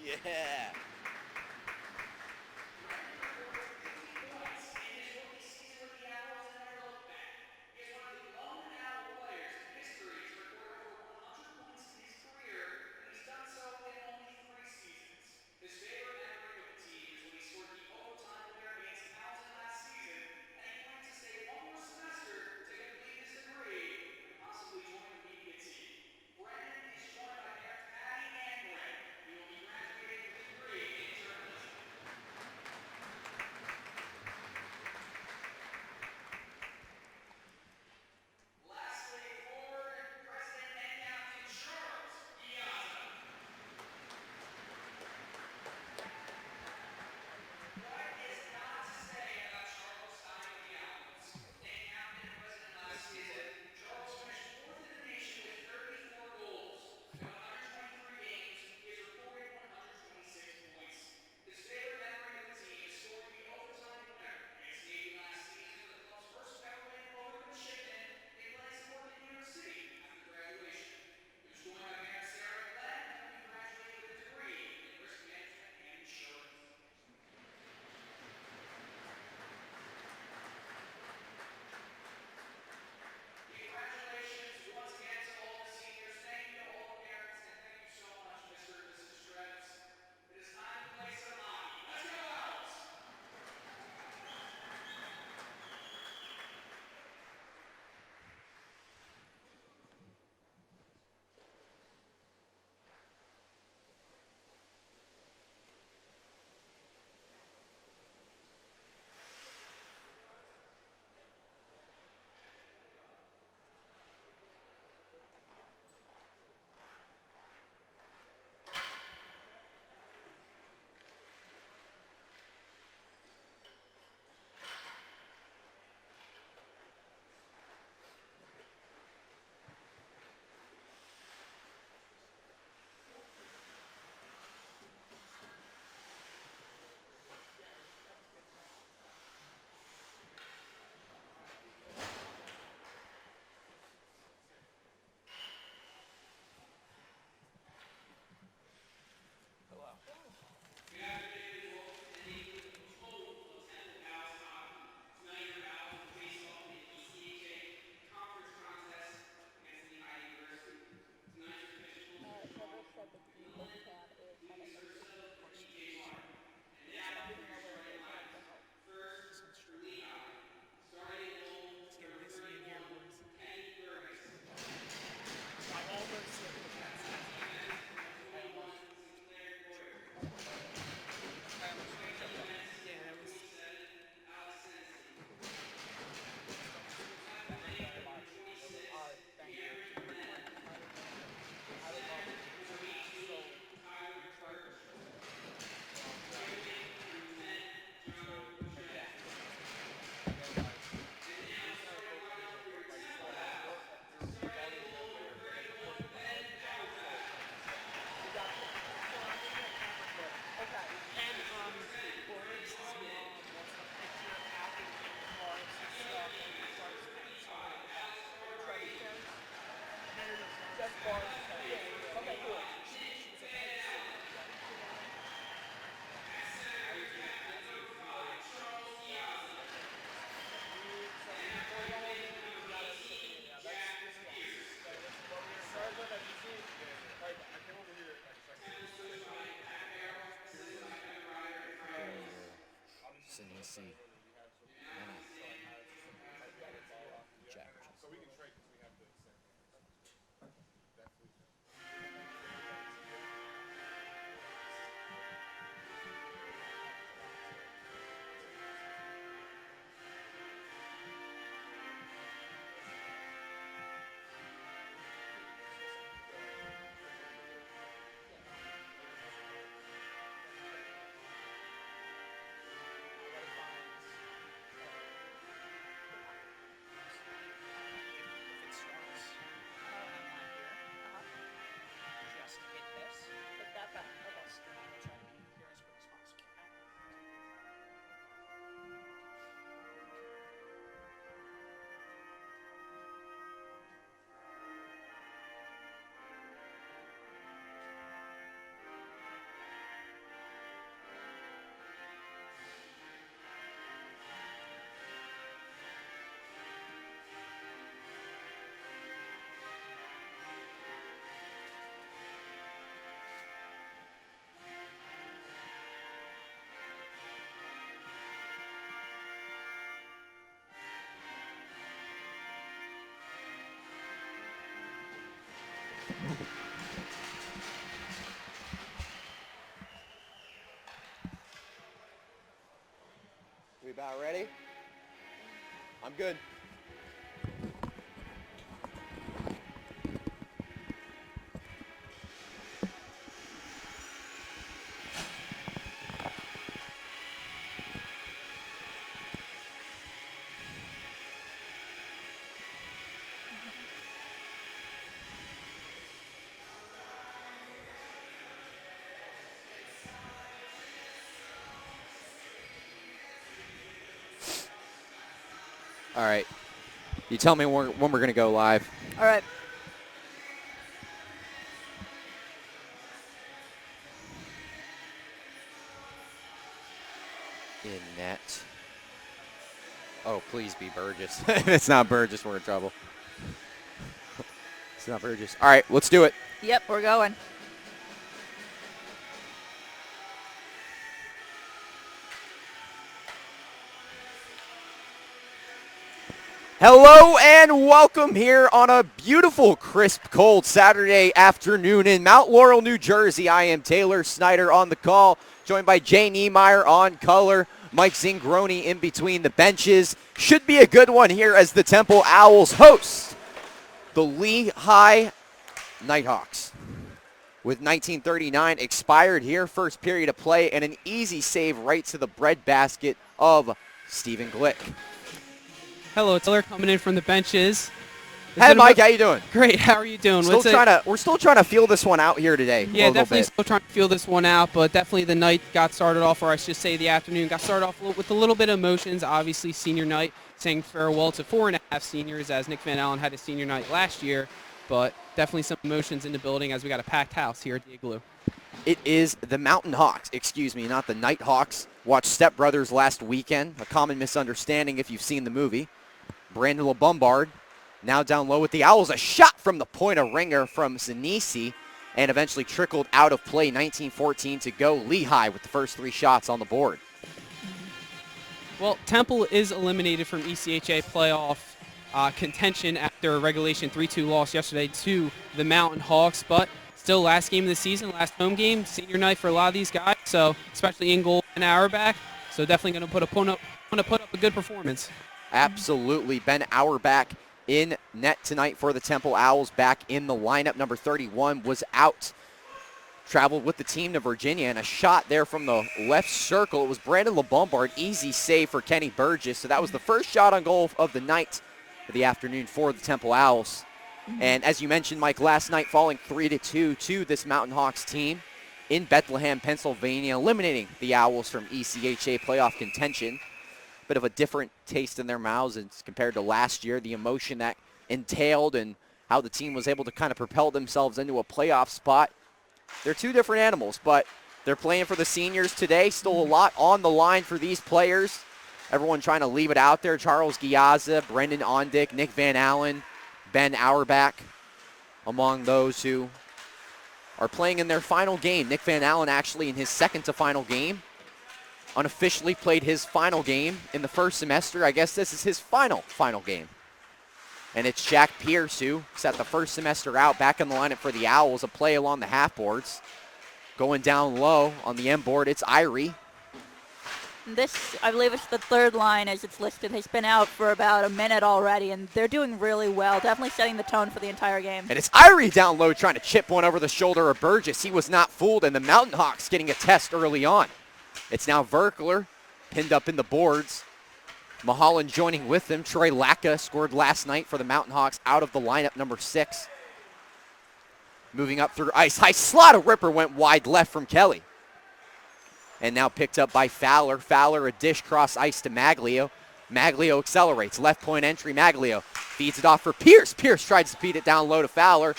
Yeah. Trevor said that the vocab is how to exit through horseshoes. So we know where it is, but to help. This one's struggling. It's got this in here was I almost said I almost yeah, that was Alright, thank you. I would love Okay. and Boris's mom wants a picture after the cards and stuff and the cards and stuff. Just bars. Yeah. Okay, cool. She's like, I just said Sydney C. Chapter. So we can trade because we have the same. We about ready? I'm good. All right. You tell me when we're going to go live. All right. In net. Oh, please be Burgess. If it's not Burgess, we're in trouble. It's not Burgess. All right, let's do it. Yep, we're going. Hello and welcome here on a beautiful, crisp, cold Saturday afternoon in Mount Laurel, New Jersey. I am Taylor Snyder on the call, joined by Jay Niemeyer on color, Mike Zingroni in between the benches. Should be a good one here as the Temple Owls host the Lehigh Nighthawks. With 1939 expired here, first period of play, and an easy save right to the breadbasket of Stephen Glick. Hello, Taylor coming in from the benches. Hey, Mike, how you doing? Great, how are you doing? We're still trying to feel this one out here today. Yeah, definitely still trying to feel this one out, but definitely the night got started off, or I should say the afternoon got started off with a little bit of emotions. Obviously, senior night, saying farewell to 4.5 seniors, as Nick Van Allen had a senior night last year, but definitely some emotions in the building as we got a packed house here at the Igloo. It is the Mountain Hawks, not the Nighthawks. Watched Step Brothers last weekend, a common misunderstanding if you've seen the movie. Brandon LeBombard now down low with the Owls. A shot from the point, a ringer from Zanisi, and eventually trickled out of play. 19-14 to go. Lehigh with the first three shots on the board. Well, Temple is eliminated from ECHA playoff contention after a regulation 3-2 loss yesterday to the Mountain Hawks, but still last game of the season, last home game, senior night for a lot of these guys, so especially Ingle and Auerbach, so definitely going to put up a good performance. Absolutely. Ben Auerbach in net tonight for the Temple Owls, back in the lineup. Number 31 was out. Traveled with the team to Virginia, and a shot there from the left circle. It was Brandon LeBombard. Easy save for Kenny Burgess. So that was the first shot on goal of the night, of the afternoon for the Temple Owls. And as you mentioned, Mike, last night falling 3-2 to this Mountain Hawks team in Bethlehem, Pennsylvania, eliminating the Owls from ECHA playoff contention. Bit of a different taste in their mouths as compared to last year, the emotion that entailed and how the team was able to kind of propel themselves into a playoff spot. They're two different animals, but they're playing for the seniors today. Still a lot on the line for these players. Everyone trying to leave it out there. Charles Giazza, Brendan Ondick, Nick Van Allen, Ben Auerbach, among those who are playing in their final game. Nick Van Allen actually in his second to final game. Unofficially played his final game in the first semester. I guess this is his final game. And it's Jack Pierce who set the first semester out, back in the lineup for the Owls. A play along the half boards. Going down low on the M board, it's Irie. This, I believe it's the third line as it's listed, has been out for about a minute already, and they're doing really well, definitely setting the tone for the entire game. And it's Irie down low trying to chip one over the shoulder of Burgess. He was not fooled, and the Mountain Hawks getting a test early on. It's now Verkler, pinned up in the boards. Mahalan joining with them. Troy Lacka scored last night for the Mountain Hawks out of the lineup, number 6. Moving up through ice. High slot, a ripper went wide left from Kelly. And now picked up by Fowler. Fowler, a dish cross ice to Magglio. Magglio accelerates. Left point entry, Magglio feeds it off for Pierce. Pierce tries to feed it down low to Fowler.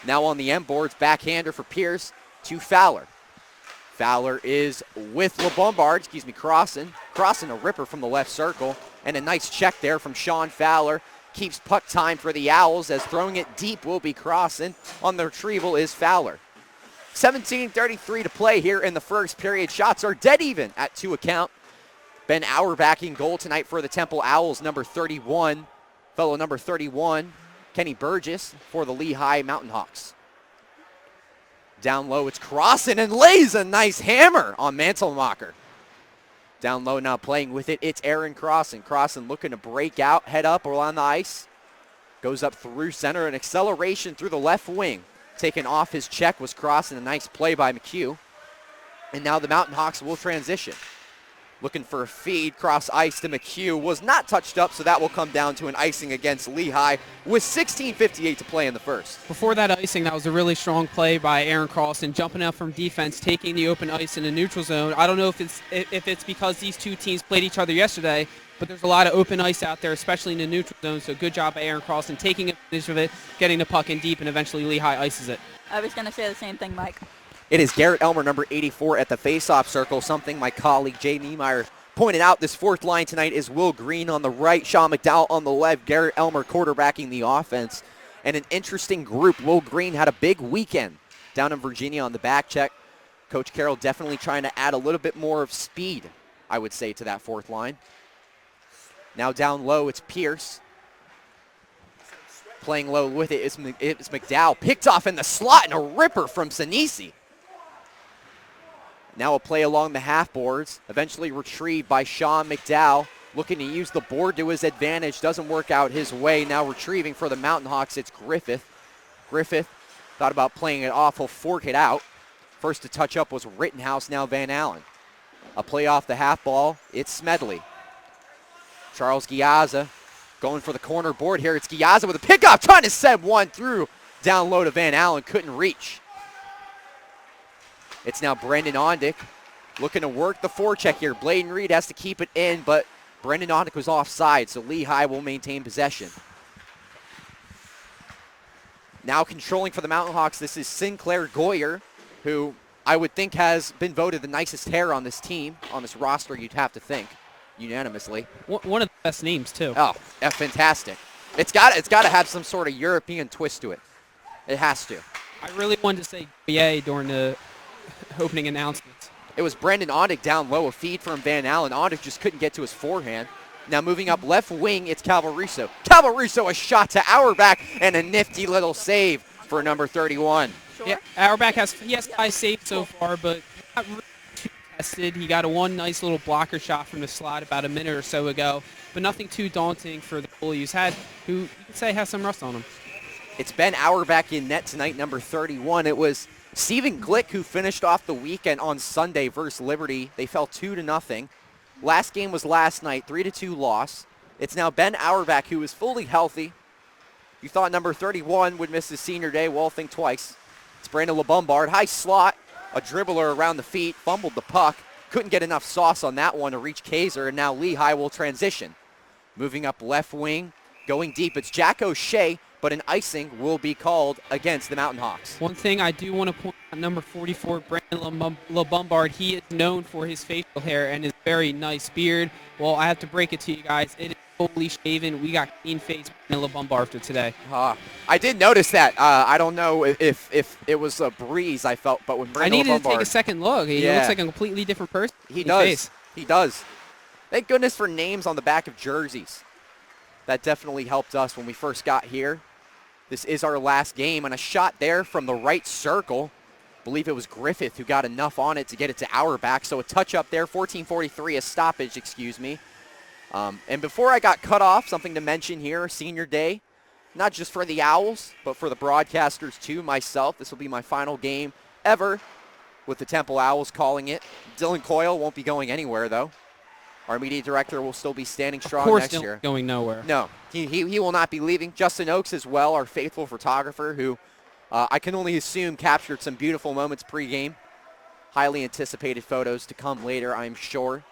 Now on the M boards, backhander for Pierce to Fowler. Fowler is with LeBombard, crossing a ripper from the left circle, and a nice check there from Sean Fowler. Keeps puck time for the Owls as throwing it deep will be Crossen. On the retrieval is Fowler. 17:33 to play here in the first period. Shots are dead even at 2 account. Ben Auerbach in goal tonight for the Temple Owls, number 31. Fellow number 31, Kenny Burgess for the Lehigh Mountain Hawks. Down low, it's Crossan and lays a nice hammer on Mantelmacher. Down low now playing with it, it's Aaron Crossan. Crossan looking to break out, head up or on the ice. Goes up through center, an acceleration through the left wing. Taken off his check was Crossan, a nice play by McHugh. And now the Mountain Hawks will transition. Looking for a feed, cross ice to McHugh. Was not touched up, so that will come down to an icing against Lehigh with 16:58 to play in the first. Before that icing, that was a really strong play by Aaron Crossan, jumping out from defense, taking the open ice in the neutral zone. I don't know if it's because these two teams played each other yesterday, but there's a lot of open ice out there, especially in the neutral zone. So good job by Aaron Crossan taking advantage of it, getting the puck in deep, and eventually Lehigh ices it. I was going to say the same thing, Mike. It is Garrett Elmer, number 84, at the faceoff circle, something my colleague Jay Niemeyer pointed out. This fourth line tonight is Will Green on the right, Sean McDowell on the left, Garrett Elmer quarterbacking the offense. And an interesting group. Will Green had a big weekend down in Virginia on the back check. Coach Carroll definitely trying to add a little bit more of speed, I would say, to that fourth line. Now down low, it's Pierce. Playing low with it, it's McDowell. Picked off in the slot and a ripper from Sinisi. Now a play along the half boards, eventually retrieved by Sean McDowell, looking to use the board to his advantage. Doesn't work out his way. Now retrieving for the Mountain Hawks, it's Griffith. Griffith thought about playing it off. He'll fork it out. First to touch up was Rittenhouse, now Van Allen. A play off the half ball, it's Smedley. Charles Giazza going for the corner board here. It's Giazza with a pickoff, trying to send one through down low to Van Allen, couldn't reach. It's now Brendan Ondick looking to work the forecheck here. Bladen Reed has to keep it in, but Brendan Ondick was offside, so Lehigh will maintain possession. Now controlling for the Mountain Hawks, this is Sinclair Goyer, who I would think has been voted the nicest hair on this team, on this roster, you'd have to think, unanimously. One of the best names, too. Oh, yeah, fantastic. It's got to have some sort of European twist to it. It has to. I really wanted to say yay during the opening announcements. It was Brendan Ondick down low, a feed from Van Allen. Ondick just couldn't get to his forehand. Now moving up left wing, it's Calvo Russo. Calvo Russo, a shot to Auerbach, and a nifty little save for number 31. Sure. Yeah, Auerbach has 5 saves so far, but not really too tested. He got one nice little blocker shot from the slot about a minute or so ago, but nothing too daunting for the goalie who's had, who you could say has some rust on him. It's Ben Auerbach in net tonight, number 31. It was Steven Glick who finished off the weekend on Sunday versus Liberty. They fell 2-0. Last game was last night, 3-2 loss. It's now Ben Auerbach who is fully healthy. You thought number 31 would miss his senior day. Well, think twice. It's Brandon LeBombard. High slot, a dribbler around the feet, fumbled the puck. Couldn't get enough sauce on that one to reach Kaiser, and now Lehigh will transition. Moving up left wing, going deep. It's Jack O'Shea, but an icing will be called against the Mountain Hawks. One thing I do want to point out, number 44, Brandon LeBombard, he is known for his facial hair and his very nice beard. Well, I have to break it to you guys. It is totally shaven. We got clean face Brandon LeBombard for today. I did notice that. I don't know if it was a breeze I felt, but when Brandon I needed LeBombard, to take a second look. He looks like a completely different person. He does. He does. Thank goodness for names on the back of jerseys. That definitely helped us when we first got here. This is our last game, and a shot there from the right circle. I believe it was Griffith who got enough on it to get it to Auerbach. So a touch up there, 14:43, a stoppage, excuse me. And before I got cut off, something to mention here, senior day, not just for the Owls, but for the broadcasters too, myself. This will be my final game ever with the Temple Owls calling it. Dylan Coyle won't be going anywhere, though. Our media director will still be standing strong next year. Of course, going nowhere. No, he will not be leaving. Justin Oakes as well, our faithful photographer, who I can only assume captured some beautiful moments pregame. Highly anticipated photos to come later, I'm sure.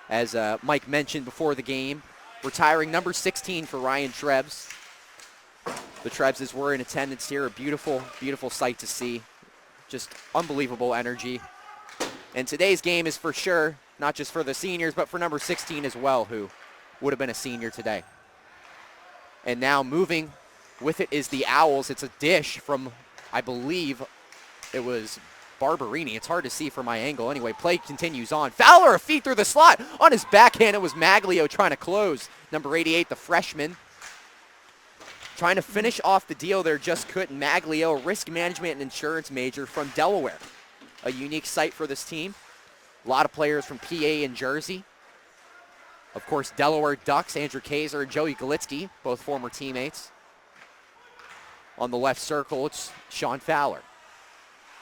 As Mike mentioned before the game, retiring number 16 for Ryan Trebs. The Trebses were in attendance here. A beautiful, beautiful sight to see. Just unbelievable energy. And today's game is for sure not just for the seniors, but for number 16 as well, who would have been a senior today. And now moving with it is the Owls. It's a dish from, I believe, it was Barberini. It's hard to see from my angle. Anyway, play continues on. Fowler, a feed through the slot. On his backhand, it was Magglio trying to close. Number 88, the freshman. Trying to finish off the deal there, just couldn't. Magglio, risk management and insurance major from Delaware. A unique site for this team. A lot of players from PA and Jersey. Of course, Delaware Ducks, Andrew Kaiser and Joey Galitsky, both former teammates. On the left circle, it's Sean Fowler.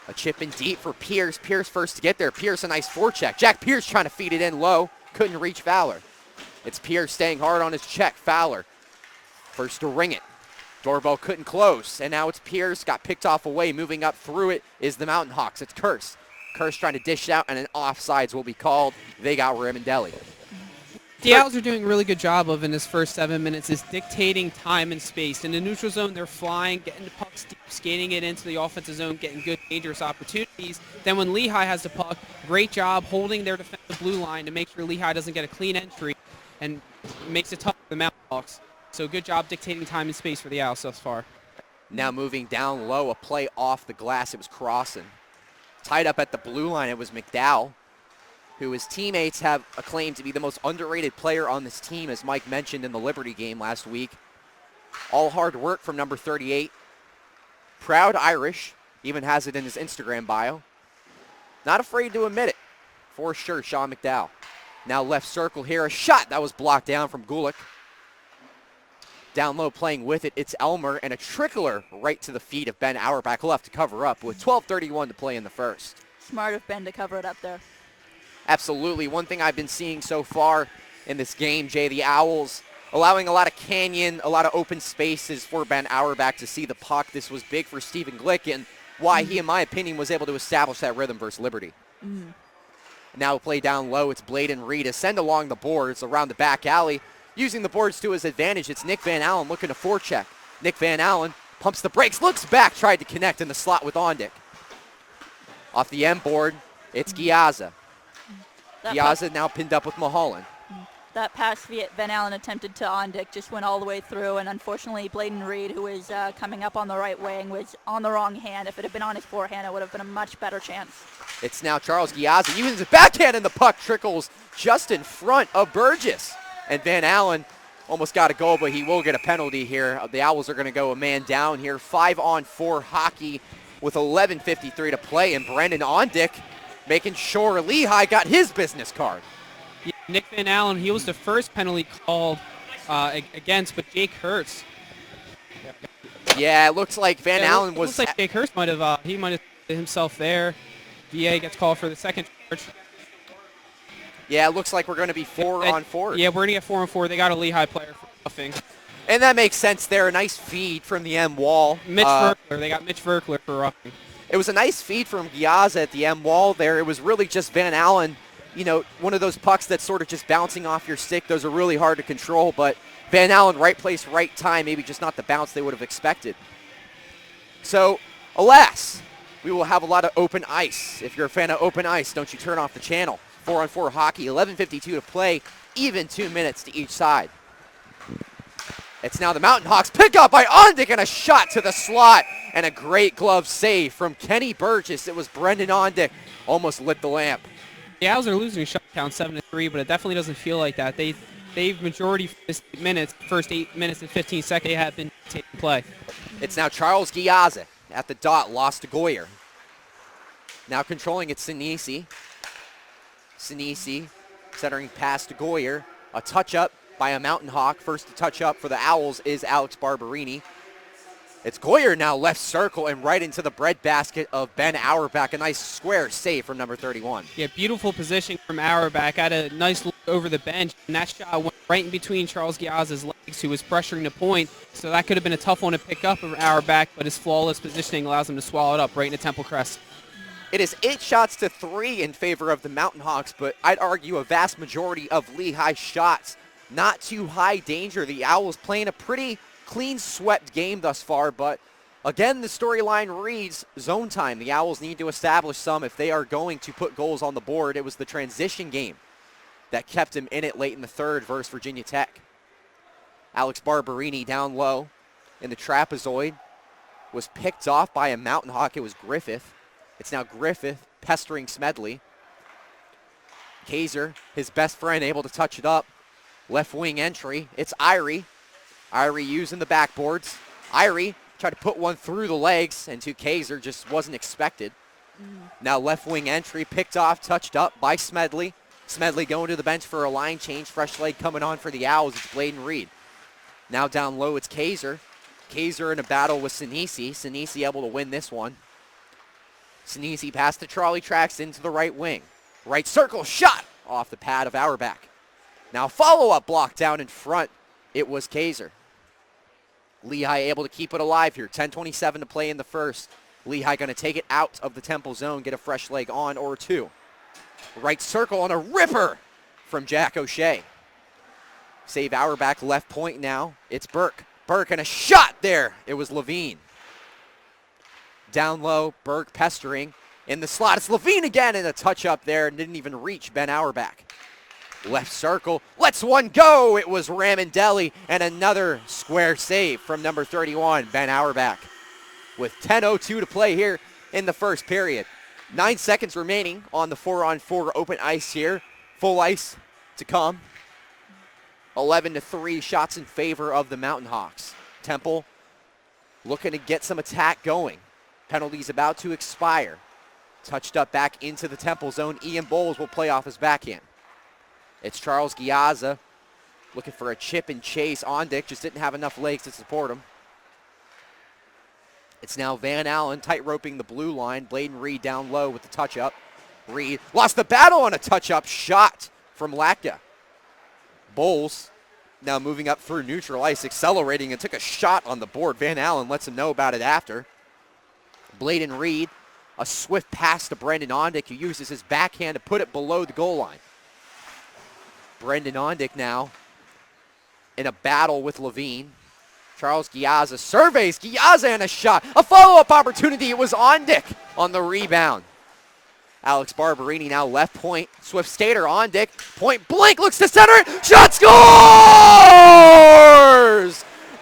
A chip in deep for Pierce. Pierce first to get there. Pierce, a nice forecheck. Jack Pierce trying to feed it in low. Couldn't reach Fowler. It's Pierce staying hard on his check. Fowler first to ring it. Doorbell couldn't close. And now it's Pierce. Got picked off away. Moving up through it is the Mountain Hawks. It's Curse. Curse trying to dish it out, and an offsides will be called. They got Ramondelli. The Owls are doing a really good job of, in this first 7 minutes, is dictating time and space. In the neutral zone, they're flying, getting the pucks deep, skating it into the offensive zone, getting good, dangerous opportunities. Then when Lehigh has the puck, great job holding their defensive blue line to make sure Lehigh doesn't get a clean entry and makes it tough for the Mountain Hawks. So good job dictating time and space for the Owls thus far. Now moving down low, a play off the glass. It was Crossan. Tied up at the blue line, it was Mcdowell, who his teammates have acclaimed to be the most underrated player on this team, as Mike mentioned in the Liberty game last week. All hard work from number 38. Proud Irish, even has it in his Instagram bio. Not afraid to admit it, for sure, Sean Mcdowell. Now left circle here, a shot that was blocked down from Gulick. Down low playing with it, it's Elmer, and a trickler right to the feet of Ben Auerbach. He'll have to cover up with 12:31 to play in the first. Smart of Ben to cover it up there. Absolutely. One thing I've been seeing so far in this game, Jay, the Owls allowing a lot of canyon, a lot of open spaces for Ben Auerbach to see the puck. This was big for Stephen Glick, and why he, in my opinion, was able to establish that rhythm versus Liberty. Now play down low, it's Bladen Reed. Send along the boards around the back alley. Using the boards to his advantage, it's Nick Van Allen looking to forecheck. Nick Van Allen pumps the brakes, looks back, tried to connect in the slot with Ondick. Off the end board, it's Giazza. Giazza now pinned up with Mulholland. That pass Van Allen attempted to Ondick just went all the way through, and unfortunately Bladen Reed, who was coming up on the right wing, was on the wrong hand. If it had been on his forehand, it would have been a much better chance. It's now Charles Giazza using his backhand, and the puck trickles just in front of Burgess. And Van Allen almost got a goal, but he will get a penalty here. The Owls are going to go a man down here. 5-on-4 hockey with 11:53 to play, and Brendan Ondick making sure Lehigh got his business card. Yeah, Nick Van Allen, he was the first penalty called against, but Jake Hurst. Yeah, it looks like Van Allen was... It looks like Jake Hurst might have himself there. VA gets called for the second charge. Yeah, it looks like we're going to be 4-on-4. Yeah, we're going to get 4-on-4. They got a Lehigh player for roughing. And that makes sense there. A nice feed from the M wall. Mitch Verkler. They got Mitch Verkler for roughing. It was a nice feed from Giazza at the M wall there. It was really just Van Allen, one of those pucks that's sort of just bouncing off your stick. Those are really hard to control, but Van Allen, right place, right time, maybe just not the bounce they would have expected. So, alas, we will have a lot of open ice. If you're a fan of open ice, don't you turn off the channel. 4-on-4 hockey, 11:52 to play, even 2 minutes to each side. It's now the Mountain Hawks, pick up by Ondick, and a shot to the slot, and a great glove save from Kenny Burgess. It was Brendan Ondick, almost lit the lamp. The Owls are losing shot count 7-3, but it definitely doesn't feel like that. They've majority first 8 minutes and 15 seconds, they have been taking play. It's now Charles Giazza at the dot, lost to Goyer. Now controlling it, Sinisi. Sinisi centering pass to Goyer. A touch-up by a Mountain Hawk. First to touch up for the Owls is Alex Barberini. It's Goyer now left circle and right into the breadbasket of Ben Auerbach. A nice square save from number 31. Yeah, beautiful positioning from Auerbach. Had a nice look over the bench, and that shot went right in between Charles Giazza's legs, who was pressuring the point. So that could have been a tough one to pick up for Auerbach, but his flawless positioning allows him to swallow it up right into Temple Crest. It is 8 shots to 3 in favor of the Mountain Hawks, but I'd argue a vast majority of Lehigh shots. Not too high danger. The Owls playing a pretty clean swept game thus far, but again, the storyline reads zone time. The Owls need to establish some if they are going to put goals on the board. It was the transition game that kept him in it late in the third versus Virginia Tech. Alex Barberini down low in the trapezoid was picked off by a Mountain Hawk. It was Griffith. It's now Griffith pestering Smedley. Kaiser, his best friend, able to touch it up. Left wing entry. It's Irie. Irie using the backboards. Irie tried to put one through the legs, and to Kaiser, just wasn't expected. Now left wing entry, picked off, touched up by Smedley. Smedley going to the bench for a line change. Fresh leg coming on for the Owls. It's Bladen Reed. Now down low, it's Kaiser. Kaiser in a battle with Sinisi. Sinisi able to win this one. Sinisi past the trolley tracks into the right wing. Right circle shot off the pad of Auerbach. Now follow-up block down in front. It was Kaiser. Lehigh able to keep it alive here. 10:27 to play in the first. Lehigh going to take it out of the Temple zone, get a fresh leg on or two. Right circle on a ripper from Jack O'Shea. Save Auerbach left point now. It's Burke. Burke and a shot there. It was Levine. Down low, Burke pestering. In the slot, it's Levine again, and a touch up there. Didn't even reach Ben Auerbach. Left circle, lets one go. It was Ramondelli, and another square save from number 31, Ben Auerbach. With 10:02 to play here in the first period. 9 seconds remaining on the 4-on-4 open ice here. Full ice to come. 11-3 shots in favor of the Mountain Hawks. Temple looking to get some attack going. Penalties about to expire. Touched up back into the Temple zone. Ian Bowles will play off his backhand. It's Charles Giazza looking for a chip and chase. Ondick just didn't have enough legs to support him. It's now Van Allen tight-roping the blue line. Bladen Reed down low with the touch-up. Reed lost the battle on a touch-up shot from Latka. Bowles now moving up through neutral ice, accelerating and took a shot on the board. Van Allen lets him know about it after. Bladen Reed, a swift pass to Brendan Ondick, who uses his backhand to put it below the goal line. Brendan Ondick now in a battle with Levine. Charles Giazza surveys Giazza and a shot. A follow-up opportunity. It was Ondick on the rebound. Alex Barberini now left point. Swift skater Ondick. Point blank, looks to center. Shot scores!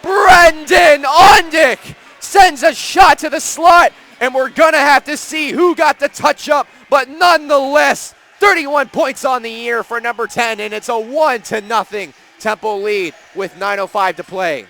Brendan Ondick sends a shot to the slot. And we're going to have to see who got the touch-up. But nonetheless, 31 points on the year for number 10. And it's a 1-0 Temple lead with 9:05 to play.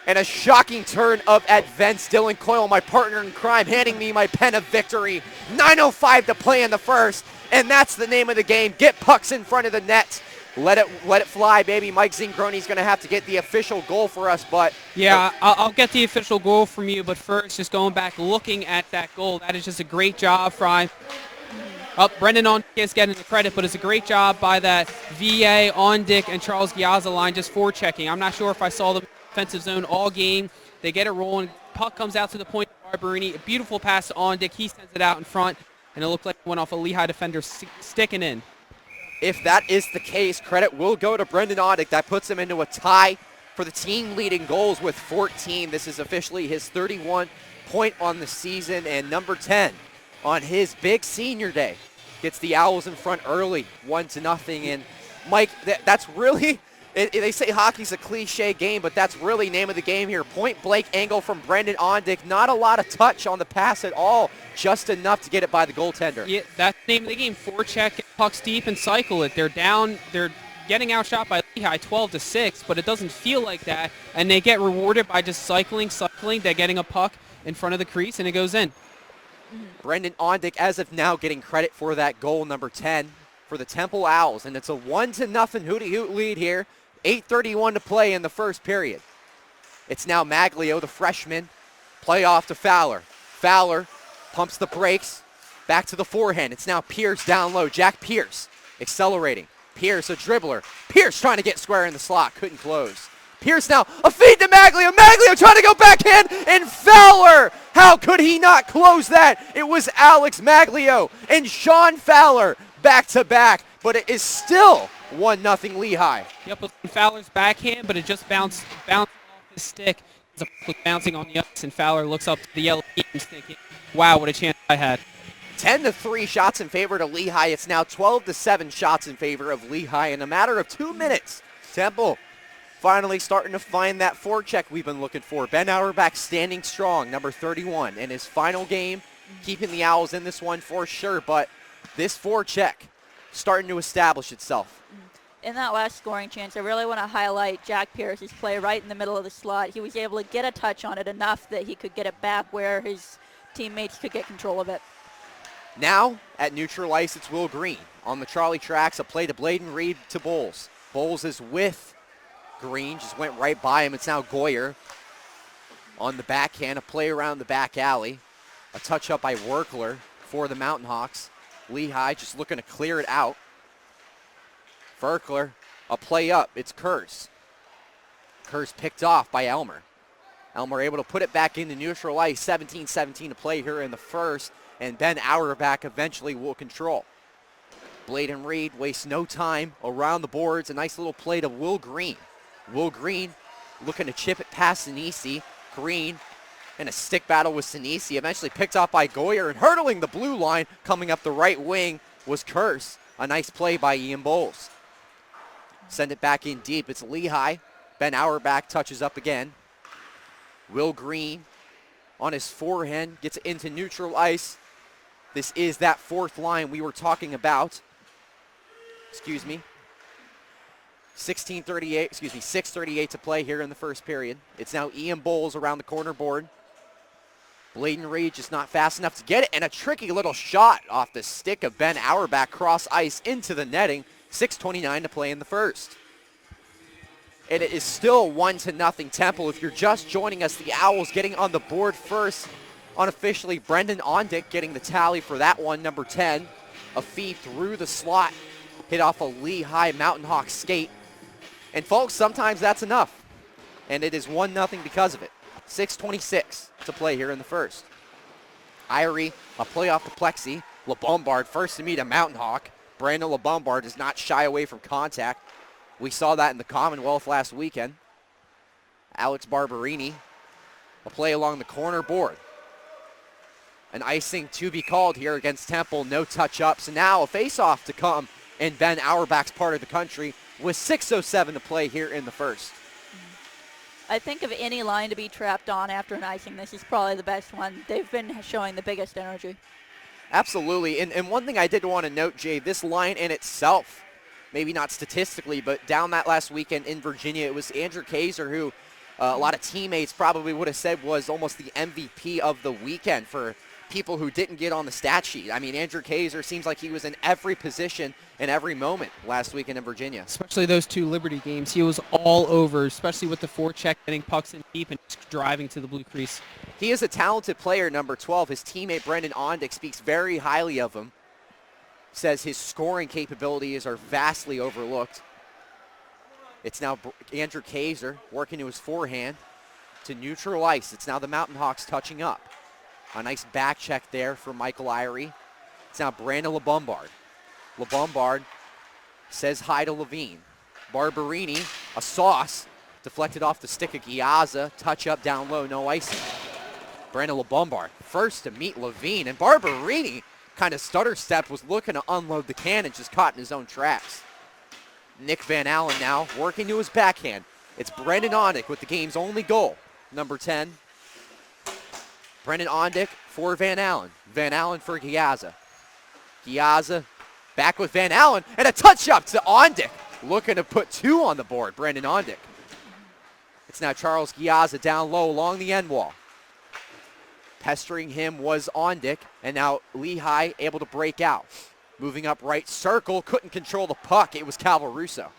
And a shocking turn of events. Dylan Coyle, my partner in crime, handing me my pen of victory. 9:05 to play in the first, and that's the name of the game. Get pucks in front of the net. Let it fly, baby. Mike Zingroni's going to have to get the official goal for us, but... Yeah, I'll get the official goal from you, but first, just going back, looking at that goal, that is just a great job, Fry. Brendan Ondick is getting the credit, but it's a great job by that VA, Ondick, and Charles Giazza line just forechecking. I'm not sure if I saw them offensive zone all game. They get it rolling. Puck comes out to the point of Barberini. A beautiful pass to Ondick. He sends it out in front, and it looked like it went off a Lehigh defender sticking in. If that is the case, credit will go to Brendan Ondick. That puts him into a tie for the team leading goals with 14. This is officially his 31 point on the season, and number 10 on his big senior day gets the Owls in front early, 1-0. And Mike, that's really... They say hockey's a cliche game, but that's really name of the game here. Point blank angle from Brendan Ondick. Not a lot of touch on the pass at all. Just enough to get it by the goaltender. Yeah, that's the name of the game. Forecheck, pucks deep, and cycle it. They're down. They're getting outshot by Lehigh 12-6, but it doesn't feel like that. And they get rewarded by just cycling. They're getting a puck in front of the crease, and it goes in. Brendan Ondick, as of now, getting credit for that goal, number 10, for the Temple Owls. And it's a 1-0 Hootie-Hoot lead here. 8:31 to play in the first period. It's now Magglio, the freshman. Play off to Fowler. Fowler pumps the brakes. Back to the forehand. It's now Pierce down low. Jack Pierce accelerating. Pierce, a dribbler. Pierce trying to get square in the slot. Couldn't close. Pierce now, a feed to Magglio. Magglio trying to go backhand, and Fowler. How could he not close that? It was Alex Magglio and Sean Fowler back to back, but it is still 1-0 Lehigh. Yep, with Fowler's backhand, but it just bounced off his stick. It's bouncing on the ice, and Fowler looks up to the yellow teams thinking, wow, what a chance I had. 10-3 shots in favor to Lehigh. It's now 12-7 shots in favor of Lehigh in a matter of 2 minutes. Temple finally starting to find that forecheck we've been looking for. Ben Auerbach standing strong, number 31, in his final game, keeping the Owls in this one for sure, but this forecheck starting to establish itself. In that last scoring chance, I really want to highlight Jack Pierce's play right in the middle of the slot. He was able to get a touch on it enough that he could get it back where his teammates could get control of it. Now, at neutral ice, it's Will Green. On the trolley tracks, a play to Bladen Reed to Bowles. Bowles is with Green, just went right by him. It's now Goyer on the backhand, a play around the back alley. A touch up by Werkler for the Mountain Hawks. Lehigh just looking to clear it out. Werkler, a play up. It's Kurz. Kurz picked off by Elmer. Elmer able to put it back into neutral ice. 17-17 to play here in the first. And Ben Auerbach eventually will control. Bladen Reed wastes no time around the boards. A nice little play to Will Green. Will Green looking to chip it past Sinisi. Green in a stick battle with Sinisi. Eventually picked off by Goyer, and hurdling the blue line coming up the right wing was Kurz. A nice play by Ian Bowles. Send it back in deep. It's Lehigh. Ben Auerbach touches up again. Will Green on his forehand gets into neutral ice. This is that fourth line we were talking about. 6:38 to play here in the first period. It's now Ian Bowles around the corner board. Bladen Reed just not fast enough to get it, and a tricky little shot off the stick of Ben Auerbach cross ice into the netting. 6:29 to play in the first. And it is still 1-0 Temple. If you're just joining us, the Owls getting on the board first. Unofficially, Brendan Ondick getting the tally for that one, number 10. A feed through the slot, hit off a Lehigh Mountain Hawk skate. And folks, sometimes that's enough. And it is 1-0 because of it. 6:26 to play here in the first. Irie, a play off the plexi. LeBombard first to meet a Mountain Hawk. Brandon LeBombard does not shy away from contact. We saw that in the Commonwealth last weekend. Alex Barberini, a play along the corner board. An icing to be called here against Temple. No touch-ups. And now a face-off to come in Ben Auerbach's part of the country with 6:07 to play here in the first. I think of any line to be trapped on after an icing, this is probably the best one. They've been showing the biggest energy. Absolutely. And one thing I did want to note, Jay, this line in itself, maybe not statistically, but down that last weekend in Virginia, it was Andrew Kaiser who a lot of teammates probably would have said was almost the MVP of the weekend for people who didn't get on the stat sheet. I mean, Andrew Kaiser seems like he was in every position in every moment last weekend in Virginia. Especially those two Liberty games. He was all over, especially with the forecheck, getting pucks in deep and just driving to the blue crease. He is a talented player, number 12. His teammate Brendan Ondick speaks very highly of him. Says his scoring capabilities are vastly overlooked. It's now Andrew Kaiser working to his forehand to neutral ice. It's now the Mountain Hawks touching up. A nice back check there for Michael Irie. It's now Brandon LeBombard. LeBombard says hi to Levine. Barberini, a sauce, deflected off the stick of Giazza. Touch up down low, no icing. Brandon LeBombard first to meet Levine. And Barberini kind of stutter stepped, was looking to unload the can and just caught in his own tracks. Nick Van Allen now working to his backhand. It's Brendan Ondick with the game's only goal, number 10. Brendan Ondick for Van Allen. Van Allen for Giazza. Giazza back with Van Allen, and a touch-up to Ondick. Looking to put two on the board, Brendan Ondick. It's now Charles Giazza down low along the end wall. Pestering him was Ondick, and now Lehigh able to break out. Moving up right circle, couldn't control the puck. It was Calvo Russo.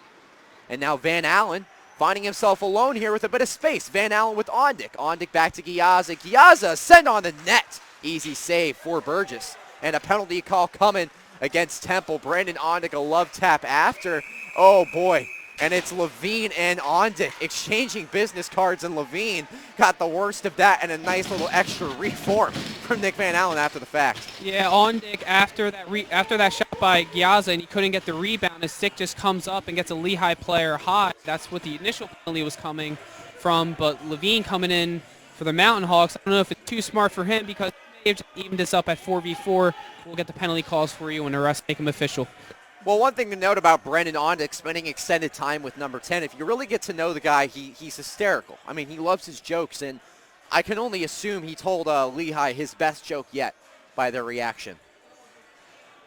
And now Van Allen finding himself alone here with a bit of space. Van Allen with Ondick. Ondick back to Giazza. Giazza send on the net. Easy save for Burgess. And a penalty call coming against Temple. Brandon Ondick, a love tap after. Oh boy. And it's Levine and Ondick exchanging business cards, and Levine got the worst of that and a nice little extra reform from Nick Van Allen after the fact. Yeah, Ondick after that shot by Giazza and he couldn't get the rebound, his stick just comes up and gets a Lehigh player high. That's what the initial penalty was coming from, but Levine coming in for the Mountain Hawks. I don't know if it's too smart for him because he may have just evened this up at 4v4. We'll get the penalty calls for you and the rest make them official. Well, one thing to note about Brendan Ondick spending extended time with number 10, if you really get to know the guy, he's hysterical. I mean, he loves his jokes, and I can only assume he told Lehigh his best joke yet by their reaction.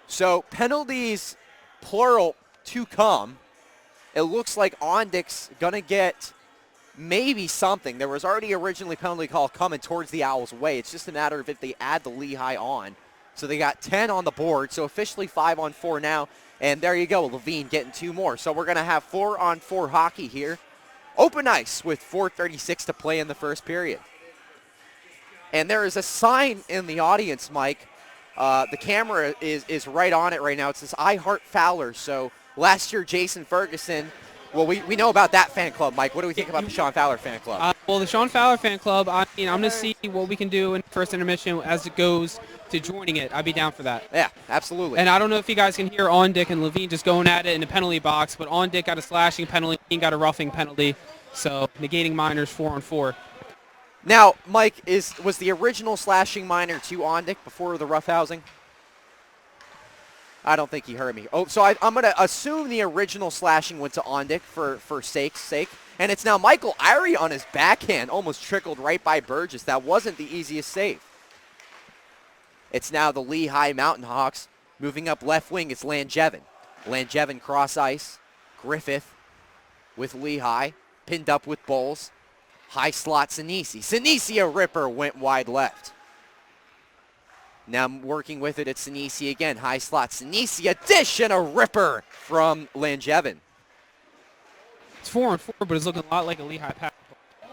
So penalties, plural, to come. it looks like Ondick's going to get maybe something. There was already originally penalty call coming towards the Owls' way. It's just a matter of if they add the Lehigh on. So they got 10 on the board, so officially 5-on-4 now. And there you go, Levine getting 2 more. So we're going to have 4-on-4 hockey here. Open ice with 4:36 to play in the first period. And there is a sign in the audience, Mike. The camera is right on it right now. It says, I Heart Fowler. So last year, Jason Ferguson, well, we know about that fan club, Mike. What do we think about the Sean Fowler fan club? Well, the Sean Fowler fan club, I'm going to see what we can do in first intermission as it goes to joining it. I'd be down for that. Yeah, absolutely. And I don't know if you guys can hear Ondick and Levine just going at it in the penalty box, but Ondick got a slashing penalty, Levine got a roughing penalty, so negating minors 4-on-4. Now, Mike, was the original slashing minor to Ondick before the roughhousing? I don't think he heard me. Oh, so I'm going to assume the original slashing went to Ondick for sake's sake. And it's now Michael Irie on his backhand, almost trickled right by Burgess. That wasn't the easiest save. It's now the Lehigh Mountain Hawks moving up left wing. It's Langevin. Langevin cross ice. Griffith with Lehigh. Pinned up with Bowles. High slot Sinisi. Sinisi, a ripper, went wide left. Now I'm working with it at Sinisi again. High slot Sinisi, a dish and a ripper from Langevin. It's 4-on-4, but it's looking a lot like a Lehigh pass.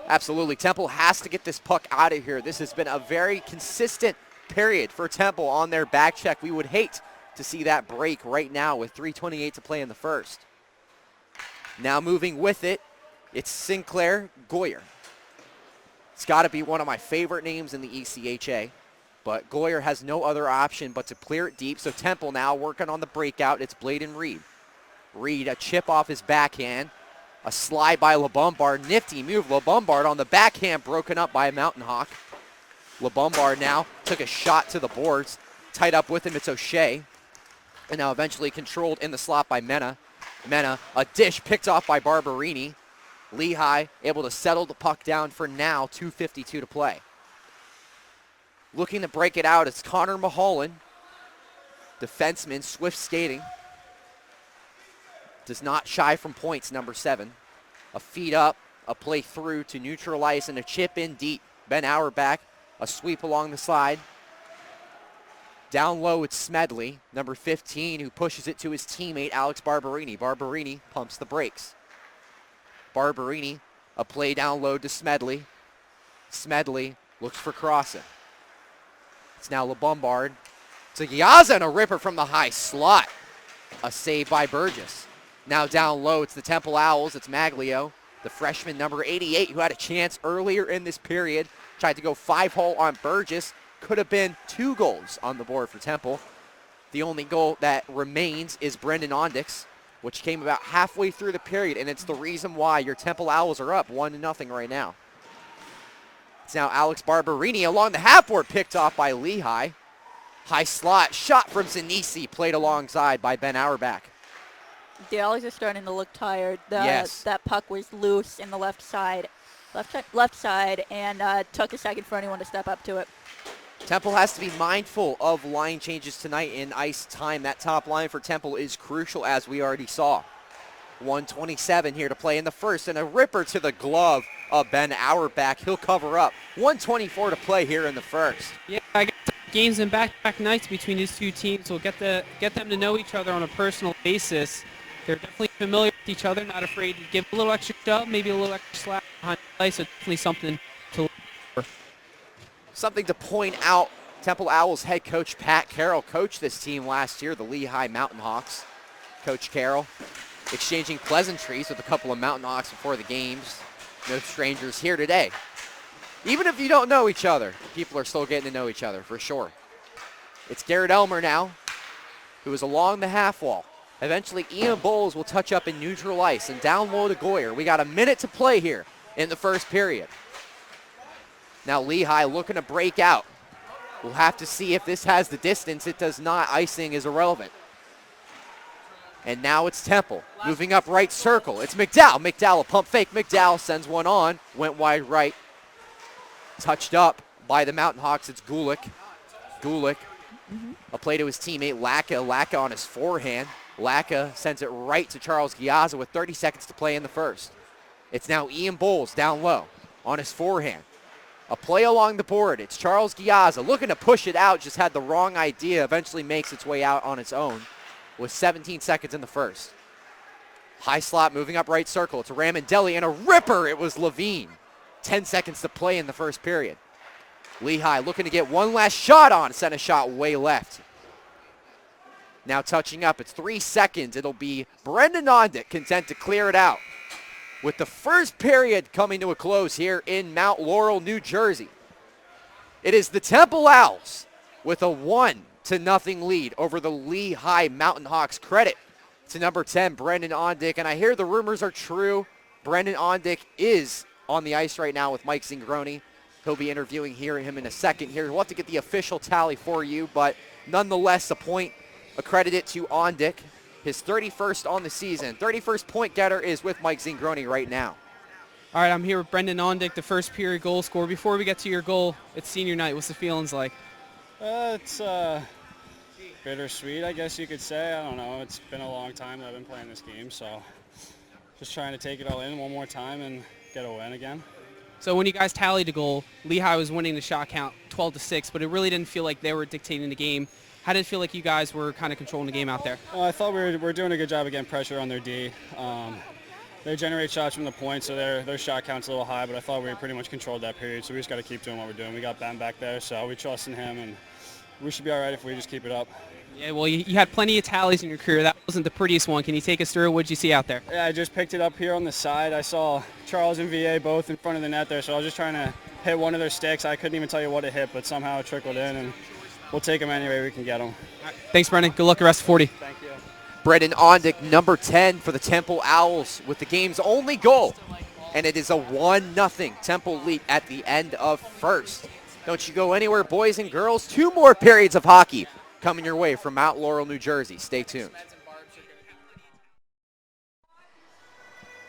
Absolutely. Temple has to get this puck out of here. This has been a very consistent period for Temple on their back check. We would hate to see that break right now with 3:28 to play in the first. Now moving with it, it's Sinclair Goyer. It's got to be one of my favorite names in the ECHA, but Goyer has no other option but to clear it deep. So Temple now working on the breakout. It's Bladen Reed. Reed, a chip off his backhand. A slide by LeBombard. Nifty move. LeBombard on the backhand, broken up by a Mountain Hawk. LeBombard now took a shot to the boards. Tied up with him, it's O'Shea. And now eventually controlled in the slot by Mena. Mena, a dish picked off by Barberini. Lehigh able to settle the puck down for now, 2:52 to play. Looking to break it out, it's Connor Mulholland. Defenseman, swift skating. Does not shy from points, number 7. A feed up, a play through to neutral ice, and a chip in deep. Ben Auerbach, a sweep along the side. Down low, it's Smedley, number 15, who pushes it to his teammate, Alex Barberini. Barberini pumps the brakes. Barberini, a play down low to Smedley. Smedley looks for crossing. It's now LeBombard. To Giazza, and a ripper from the high slot. A save by Burgess. Now down low, it's the Temple Owls. It's Magglio, the freshman, number 88, who had a chance earlier in this period. Tried to go 5-hole on Burgess. Could have been 2 goals on the board for Temple. The only goal that remains is Brendan Ondick's, which came about halfway through the period, and it's the reason why your Temple Owls are up 1-0 right now. It's now Alex Barberini along the half board, picked off by Lehigh. High slot, shot from Sinisi, played alongside by Ben Auerbach. The Owls are starting to look tired. Yes. That puck was loose in the left side, and took a second for anyone to step up to it. Temple has to be mindful of line changes tonight in ice time. That top line for Temple is crucial, as we already saw. 1:27 here to play in the first, and a ripper to the glove of Ben Auerbach. He'll cover up. 1:24 to play here in the first. Yeah, I guess games and back-to-back nights between these two teams will get them to know each other on a personal basis. They're definitely familiar with each other, not afraid to give a little extra shove, maybe a little extra slap behind the play, so definitely something to look for. Something to point out, Temple Owls head coach Pat Carroll coached this team last year, the Lehigh Mountain Hawks. Coach Carroll exchanging pleasantries with a couple of Mountain Hawks before the games. No strangers here today. Even if you don't know each other, people are still getting to know each other for sure. It's Garrett Elmer now, who is along the half wall. Eventually, Ian Bowles will touch up in neutral ice and down low to Goyer. We got a minute to play here in the first period. Now Lehigh looking to break out. We'll have to see if this has the distance. It does not. Icing is irrelevant. And now it's Temple moving up right circle. It's Mcdowell. Mcdowell, a pump fake. Mcdowell sends one on. Went wide right. Touched up by the Mountain Hawks. It's Gulick. Gulick. A play to his teammate Lacka. Lacka on his forehand. Lacka sends it right to Charles Giazza with 30 seconds to play in the first. It's now Ian Bowles down low on his forehand. A play along the board. It's Charles Giazza looking to push it out, just had the wrong idea, eventually makes its way out on its own with 17 seconds in the first. High slot moving up right circle. It's Ramondelli and a ripper. It was Levine. 10 seconds to play in the first period. Lehigh looking to get one last shot on. Sent a shot way left. Now touching up. It's 3 seconds. It'll be Brendan Ondick content to clear it out. With the first period coming to a close here in Mount Laurel, New Jersey. It is the Temple Owls with a 1-0 lead over the Lehigh Mountain Hawks. Credit to number 10, Brendan Ondick. And I hear the rumors are true. Brendan Ondick is on the ice right now with Mike Zingroni. He'll be interviewing him in a second here. We'll have to get the official tally for you, but nonetheless, a point accredited to Ondick. His 31st on the season. 31st point getter is with Mike Zingroni right now. All right, I'm here with Brendan Ondick, the first period goal scorer. Before we get to your goal, it's senior night. What's the feelings like? It's bittersweet, I guess you could say. I don't know. It's been a long time that I've been playing this game, so just trying to take it all in one more time and get a win again. So when you guys tallied the goal, Lehigh was winning the shot count 12-6, but it really didn't feel like they were dictating the game. How did it feel like you guys were kind of controlling the game out there? I thought we were doing a good job of getting pressure on their D. They generate shots from the point, so their shot count's a little high, but I thought we pretty much controlled that period, so we just got to keep doing what we're doing. We got Ben back there, so we trust in him, and we should be all right if we just keep it up. Yeah, well, you had plenty of tallies in your career. That wasn't the prettiest one. Can you take us through? What did you see out there? Yeah, I just picked it up here on the side. I saw Charles and VA both in front of the net there, so I was just trying to hit one of their sticks. I couldn't even tell you what it hit, but somehow it trickled in, and we'll take them any way we can get them. Thanks, Brendan. Good luck the rest of 40. Thank you. Brendan Ondick, number 10 for the Temple Owls with the game's only goal. And it is a 1-0 Temple lead at the end of first. Don't you go anywhere, boys and girls. 2 more periods of hockey coming your way from Mount Laurel, New Jersey. Stay tuned.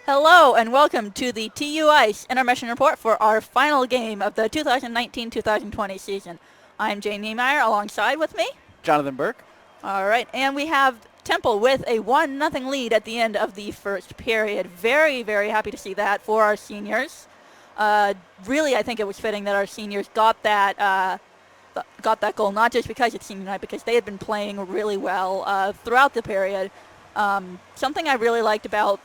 Hello and welcome to the TU Ice Intermission Report for our final game of the 2019-2020 season. I'm Jane Niemeyer alongside with me. Jonathan Burke. All right, and we have Temple with a 1-0 lead at the end of the first period. Very, very happy to see that for our seniors. Really, I think it was fitting that our seniors got that goal, not just because it's senior night, because they had been playing really well throughout the period. Something I really liked about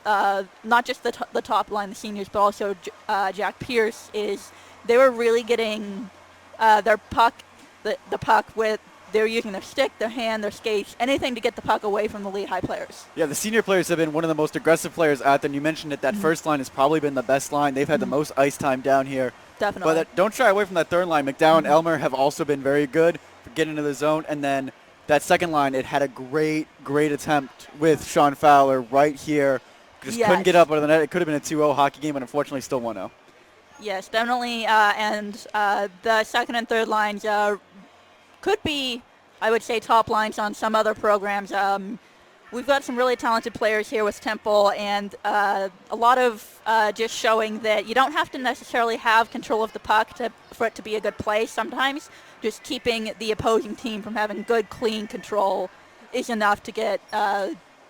not just the top line, the seniors, but also Jack Pierce, is they were really getting their puck, the puck with. They're using their stick, their hand, their skates, anything to get the puck away from the Lehigh players. Yeah, the senior players have been one of the most aggressive players out there. And you mentioned that first line has probably been the best line. They've had the most ice time down here. Definitely. But don't shy away from that third line. McDowell and Elmer have also been very good for getting into the zone. And then that second line, it had a great attempt with Sean Fowler right here. Just couldn't get up out of the net. It could have been a 2-0 hockey game, but unfortunately still 1-0. Yes, definitely. And the second and third lines could be, I would say, top lines on some other programs. We've got some really talented players here with Temple, and a lot of just showing that you don't have to necessarily have control of the puck for it to be a good play. Sometimes just keeping the opposing team from having good, clean control is enough to get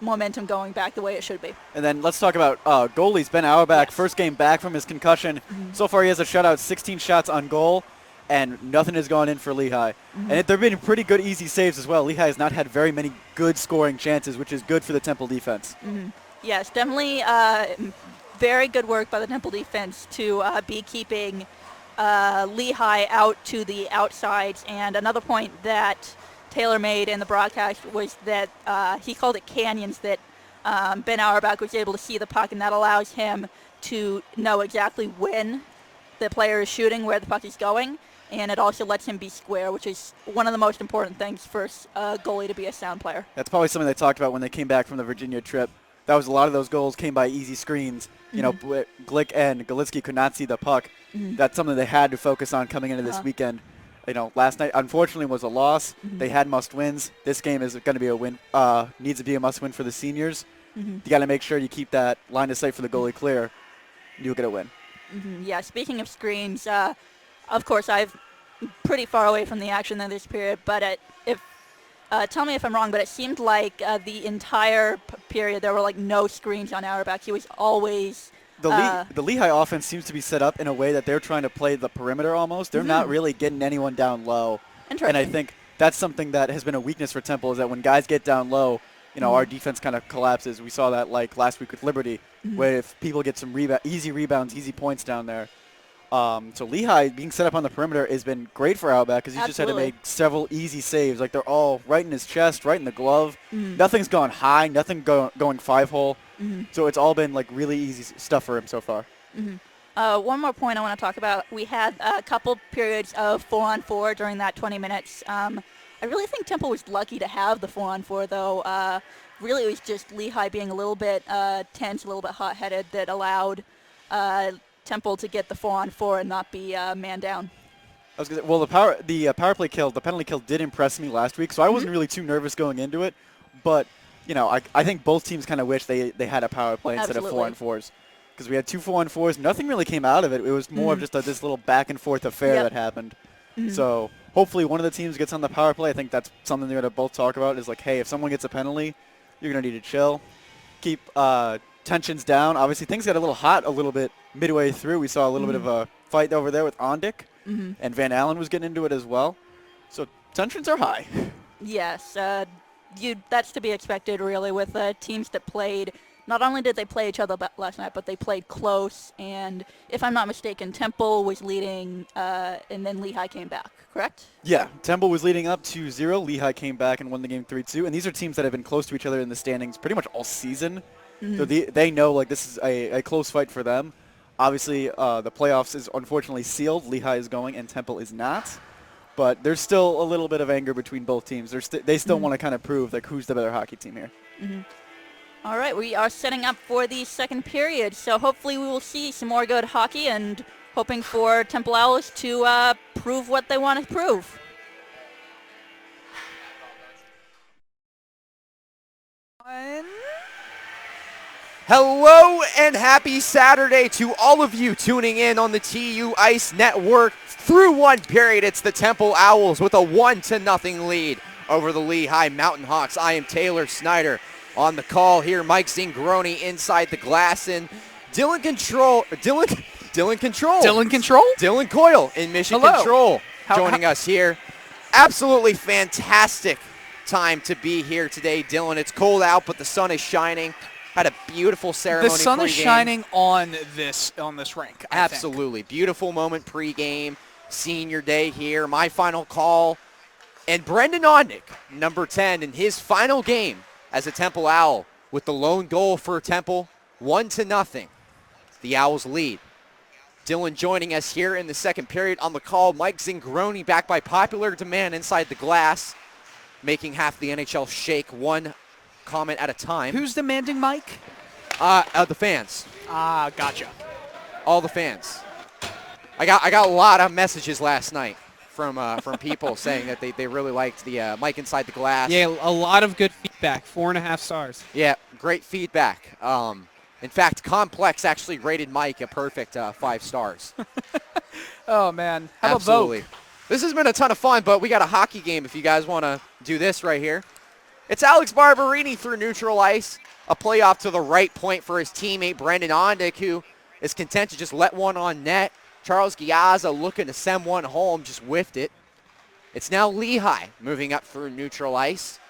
momentum going back the way it should be. And then let's talk about goalies. Ben Auerbach, first game back from his concussion. So far he has a shutout, 16 shots on goal, and nothing has gone in for Lehigh. And there have been pretty good easy saves as well. Lehigh has not had very many good scoring chances, which is good for the Temple defense. Yes, definitely very good work by the Temple defense to be keeping Lehigh out to the outsides. And another point that Taylor made in the broadcast was that he called it canyons, that Ben Auerbach was able to see the puck, and that allows him to know exactly when the player is shooting, where the puck is going. And it also lets him be square, which is one of the most important things for a goalie to be a sound player. That's probably something they talked about when they came back from the Virginia trip. That was a lot of those goals came by easy screens. You know, Glick and Galitsky could not see the puck. That's something they had to focus on coming into this weekend. You know, last night, unfortunately, was a loss. They had must-wins. This game is going to be a win. Needs to be a must-win for the seniors. You got to make sure you keep that line of sight for the goalie clear. You'll get a win. Yeah, speaking of screens, of course, I'm pretty far away from the action in this period, but if tell me if I'm wrong, but it seemed like the entire period there were like no screens on Auerbach. He was always The Lehigh offense seems to be set up in a way that they're trying to play the perimeter almost. They're not really getting anyone down low. And I think that's something that has been a weakness for Temple, is that when guys get down low, our defense kind of collapses. We saw that like last week with Liberty, where if people get some easy rebounds, easy points down there. So Lehigh being set up on the perimeter has been great for Auerbach, because he's just had to make several easy saves. Like they're all right in his chest, right in the glove. Nothing's gone high, nothing going 5-hole. So it's all been like really easy stuff for him so far. One more point I want to talk about. We had a couple periods of 4-on-4 during that 20 minutes. I really think Temple was lucky to have the 4-on-4, though. Really, it was just Lehigh being a little bit tense, a little bit hot-headed, that allowed Temple to get the 4-on-4 and not be man down. I was gonna say, well, the power play kill, the penalty kill did impress me last week, so I wasn't really too nervous going into it. But I think both teams kind of wish they had a power play instead of 4-on-4s, because we had 2 4-on-4s. Nothing really came out of it. It was more of just this little back and forth affair that happened. So hopefully one of the teams gets on the power play. I think that's something they're going to both talk about, is like, hey, if someone gets a penalty, you're going to need to chill, keep tensions down. Obviously, things got a little hot a little bit midway through. We saw a little bit of a fight over there with Ondick, and Van Allen was getting into it as well. So tensions are high. Yes, that's to be expected, really, with teams that played. Not only did they play each other last night, but they played close. And if I'm not mistaken, Temple was leading, and then Lehigh came back, correct? Yeah, Temple was leading up 2-0. Lehigh came back and won the game 3-2. And these are teams that have been close to each other in the standings pretty much all season. So they know like this is a close fight for them. Obviously, the playoffs is unfortunately sealed. Lehigh is going and Temple is not. But there's still a little bit of anger between both teams. They still want to kind of prove like who's the better hockey team here. All right, we are setting up for the second period, so hopefully we will see some more good hockey, and hoping for Temple Owls to prove what they want to prove. Hello and happy Saturday to all of you tuning in on the TU Ice Network. Through one period, it's the Temple Owls with a 1-0 lead over the Lehigh Mountain Hawks. I am Taylor Snyder. On the call here, Mike Zingroni inside the glass, and Dylan Coyle in Mission Control joining us here. Absolutely fantastic time to be here today, Dylan. It's cold out, but the sun is shining. Had a beautiful ceremony. The sun is shining on this rink. Absolutely. Beautiful moment pregame. Senior day here. My final call. And Brendan Ondick, number 10, in his final game as a Temple Owl with the lone goal for Temple, 1-0. The Owls lead. Dylan joining us here in the second period on the call. Mike Zingroni back by popular demand inside the glass, making half the NHL shake one comment at a time. Who's demanding Mike? The fans. Gotcha. All the fans. I got a lot of messages last night from people saying that they really liked the Mike inside the glass. Yeah, a lot of good feedback. 4.5 stars. Yeah, great feedback. In fact, Complex actually rated Mike a perfect 5 stars. Oh, man. How Absolutely. about Vogue? This has been a ton of fun, but we got a hockey game if you guys want to do this right here. It's Alex Barberini through neutral ice. A playoff to the right point for his teammate, Brendan Ondick, who is content to just let one on net. Charles Giazza looking to send one home, just whiffed it. It's now Lehigh moving up through neutral ice.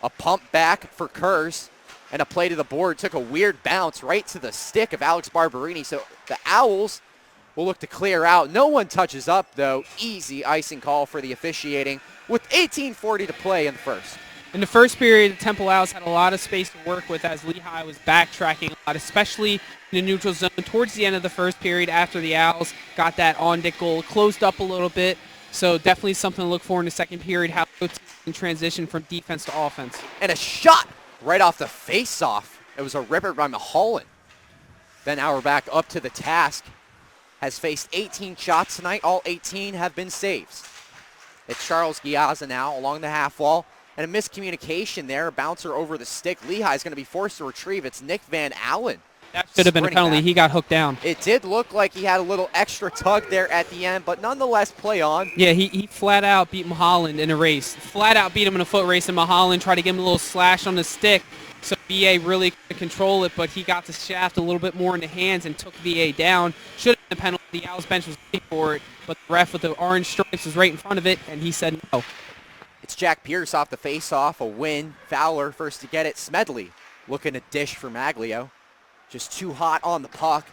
A pump back for Kurz, and a play to the board. Took a weird bounce right to the stick of Alex Barberini. So the Owls will look to clear out. No one touches up, though. Easy icing call for the officiating with 18:40 to play in the first. In the first period, the Temple Owls had a lot of space to work with as Lehigh was backtracking a lot, especially in the neutral zone towards the end of the first period after the Owls got that Ondick goal, closed up a little bit. So definitely something to look for in the second period, how to transition from defense to offense. And a shot right off the face-off. It was a ripper by Mulholland. Ben Auerbach up to the task. Has faced 18 shots tonight. All 18 have been saves. It's Charles Giazza now along the half wall. And a miscommunication there. A bouncer over the stick. Lehigh is going to be forced to retrieve. It's Nick Van Allen That should have been a sprinting penalty. back. He got hooked down. It did look like he had a little extra tug there at the end, but nonetheless, play on. Yeah, he flat out beat Mulholland in a race. Flat out beat him in a foot race, and Mulholland tried to give him a little slash on the stick. So VA really couldn't control it, but he got the shaft a little bit more in the hands and took VA down. Should have been a penalty. The Owls bench was waiting for it, but the ref with the orange stripes was right in front of it, and he said no. It's Jack Pierce off the face-off, a win. Fowler first to get it. Smedley looking to dish for Magglio. Just too hot on the puck.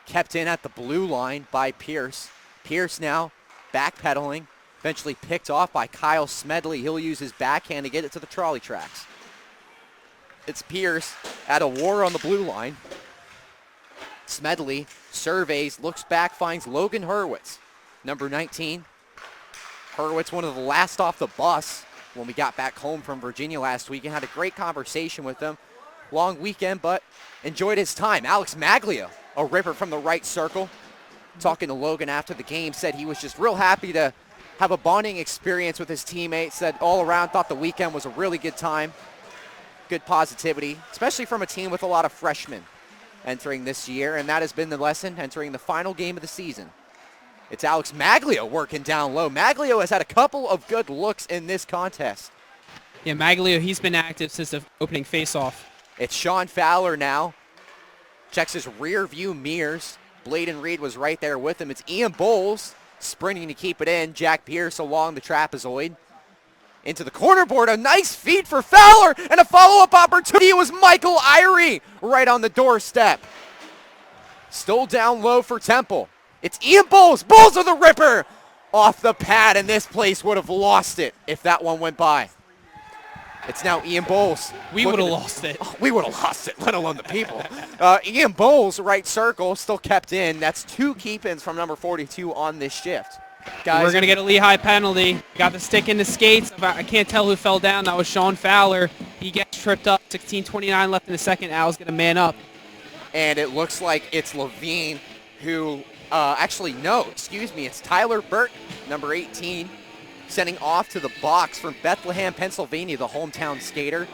Kept in at the blue line by Pierce. Pierce now backpedaling. Eventually picked off by Kyle Smedley. He'll use his backhand to get it to the trolley tracks. It's Pierce at a war on the blue line. Smedley surveys, looks back, finds Logan Hurwitz, number 19. Hurwitz, one of the last off the bus when we got back home from Virginia last week, and had a great conversation with him. Long weekend, but enjoyed his time. Alex Magglio, a ripper from the right circle. Talking to Logan after the game, said he was just real happy to have a bonding experience with his teammates. Said all around thought the weekend was a really good time. Good positivity, especially from a team with a lot of freshmen entering this year, and that has been the lesson entering the final game of the season. It's Alex Magglio working down low. Magglio has had a couple of good looks in this contest. Yeah, Magglio, he's been active since the opening faceoff. It's Sean Fowler now. Checks his rear view mirrors. Bladen Reed was right there with him. It's Ian Bowles sprinting to keep it in. Jack Pierce along the trapezoid. Into the corner board, a nice feed for Fowler, and a follow-up opportunity. It was Michael Irie right on the doorstep. Still down low for Temple. It's Ian Bowles. Bowles with a ripper off the pad, and this place would have lost it if that one went by. It's now Ian Bowles. We would have lost it. Oh, we would have lost it, let alone the people. Ian Bowles, right circle, still kept in. That's 2 keep-ins from number 42 on this shift. Guys, we're going to get a Lehigh penalty. Got the stick in the skates. I can't tell who fell down. That was Sean Fowler. He gets tripped up. 16:29 left in the second. Al's going to man up. And it looks like it's Levine who, it's Tyler Burke, number 18, sending off to the box from Bethlehem, Pennsylvania, the hometown skater,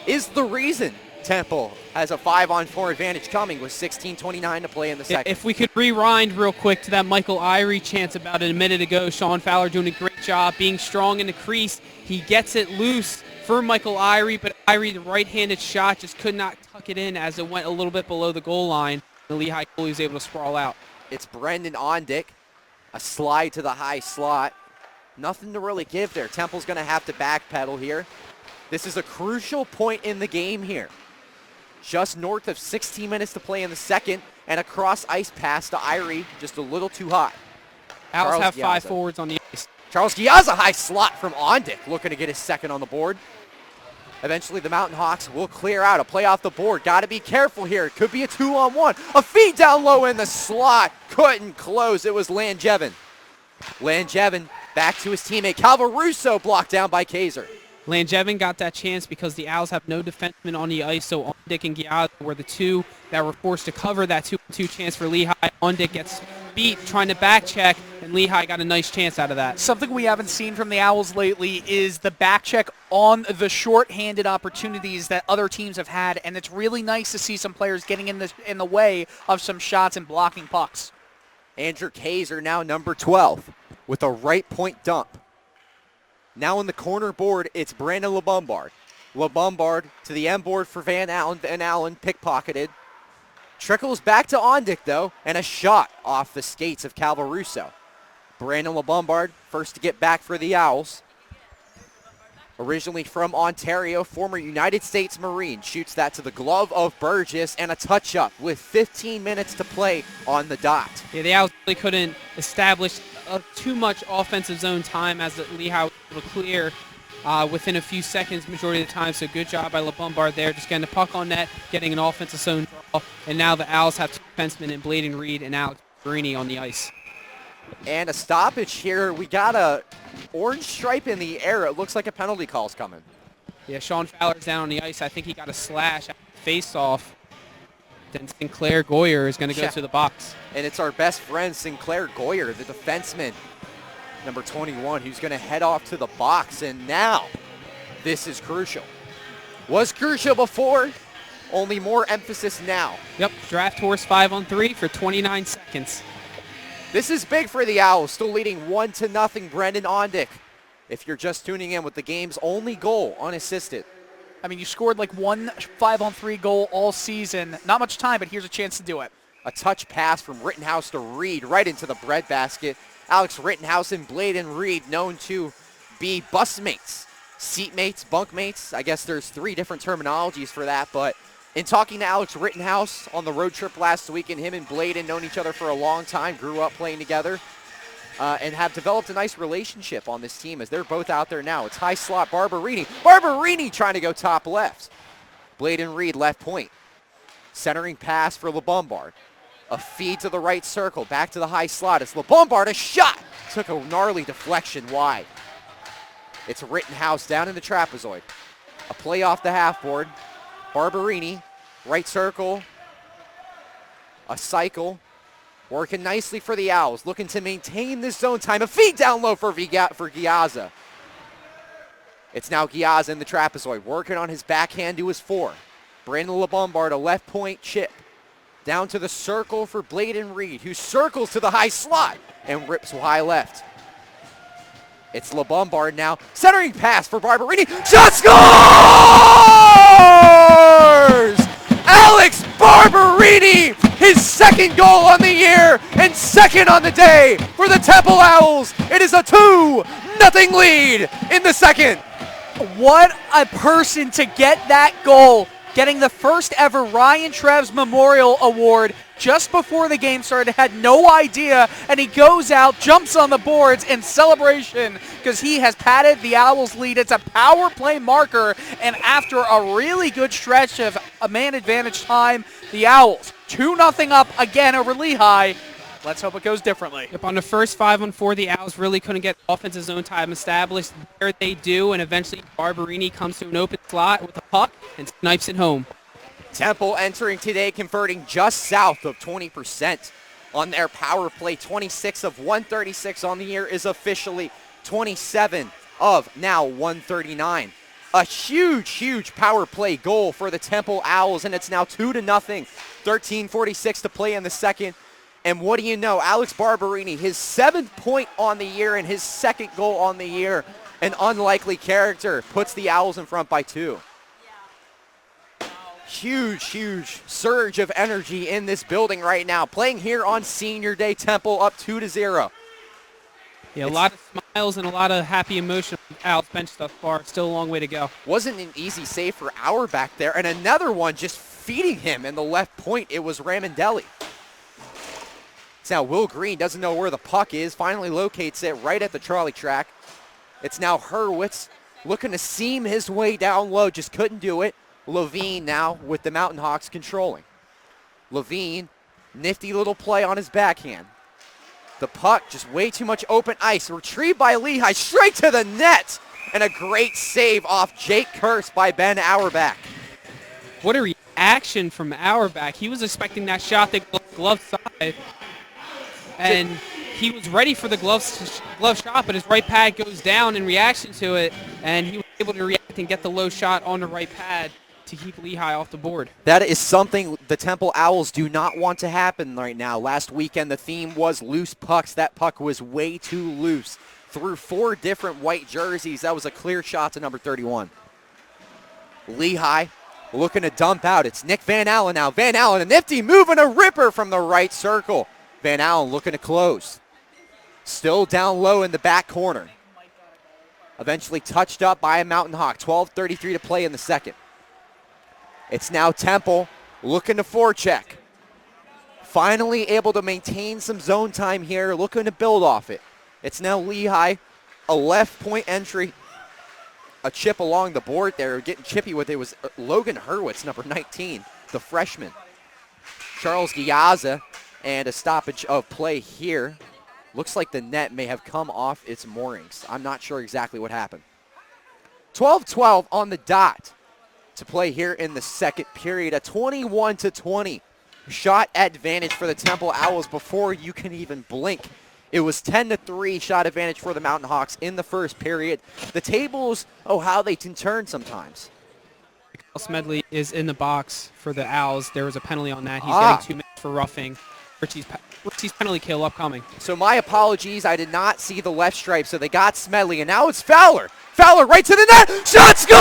is the reason Temple has a 5-on-4 advantage coming with 16:29 to play in the second. If we could rewind real quick to that Michael Irie chance about a minute ago, Sean Fowler doing a great job being strong in the crease. He gets it loose for Michael Irie, but Irie, the right-handed shot, just could not tuck it in as it went a little bit below the goal line. The Lehigh goalie was able to sprawl out. It's Brendan Ondick, a slide to the high slot. Nothing to really give there. Temple's going to have to backpedal here. This is a crucial point in the game here. Just north of 16 minutes to play in the second, and a cross-ice pass to Irie, just a little too high. Owls have Giazza. 5 forwards on the ice. Charles Giazza, high slot from Ondick, looking to get his second on the board. Eventually, the Mountain Hawks will clear out, a play off the board. Got to be careful here. It could be a 2-on-1. A feed down low in the slot. Couldn't close. It was Langevin. Langevin back to his teammate. Russo blocked down by Kaiser. Langevin got that chance because the Owls have no defensemen on the ice, so Ondick and Giazza were the two that were forced to cover that 2-2 chance for Lehigh. Ondick gets beat trying to back check, and Lehigh got a nice chance out of that. Something we haven't seen from the Owls lately is the back check on the short-handed opportunities that other teams have had, and it's really nice to see some players getting in the way of some shots and blocking pucks. Andrew Kaiser now number 12 with a right point dump. Now in the corner board, it's Brandon LeBombard. LeBombard to the end board for Van Allen. Van Allen pickpocketed. Trickles back to Ondick, though, and a shot off the skates of Russo. Brandon LeBombard, first to get back for the Owls. Originally from Ontario, former United States Marine, shoots that to the glove of Burgess, and a touch-up with 15 minutes to play on the dot. Yeah, the Owls really couldn't establish too much offensive zone time as the Lehigh was able to clear within a few seconds majority of the time, so good job by LeBombard there, just getting the puck on net, getting an offensive zone draw, and now the Owls have 2 defensemen in Bladen Reed and Alex Barini on the ice. And a stoppage here. We got a orange stripe in the air. It looks like a penalty call's coming. Yeah, Sean Fowler's down on the ice. I think he got a slash face-off. Then Sinclair Goyer is going to go to the box. And it's our best friend, Sinclair Goyer, the defenseman, number 21, who's going to head off to the box. And now, this is crucial. Was crucial before, only more emphasis now. Yep, draft horse 5-on-3 for 29 seconds. This is big for the Owls, still leading 1-0. Brendan Ondick, if you're just tuning in, with the game's only goal unassisted. I mean, you scored like one 5-on-3 goal all season. Not much time, but here's a chance to do it. A touch pass from Rittenhouse to Reed right into the breadbasket. Alex Rittenhouse and Bladen Reed, known to be busmates, seatmates, bunkmates. I guess there's 3 different terminologies for that, but in talking to Alex Rittenhouse on the road trip last week, and him and Bladen known each other for a long time, grew up playing together, and have developed a nice relationship on this team as they're both out there now. It's high slot Barberini. Barberini trying to go top left. Bladen Reed left point. Centering pass for LeBombard. A feed to the right circle. Back to the high slot. It's LeBombard. A shot. Took a gnarly deflection wide. It's Rittenhouse down in the trapezoid. A play off the half board. Barberini. Right circle. A cycle. Working nicely for the Owls. Looking to maintain this zone time. A feed down low for Giazza. It's now Giazza in the trapezoid. Working on his backhand to his 4. Brandon LeBombard, a left point chip. Down to the circle for Bladen Reed, who circles to the high slot and rips high left. It's LeBombard now. Centering pass for Barberini. Shot scores! Alex Barberini, his 2nd goal on the year and 2nd on the day for the Temple Owls. It is a 2-0 lead in the 2nd. What a person to get that goal. Getting the first ever Ryan Trevs Memorial Award just before the game started, had no idea, and he goes out, jumps on the boards in celebration because he has padded the Owls' lead. It's a power play marker, and after a really good stretch of a man advantage time, the Owls 2-0 up again over Lehigh. Let's hope it goes differently. Yep, on the first 5-on-4, the Owls really couldn't get offensive zone time established. There they do, and eventually Barberini comes to an open slot with a puck and snipes it home. Temple entering today converting just south of 20% on their power play. 26 of 136 on the year is officially 27 of now 139. A huge power play goal for the Temple Owls, and it's now 2-0. 13:46 to play in the 2nd. And what do you know? Alex Barberini, his 7th point on the year and his 2nd goal on the year. An unlikely character, puts the Owls in front by 2. Huge surge of energy in this building right now. Playing here on Senior Day, Temple up 2-0. Yeah, a lot of smiles and a lot of happy emotion on the Owls bench thus far. Still a long way to go. Wasn't an easy save for Auerbach there. And another one just feeding him in the left point. It was Ramondelli. It's now Will Green, doesn't know where the puck is, finally locates it right at the trolley track. It's now Hurwitz looking to seam his way down low, just couldn't do it. Levine now with the Mountain Hawks controlling. Levine, nifty little play on his backhand. The puck, just way too much open ice. Retrieved by Lehigh, straight to the net. And a great save off Jake Kurse by Ben Auerbach. What a reaction from Auerbach. He was expecting that shot that glove side. And he was ready for the glove shot, but his right pad goes down in reaction to it, and he was able to react and get the low shot on the right pad to keep Lehigh off the board. That is something the Temple Owls do not want to happen right now. Last weekend, the theme was loose pucks. That puck was way too loose. Through 4 different white jerseys, that was a clear shot to number 31. Lehigh looking to dump out. It's Nick Van Allen now. Van Allen, a nifty move and a ripper from the right circle. Van Allen looking to close. Still down low in the back corner. Eventually touched up by a Mountain Hawk. 12:33 to play in the 2nd. It's now Temple looking to forecheck. Finally able to maintain some zone time here, looking to build off it. It's now Lehigh, a left point entry. A chip along the board there, getting chippy with it was Logan Hurwitz, number 19, the freshman. Charles Giazza. And a stoppage of play here. Looks like the net may have come off its moorings. I'm not sure exactly what happened. 12-12 on the dot to play here in the 2nd period. A 21-20 shot advantage for the Temple Owls before you can even blink. It was 10-3 shot advantage for the Mountain Hawks in the 1st period. The tables, how they can turn sometimes. Smedley is in the box for the Owls. There was a penalty on that. He's Ah. getting 2 minutes for roughing. Richie's penalty kill upcoming. So my apologies. I did not see the left stripe, so they got Smedley, and now it's Fowler. Fowler right to the net. Shot scores!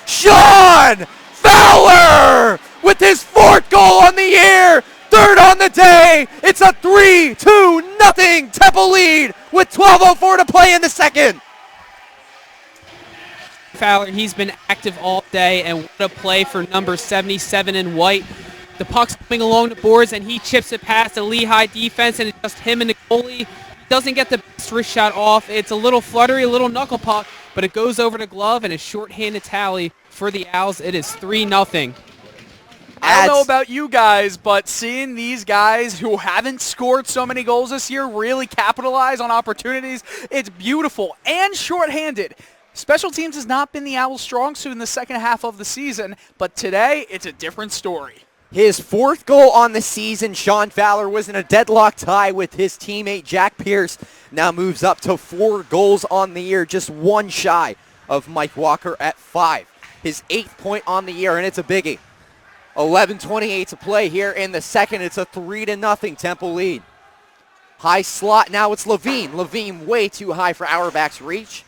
Sean Fowler with his 4th goal on the year. 3rd on the day. It's a 3-2 Temple lead with 12:04 to play in the second. Fowler, he's been active all day, and what a play for number 77 in white. The puck's coming along the boards, and he chips it past the Lehigh defense, and it's just him and the goalie. Doesn't get the best wrist shot off. It's a little fluttery, a little knuckle puck, but it goes over the glove, and a shorthanded tally for the Owls. It is 3-0. I don't know about you guys, but seeing these guys who haven't scored so many goals this year really capitalize on opportunities, it's beautiful and shorthanded. Special teams has not been the Owls' strong suit in the second half of the season, but today it's a different story. His 4th goal on the season. Sean Fowler was in a deadlock tie with his teammate Jack Pierce. Now moves up to 4 goals on the year, just 1 shy of Mike Walker at 5. His 8th point on the year, and it's a biggie. 11:28 to play here in the second. It's a 3-0 Temple lead. High slot, now it's Levine. Levine way too high for Auerbach's reach.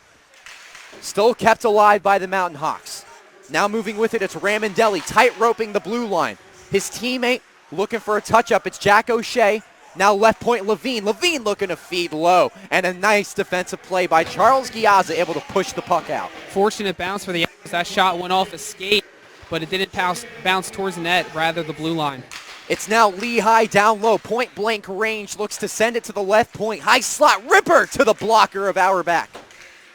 Still kept alive by the Mountain Hawks. Now moving with it, it's Ramondelli, tight roping the blue line. His teammate looking for a touch-up, it's Jack O'Shea. Now left point Levine. Levine looking to feed low. And a nice defensive play by Charles Giazza, able to push the puck out. Fortunate bounce for the Owls. That shot went off a skate, but it didn't bounce towards the net, rather the blue line. It's now Lehigh down low. Point blank range, looks to send it to the left point. High slot, ripper to the blocker of Auerbach.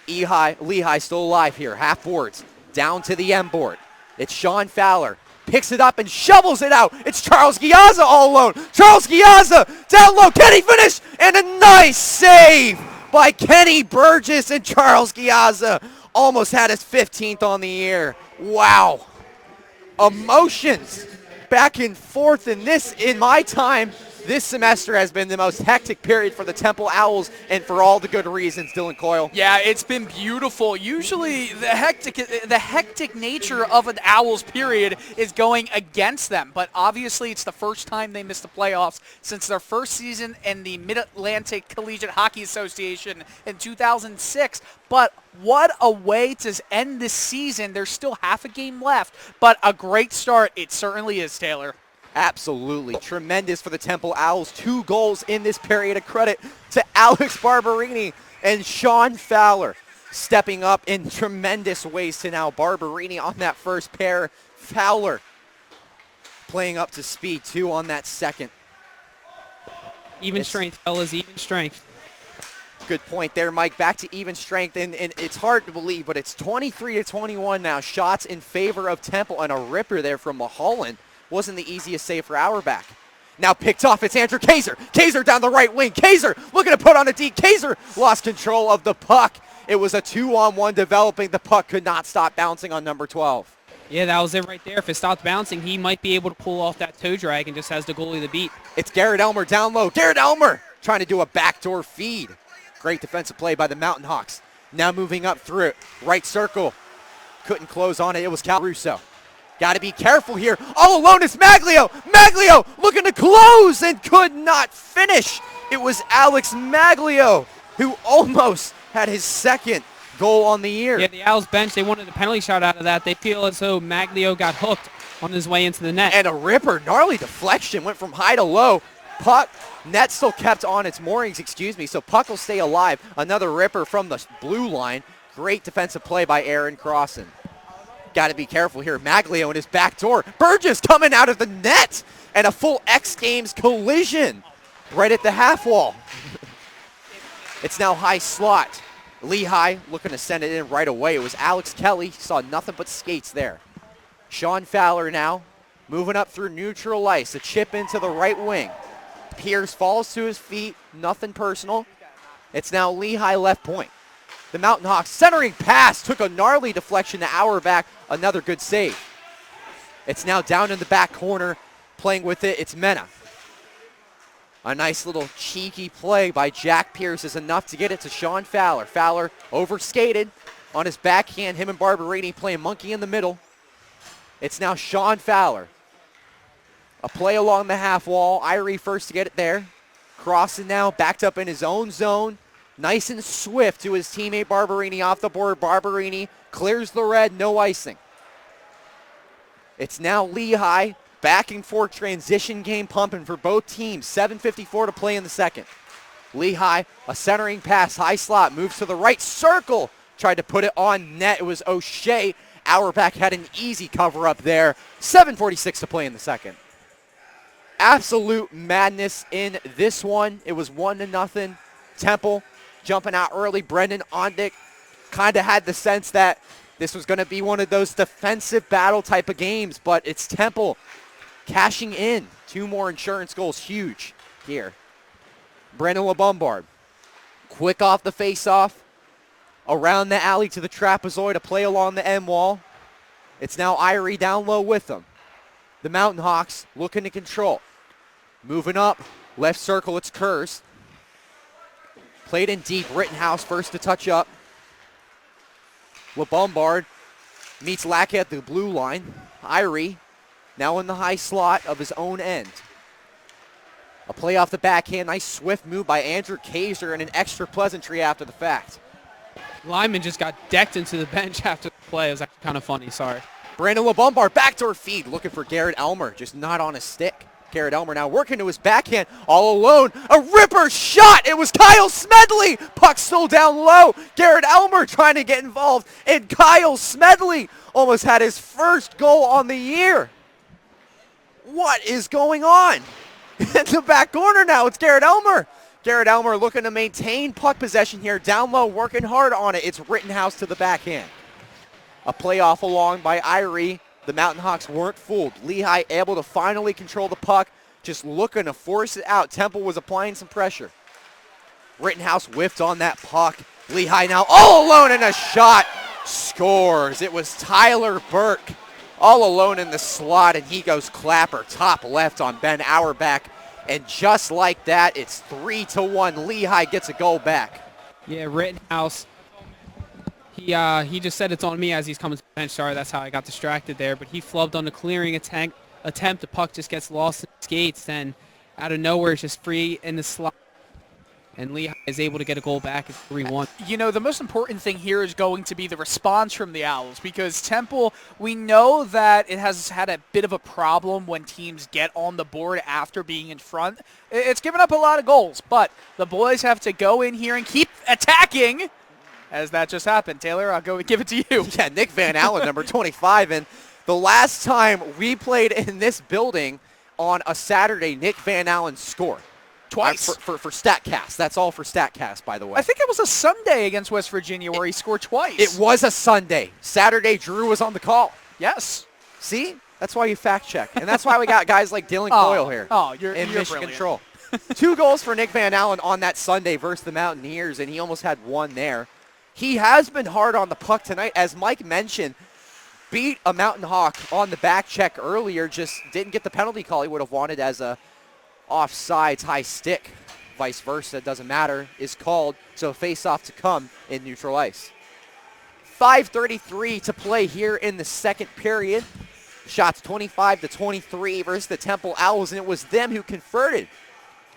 Lehigh still alive here. Half boards, down to the M board. It's Sean Fowler. Picks it up and shovels it out. It's Charles Giazza all alone. Charles Giazza down low. Can he finish? And a nice save by Kenny Burgess, and Charles Giazza almost had his 15th on the year. Wow. Emotions back and forth in my time. This semester has been the most hectic period for the Temple Owls, and for all the good reasons, Dylan Coyle. Yeah, it's been beautiful. Usually the hectic nature of an Owls period is going against them, but obviously it's the first time they missed the playoffs since their first season in the Mid-Atlantic Collegiate Hockey Association in 2006. But what a way to end this season. There's still half a game left, but a great start it certainly is, Taylor. Absolutely tremendous for the Temple Owls. 2 goals in this period. A credit to Alex Barberini and Sean Fowler stepping up in tremendous ways to now Barberini on that first pair. Fowler playing up to speed too on that second. Even strength, fellas, even strength. Good point there, Mike. Back to even strength, and it's hard to believe, but it's 23-21 now. Shots in favor of Temple, and a ripper there from Mulholland. Wasn't the easiest save for Auerbach. Now picked off, it's Andrew Kaiser. Kaiser down the right wing. Kaiser looking to put on a D. Kaiser lost control of the puck. It was a 2-on-1 developing. The puck could not stop bouncing on number 12. Yeah, that was it right there. If it stopped bouncing, he might be able to pull off that toe drag and just has the goalie to beat. It's Garrett Elmer down low. Garrett Elmer trying to do a backdoor feed. Great defensive play by the Mountain Hawks. Now moving up through it. Right circle. Couldn't close on it. It was Cal Russo. Got to be careful here. All alone is Magglio. Magglio looking to close and could not finish. It was Alex Magglio who almost had his 2nd goal on the year. Yeah, the Owls bench, they wanted a penalty shot out of that. They feel as though Magglio got hooked on his way into the net. And a ripper, gnarly deflection, went from high to low. Puck, net still kept on its moorings, so puck will stay alive. Another ripper from the blue line. Great defensive play by Aaron Crossan. Got to be careful here. Magglio in his back door. Burgess coming out of the net. And a full X Games collision right at the half wall. It's now high slot. Lehigh looking to send it in right away. It was Alex Kelly. Saw nothing but skates there. Sean Fowler now moving up through neutral ice. A chip into the right wing. Pierce falls to his feet. Nothing personal. It's now Lehigh left point. The Mountain Hawks centering pass took a gnarly deflection to Auerbach. Another good save. It's now down in the back corner. Playing with it, it's Mena. A nice little cheeky play by Jack Pierce is enough to get it to Sean Fowler. Fowler overskated. on his backhand. Him and Barberini playing monkey in the middle. It's now Sean Fowler. A play along the half wall. Irie first to get it there. Crossing now, backed up in his own zone. Nice and swift to his teammate Barberini off the board. Barberini clears the red, no icing. It's now Lehigh, back and forth transition game pumping for both teams. 7:54 to play in the second. Lehigh, a centering pass, high slot, moves to the right circle. Tried to put it on net. It was O'Shea. Auerbach had an easy cover up there. 7:46 to play in the second. Absolute madness in this one. It was 1-0. Temple jumping out early. Brendan Ondick kind of had the sense that this was going to be one of those defensive battle type of games, but it's Temple cashing in. 2 more insurance goals, huge here. Brendan LeBombard, quick off the face-off, around the alley to the trapezoid, a play along the end wall. It's now Irie down low with them. The Mountain Hawks looking to control. Moving up, left circle, it's Kurz. Played in deep, Rittenhouse first to touch up. LeBombard meets Lackey at the blue line. Irie now in the high slot of his own end. A play off the backhand, nice swift move by Andrew Kaiser and an extra pleasantry after the fact. Lyman just got decked into the bench after the play. It was actually kind of funny, sorry. Brandon LeBombard backdoor feed, looking for Garrett Elmer, just not on his stick. Garrett Elmer now working to his backhand, all alone. A ripper shot. It was Kyle Smedley. Puck still down low. Garrett Elmer trying to get involved, and Kyle Smedley almost had his first goal on the year. What is going on? In the back corner now, it's Garrett Elmer. Garrett Elmer looking to maintain puck possession here, down low, working hard on it. It's Rittenhouse to the backhand. A play off along by Irie. The Mountain Hawks weren't fooled. Lehigh able to finally control the puck, just looking to force it out. Temple was applying some pressure. Rittenhouse whiffed on that puck. Lehigh now all alone in a shot. Scores. It was Tyler Burke all alone in the slot, and he goes clapper, top left on Ben Auerbach. And just like that, it's 3-1. Lehigh gets a goal back. Yeah, Rittenhouse. He just said it's on me as he's coming to the bench. Sorry, that's how I got distracted there. But he flubbed on the clearing attempt. The puck just gets lost in the skates. Then out of nowhere, it's just free in the slot. And Lehigh is able to get a goal back at 3-1. You know, the most important thing here is going to be the response from the Owls, because Temple, we know that it has had a bit of a problem when teams get on the board after being in front. It's given up a lot of goals, but the boys have to go in here and keep attacking, as that just happened. Taylor, I'll go and give it to you. Yeah, Nick Van Allen, number 25. And the last time we played in this building on a Saturday, Nick Van Allen scored. Twice. For StatCast. That's all for StatCast, by the way. I think it was a Sunday against West Virginia where he scored twice. It was a Sunday. Saturday, Drew was on the call. Yes. See? That's why you fact check. And that's why we got guys like Dylan Coyle here. Oh, you're in Mission brilliant. Control. 2 goals for Nick Van Allen on that Sunday versus the Mountaineers, and he almost had 1 there. He has been hard on the puck tonight. As Mike mentioned, beat a Mountain Hawk on the back check earlier, just didn't get the penalty call he would have wanted as a offsides high stick. Vice versa, doesn't matter, is called. So face-off to come in neutral ice. 5:33 to play here in the second period. Shots 25-23 versus the Temple Owls, and it was them who converted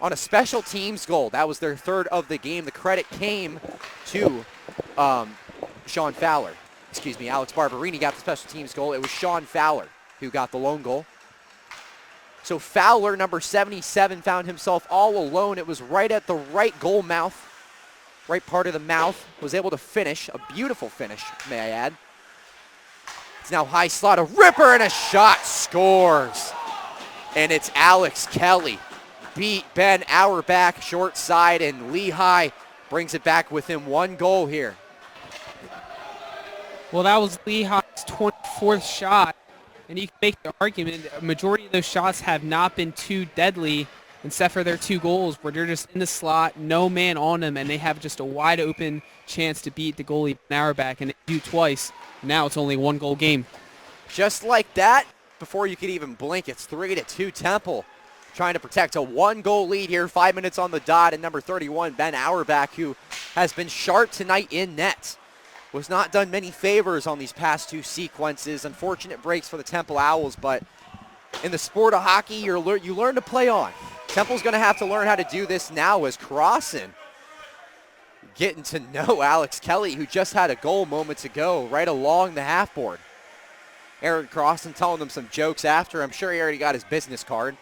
on a special teams goal. That was their 3rd of the game. The credit came to Sean Fowler. Excuse me, Alex Barberini got the special teams goal. It was Sean Fowler who got the lone goal. So Fowler, number 77, found himself all alone. It was right at the right goal mouth, right part of the mouth. Was able to finish, a beautiful finish, may I add. It's now high slot, a ripper and a shot, scores. And it's Alex Kelly. Beat Ben Auerbach short side, and Lehigh brings it back within 1 goal here. Well, that was Lehigh's 24th shot. And you can make the argument, a majority of those shots have not been too deadly, except for their 2 goals, where they're just in the slot, no man on them, and they have just a wide open chance to beat the goalie Auerbach, and they do twice. Now it's only 1 goal game. Just like that, before you could even blink, it's 3-2 Temple. Trying to protect a 1 goal lead here, 5 minutes on the dot, and number 31, Ben Auerbach, who has been sharp tonight in net. was not done many favors on these past two sequences. Unfortunate breaks for the Temple Owls, but in the sport of hockey, you learn to play on. Temple's going to have to learn how to do this now as Crossan getting to know Alex Kelly, who just had a goal moments ago right along the half-board. Aaron Crossan telling them some jokes after. I'm sure he already got his business card.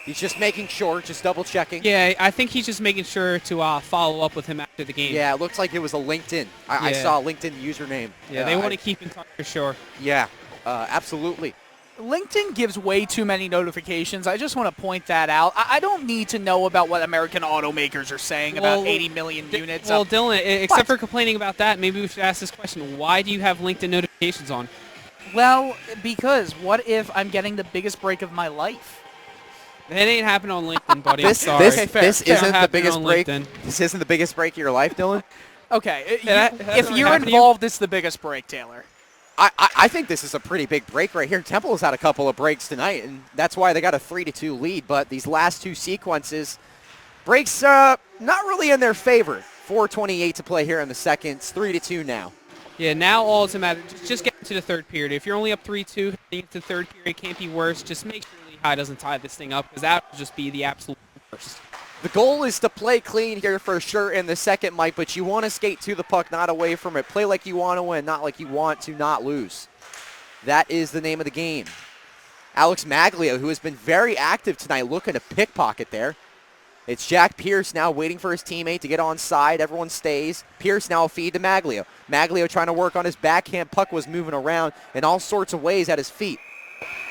He's just making sure, just double-checking. Yeah, I think he's just making sure to follow up with him after the game. Yeah, it looks like it was a LinkedIn. I saw a LinkedIn username. Yeah, they want to keep in touch for sure. Yeah, absolutely. LinkedIn gives way too many notifications. I just want to point that out. I don't need to know about what American automakers are saying about 80 million units. Well, Dylan, except for complaining about that, maybe we should ask this question. Why do you have LinkedIn notifications on? Well, because what if I'm getting the biggest break of my life? It ain't happening on LinkedIn, buddy. This isn't the biggest break. LinkedIn. This isn't the biggest break of your life, Dylan. Okay, That's if you're happening to you? involved, it's the biggest break, Taylor. I think this is a pretty big break right here. Temple has had a couple of breaks tonight, and that's why they got a 3-2 lead. But these last two sequences, breaks not really in their favor. 4:28 to play here in the second. It's 3-2 now. Yeah, now all it's a matter just get into the third period. If you're only up 3-2, heading into the third period can't be worse. Just make sure Lehigh doesn't tie this thing up, because that would just be the absolute worst. The goal is to play clean here for sure in the second, Mike, but you want to skate to the puck, not away from it. Play like you want to win, not like you want to not lose. That is the name of the game. Alex Magglio, who has been very active tonight, looking to pickpocket there. It's Jack Pierce now waiting for his teammate to get on side. Everyone stays. Pierce now a feed to Magglio. Magglio trying to work on his backhand. Puck was moving around in all sorts of ways at his feet.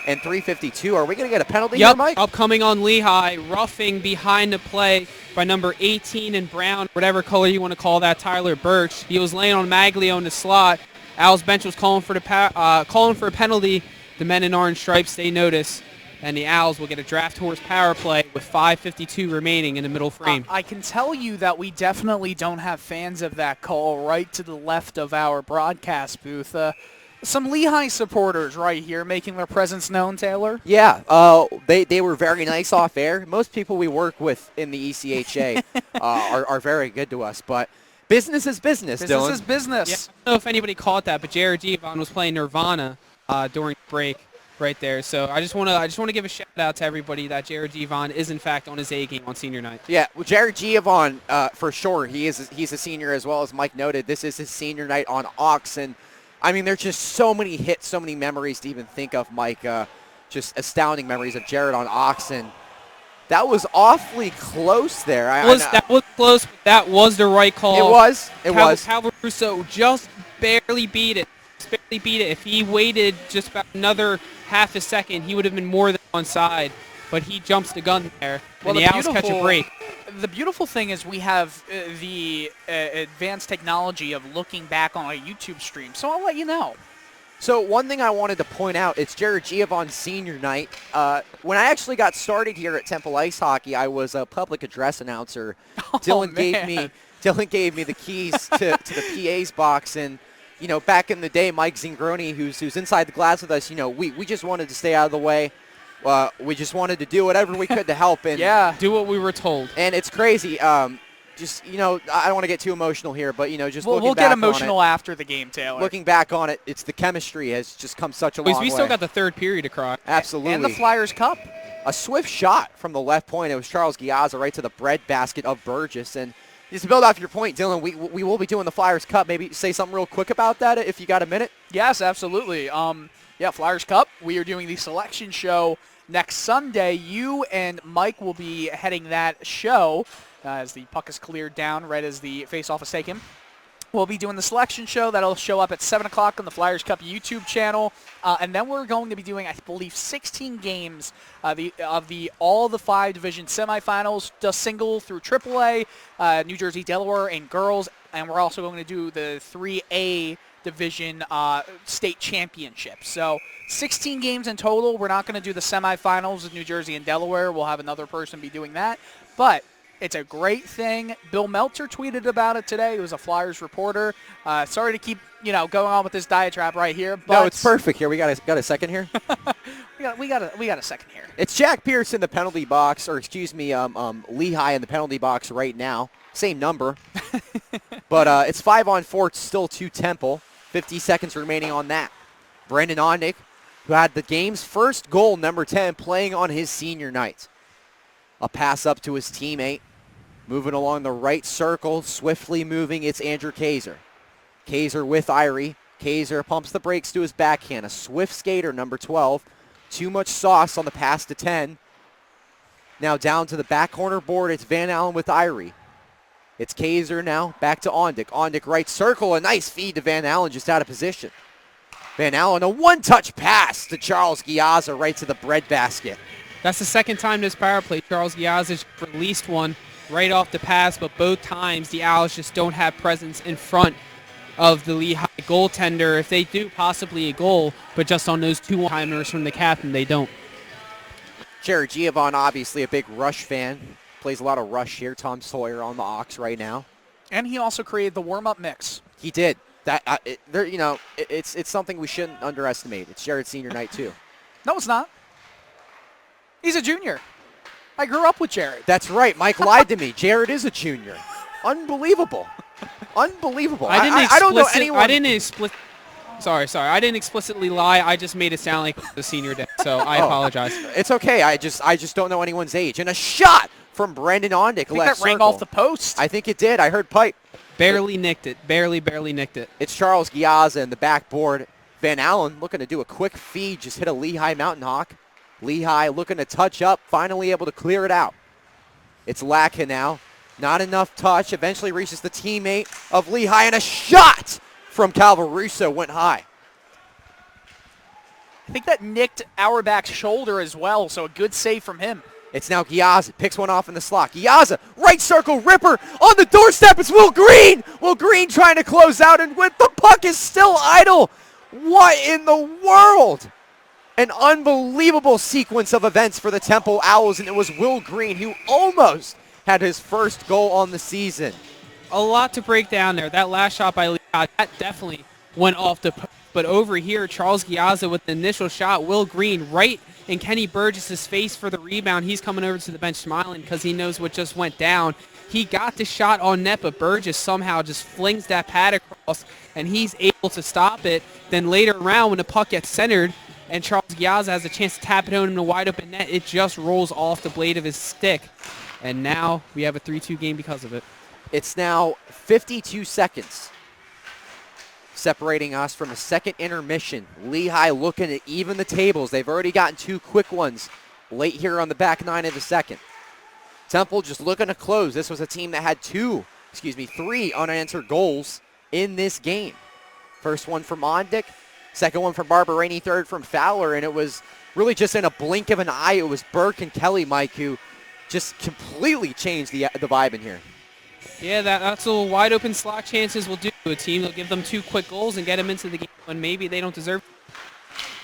And 3:52. Are we going to get a penalty here, Mike? Upcoming on Lehigh. Roughing behind the play by number 18 in brown, whatever color you want to call that, Tyler Birch. He was laying on Magglio in the slot. Al's bench was calling for a penalty. The men in orange stripes, they notice. And the Owls will get a draft horse power play with 5:52 remaining in the middle frame. I can tell you that we definitely don't have fans of that call right to the left of our broadcast booth. Some Lehigh supporters right here making their presence known, Taylor. Yeah, they were very nice off air. Most people we work with in the ECHA are very good to us, but business is business, Dylan. Business is business. Yeah, I don't know if anybody caught that, but Jared Giovon was playing Nirvana during break right there. So I just want to give a shout out to everybody that Jared Giovon is in fact on his A game on senior night. Yeah, well, Jared Giovon, for sure, he's a senior as well, as Mike noted. This is his senior night on Aux, and I mean, there's just so many hits, so many memories to even think of, Mike. Just astounding memories of Jared on Aux, and that was awfully close there. That was close, but that was the right call. It was. Calvin Russo just barely beat it. If he waited just about another half a second, he would have been more than on side. But he jumps the gun there, and the Owls catch a break. The beautiful thing is we have the advanced technology of looking back on a YouTube stream, so I'll let you know. So one thing I wanted to point out, it's Jared Giovon's senior night. When I actually got started here at Temple Ice Hockey, I was a public address announcer. Dylan gave me the keys to the PA's box, and you know, back in the day, Mike Zingroni, who's inside the glass with us, you know, we just wanted to stay out of the way. We just wanted to do whatever we could to help. And yeah, do what we were told. And it's crazy. Just, you know, I don't want to get too emotional here, but, you know, just looking back on it. We'll get emotional after the game, Taylor. Looking back on it, it's the chemistry has just come such a long way. We still got the third period to cry. Absolutely. And the Flyers Cup. A swift shot from the left point. It was Charles Giazza right to the breadbasket of Burgess. And just to build off your point, Dylan, we will be doing the Flyers Cup. Maybe say something real quick about that if you got a minute. Yes, absolutely. Yeah, Flyers Cup. We are doing the selection show next Sunday. You and Mike will be heading that show as the puck is cleared down right as the face-off is taken. We'll be doing the selection show. That'll show up at 7 o'clock on the Flyers Cup YouTube channel. And then we're going to be doing, I believe, 16 games of all the 5 division semifinals, the single through AAA, New Jersey, Delaware, and girls. And we're also going to do the 3A division state championship. So 16 games in total. We're not going to do the semifinals of New Jersey and Delaware. We'll have another person be doing that. But it's a great thing. Bill Meltzer tweeted about it today. He was a Flyers reporter. Sorry to keep going on with this diatribe right here. But no, it's perfect here. We got a second here. we got a second here. It's Jack Pierce in the penalty box, or excuse me, Lehigh in the penalty box right now. Same number. But it's 5-on-4, still to Temple. 50 seconds remaining on that. Brandon Ondick, who had the game's first goal, number 10, playing on his senior night. A pass up to his teammate. Moving along the right circle, swiftly moving, it's Andrew Kaiser. Kaiser with Irie. Kaiser pumps the brakes to his backhand. A swift skater, number 12. Too much sauce on the pass to 10. Now down to the back corner board, it's Van Allen with Irie. It's Kaiser now, back to Ondick. Ondick right circle, a nice feed to Van Allen, just out of position. Van Allen, a one-touch pass to Charles Giazza right to the breadbasket. That's the second time this power play. Charles Giazza released one right off the pass, but both times the Owls just don't have presence in front of the Lehigh goaltender. If they do, possibly a goal, but just on those two one-timers from the captain, they don't. Jared Giovon, obviously a big Rush fan. Plays a lot of Rush here. Tom Sawyer on the Ox right now. And he also created the warm-up mix. He did. It's something we shouldn't underestimate. It's Jared's senior night, too. No, it's not. He's a junior. I grew up with Jared. That's right. Mike lied to me. Jared is a junior. Unbelievable. Unbelievable. I don't know anyone. I didn't explicitly lie. I just made it sound like it was a senior day, so I apologize. It's okay. I just don't know anyone's age. And a shot from Brandon Ondick. I think that rang off the post. I think it did. I heard pipe. Barely nicked it. Barely nicked it. It's Charles Giazza in the backboard. Van Allen looking to do a quick feed. Just hit a Lehigh Mountain Hawk. Lehigh looking to touch up. Finally able to clear it out. It's Latka now. Not enough touch. Eventually reaches the teammate of Lehigh. And a shot from Calvin Russo went high. I think that nicked Auerbach's shoulder as well, so a good save from him. It's now Giazza. Picks one off in the slot. Giazza, right circle, ripper on the doorstep. It's Will Green. Will Green trying to close out, and with the puck is still idle. What in the world? An unbelievable sequence of events for the Temple Owls, and it was Will Green who almost had his first goal on the season. A lot to break down there. That last shot by Lehigh, that definitely went off the post. But over here, Charles Giazza with the initial shot. Will Green right in Kenny Burgess' face for the rebound. He's coming over to the bench smiling because he knows what just went down. He got the shot on net, but Burgess somehow just flings that pad across, and he's able to stop it. Then later around, when the puck gets centered and Charles Giazza has a chance to tap it home in a wide open net, it just rolls off the blade of his stick. And now we have a 3-2 game because of it. It's now 52 seconds separating us from a second intermission. Lehigh looking to even the tables. They've already gotten two quick ones late here on the back nine of the second. Temple just looking to close. This was a team that had three unanswered goals in this game. First one from Ondick, second one from Barberini, third from Fowler, and it was really just in a blink of an eye. It was Burke and Kelly, Mike, who just completely changed the vibe in here. Yeah, that's what wide open slot chances will do to a team. They'll give them two quick goals and get them into the game when maybe they don't deserve.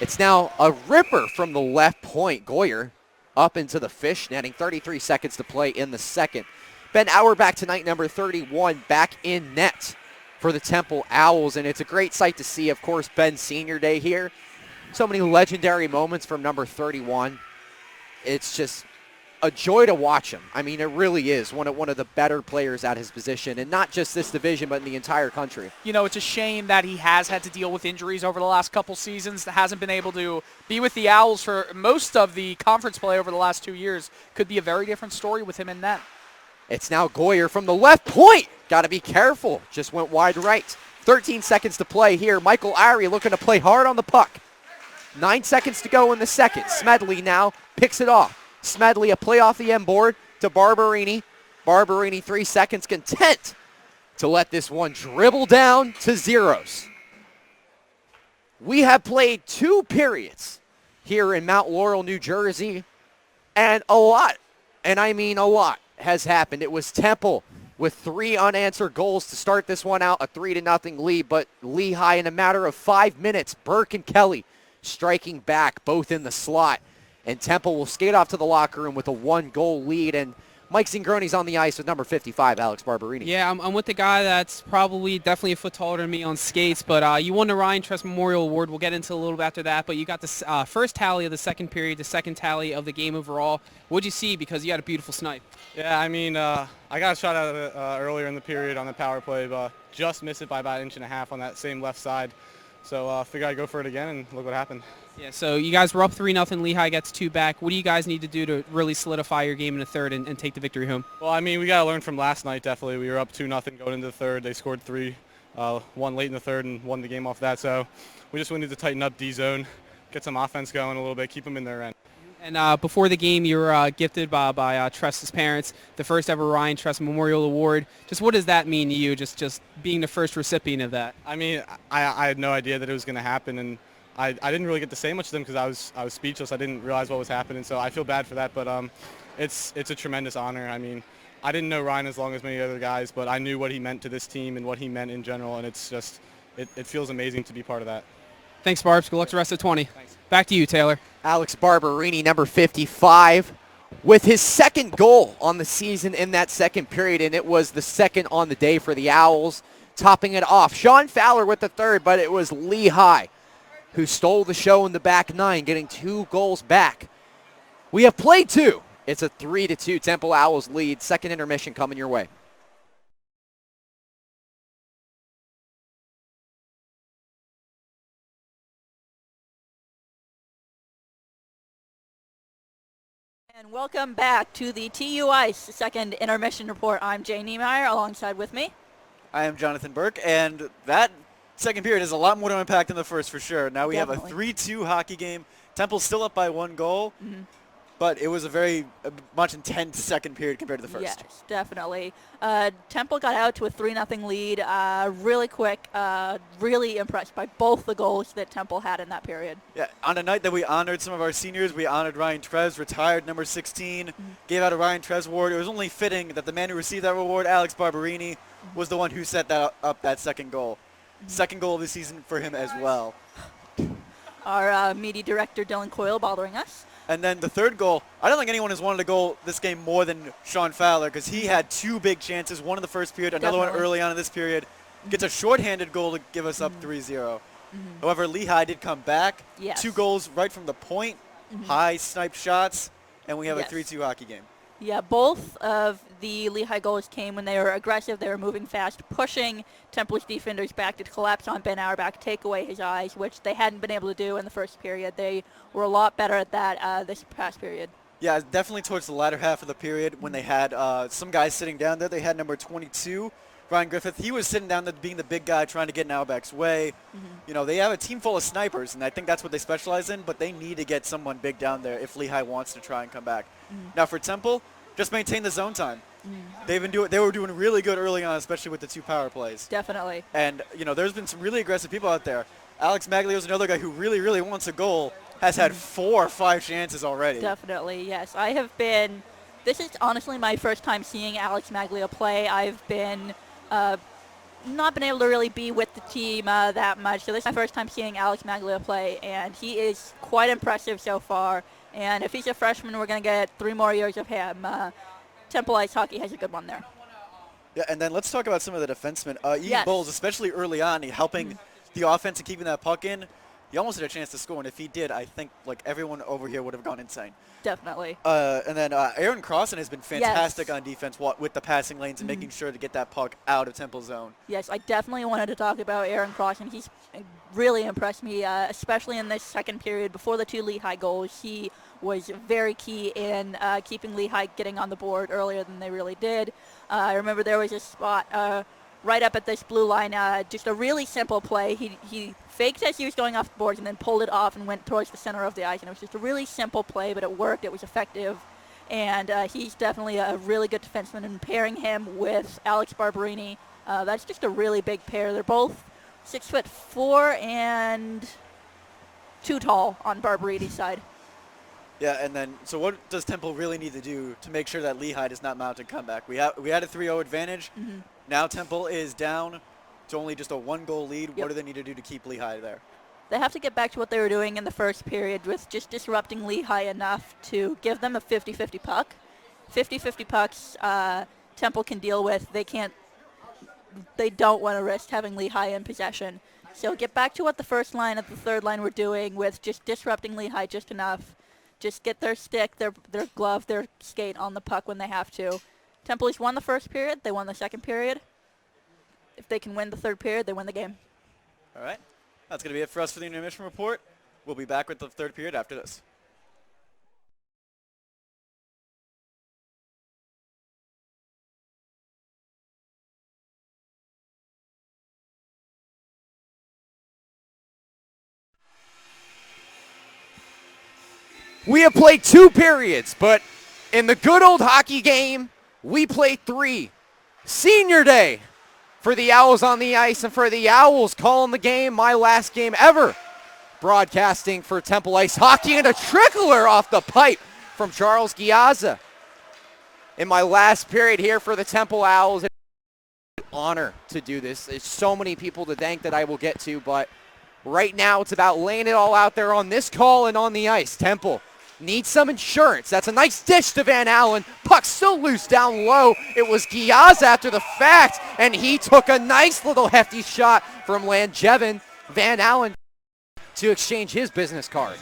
It's now a ripper from the left point. Goyer up into the fish netting. 33 seconds to play in the second. Ben Auerbach tonight, number 31, back in net for the Temple Owls, and it's a great sight to see. Of course, Ben's senior day here. So many legendary moments from number 31. It's just a joy to watch him. I mean, it really is one of the better players at his position, and not just this division, but in the entire country. You know, it's a shame that he has had to deal with injuries over the last couple seasons, that hasn't been able to be with the Owls for most of the conference play over the last 2 years. Could be a very different story with him in net. It's now Goyer from the left point. Got to be careful. Just went wide right. 13 seconds to play here. Michael Irie looking to play hard on the puck. 9 seconds to go in the second. Smedley now picks it off. Smedley, a play off the end board to Barberini. Barberini, 3 seconds, content to let this one dribble down to zeros. We have played 2 periods here in Mount Laurel, New Jersey, and a lot, and I mean a lot, has happened. It was Temple with 3 unanswered goals to start this one out, a 3-0 lead, but Lehigh in a matter of 5 minutes, Burke and Kelly striking back, both in the slot. And Temple will skate off to the locker room with a 1-goal lead. And Mike Zingroni's on the ice with number 55, Alex Barberini. Yeah, I'm with the guy that's probably definitely a foot taller than me on skates, but you won the Ryan Tress Memorial Award. We'll get into a little bit after that, but you got the first tally of the second period, the second tally of the game overall. What'd you see? Because you had a beautiful snipe. Yeah, I mean, I got a shot out of it earlier in the period on the power play, but just missed it by about 1.5 inches on that same left side. So figured I'd go for it again, and look what happened. Yeah, so you guys were up 3-0. Lehigh gets 2 back. What do you guys need to do to really solidify your game in the third and take the victory home? Well, I mean, we got to learn from last night, definitely. We were up 2-0 going into the third. They scored 3, one late in the third, and won the game off that. So we just need to tighten up D-zone, get some offense going a little bit, keep them in their end. And before the game, you were gifted by Tress's parents the first ever Ryan Tress Memorial Award. Just what does that mean to you, just being the first recipient of that? I mean, I had no idea that it was going to happen, and I didn't really get to say much to them because I was speechless. I didn't realize what was happening, so I feel bad for that. But it's a tremendous honor. I mean, I didn't know Ryan as long as many other guys, but I knew what he meant to this team and what he meant in general, and it's just it feels amazing to be part of that. Thanks, Barbs. Good luck the rest of 20. Thanks. Back to you, Taylor. Alex Barberini, number 55, with his second goal on the season in that second period, and it was the second on the day for the Owls. Topping it off, Sean Fowler with the third, but it was Lehigh who stole the show in the back nine, getting 2 goals back. We have played 2. It's a 3-2 Temple Owls lead. Second intermission coming your way. And welcome back to the TU Ice second intermission report. I'm Jay Niemeyer, alongside with me. I am Jonathan Burke, and that second period is a lot more to unpack than the first for sure. Now we have a 3-2 hockey game. Temple's still up by 1 goal, but it was a very much intense second period compared to the first. Yes, definitely. Temple got out to a 3-0 lead really quick. Really impressed by both the goals that Temple had in that period. Yeah, on a night that we honored some of our seniors, we honored Ryan Trez, retired number 16, gave out a Ryan Trez award. It was only fitting that the man who received that award, Alex Barberini, was the one who set that up that second goal. Second goal of the season for him as well. Our media director, Dylan Coyle, bothering us. And then the third goal, I don't think anyone has wanted a goal this game more than Sean Fowler, because he had 2 big chances, one in the first period, another one early on in this period. Gets a shorthanded goal to give us up 3-0. However, Lehigh did come back. Yes. 2 goals right from the point, high sniped shots, and we have a 3-2 hockey game. Yeah, both of the Lehigh goals came when they were aggressive. They were moving fast, pushing Temple's defenders back to collapse on Ben Auerbach, take away his eyes, which they hadn't been able to do in the first period. They were a lot better at that this past period. Yeah, definitely towards the latter half of the period when they had some guys sitting down there. They had number 22, Ryan Griffith. He was sitting down there being the big guy trying to get in Auerbach's way. You know, they have a team full of snipers, and I think that's what they specialize in, but they need to get someone big down there if Lehigh wants to try and come back. Now for Temple, just maintain the zone time. They were doing really good early on, especially with the 2 power plays. Definitely. And, you know, there's been some really aggressive people out there. Alex Magglio is another guy who really, really wants a goal, has had 4 or 5 chances already. Definitely, yes. I have been, this is honestly my first time seeing Alex Magglio play. I've been, not been able to really be with the team that much. So this is my first time seeing Alex Magglio play, and he is quite impressive so far. And if he's a freshman, we're going to get 3 more years of him. Temple Ice Hockey has a good one there. Yeah, and then let's talk about some of the defensemen. Ian Bowles, especially early on, helping the offense and keeping that puck in. He almost had a chance to score, and if he did, I think like everyone over here would have gone insane. Definitely. And then Aaron Crossan has been fantastic on defense with the passing lanes and making sure to get that puck out of Temple zone. Yes, I definitely wanted to talk about Aaron Crossan. He's really impressed me, especially in this second period. Before the 2 Lehigh goals, he was very key in keeping Lehigh getting on the board earlier than they really did. I remember there was a spot right up at this blue line, just a really simple play. He faked as he was going off the boards and then pulled it off and went towards the center of the ice. And it was just a really simple play, but it worked. It was effective. And he's definitely a really good defenseman. And pairing him with Alex Barberini, that's just a really big pair. They're both 6'4" and 2 tall on Barberini's side. Yeah, and then, so what does Temple really need to do to make sure that Lehigh does not mount a comeback? We had a 3-0 advantage. Now Temple is down to only just a 1-goal lead. What do they need to do to keep Lehigh there? They have to get back to what they were doing in the first period with just disrupting Lehigh enough to give them a 50-50 puck 50-50 pucks Temple can deal with. They don't want to risk having Lehigh in possession. So get back to what the first line and the third line were doing with just disrupting Lehigh just enough. Just get their stick, their glove, their skate on the puck when they have to. Temple's won the first period. They won the second period. If they can win the third period, they win the game. All right. That's going to be it for us for the intermission report. We'll be back with the third period after this. We have played 2 periods, but in the good old hockey game, we played 3. Senior day for the Owls on the ice, and for the Owls calling the game, my last game ever. Broadcasting for Temple Ice Hockey, and a trickler off the pipe from Charles Giazza. In my last period here for the Temple Owls, it's an honor to do this. There's so many people to thank that I will get to, but right now it's about laying it all out there on this call and on the ice. Temple needs some insurance. That's a nice dish to Van Allen. Puck still loose down low. It was Giaz after the fact, and he took a nice little hefty shot from Langevin. Van Allen to exchange his business card.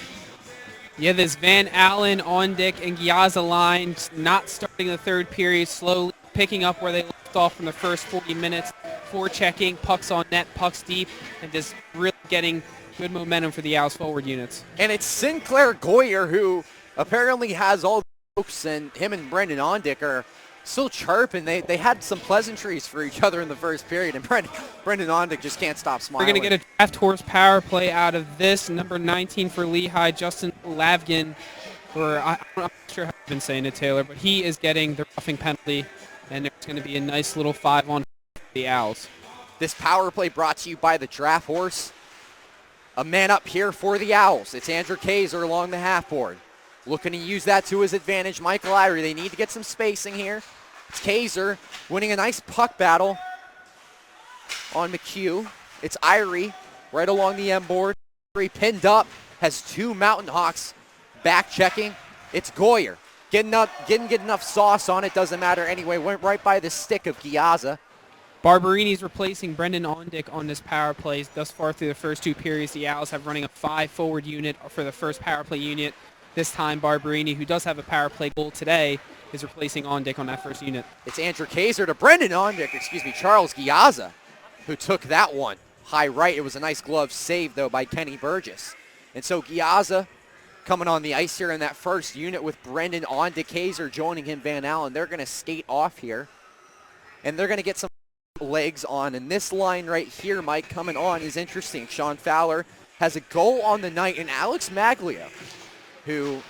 Yeah, this Van Allen, Ondick, and Giazza line not starting the third period, slowly picking up where they left off from the first 40 minutes. Forechecking, pucks on net, pucks deep, and just really getting good momentum for the Owls forward units. And it's Sinclair Goyer who apparently has all the hopes, and him and Brendan Ondick are still chirping. They had some pleasantries for each other in the first period, and Brendan Ondick just can't stop smiling. We're going to get a draft horse power play out of this. Number 19 for Lehigh, Justin Lavgin, I'm not sure how I've been saying it, Taylor, but he is getting the roughing penalty, and there's going to be a nice little 5-on-4 for the Owls. This power play brought to you by the draft horse. A man up here for the Owls. It's Andrew Kaiser along the half board. Looking to use that to his advantage. Michael Irie, they need to get some spacing here. It's Kaiser winning a nice puck battle on McHugh. It's Irie right along the M board. Irie pinned up, has 2 Mountain Hawks back checking. It's Goyer. Didn't get enough sauce on it, doesn't matter anyway. Went right by the stick of Giazza. Barberini's replacing Brendan Ondick on this power play. Thus far through the first 2 periods, the Owls have running a 5-forward unit for the first power play unit. This time, Barberini, who does have a power play goal today, is replacing Ondick on that first unit. It's Andrew Kaiser to Brendan Ondick, Charles Giazza, who took that one. High right, it was a nice glove save, though, by Kenny Burgess. And so Giazza coming on the ice here in that first unit with Brendan Ondick, Kaiser joining him, Van Allen. They're going to skate off here, and they're going to get some legs on. And this line right here, Mike, coming on is interesting. Sean Fowler has a goal on the night, and Alex Magglio, who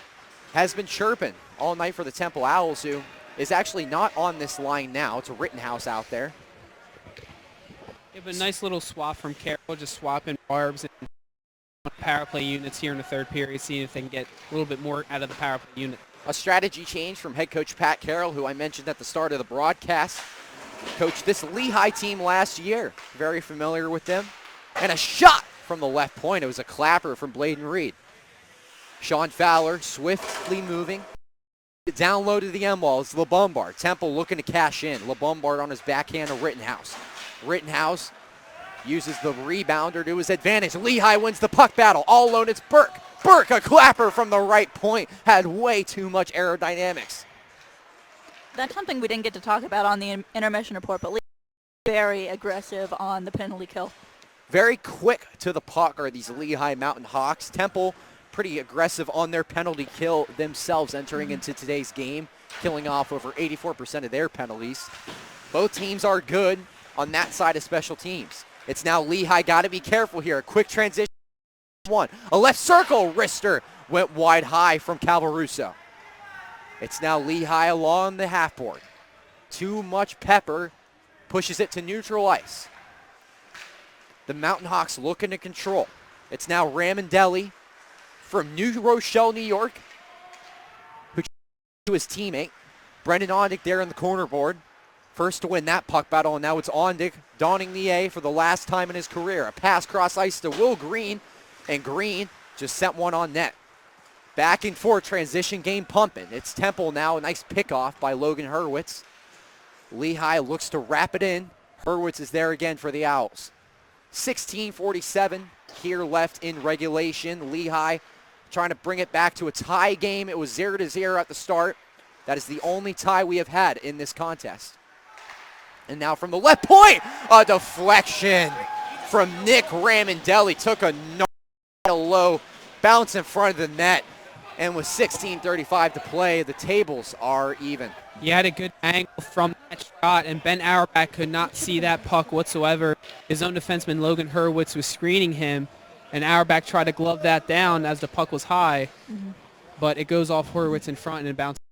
has been chirping all night for the Temple Owls, who is actually not on this line now. It's a Rittenhouse out there. Yeah, but a nice little swap from Carroll, just swapping barbs and power play units here in the third period, seeing if they can get a little bit more out of the power play unit. A strategy change from head coach Pat Carroll, who I mentioned at the start of the broadcast. Coached this Lehigh team last year. Very familiar with them. And a shot from the left point. It was a clapper from Bladen Reed. Sean Fowler swiftly moving. Down low to the end wall is LeBombard. Temple looking to cash in. LeBombard on his backhand to Rittenhouse. Rittenhouse uses the rebounder to his advantage. Lehigh wins the puck battle. All alone, it's Burke. Burke, a clapper from the right point. Had way too much aerodynamics. That's something we didn't get to talk about on the intermission report, but very aggressive on the penalty kill. Very quick to the puck are these Lehigh Mountain Hawks. Temple pretty aggressive on their penalty kill themselves entering into today's game, killing off over 84% of their penalties. Both teams are good on that side of special teams. It's now Lehigh got to be careful here. A quick transition. One. A left circle wrister went wide high from Russo. It's now Lehigh along the half board. Too much pepper pushes it to neutral ice. The Mountain Hawks looking to control. It's now Ramondelli from New Rochelle, New York, who to his teammate. Brendan Ondick there in the corner board. First to win that puck battle, and now it's Ondick donning the A for the last time in his career. A pass cross ice to Will Green, and Green just sent one on net. Back and forth transition game pumping. It's Temple now. A nice pickoff by Logan Hurwitz. Lehigh looks to wrap it in. Hurwitz is there again for the Owls. 16:47 here left in regulation. Lehigh trying to bring it back to a tie game. It was 0-0 at the start. That is the only tie we have had in this contest. And now from the left point, a deflection from Nick Ramondelli. Took a low bounce in front of the net. And with 16:35 to play, the tables are even. He had a good angle from that shot, and Ben Auerbach could not see that puck whatsoever. His own defenseman, Logan Hurwitz, was screening him, and Auerbach tried to glove that down as the puck was high. But it goes off Hurwitz in front and it bounces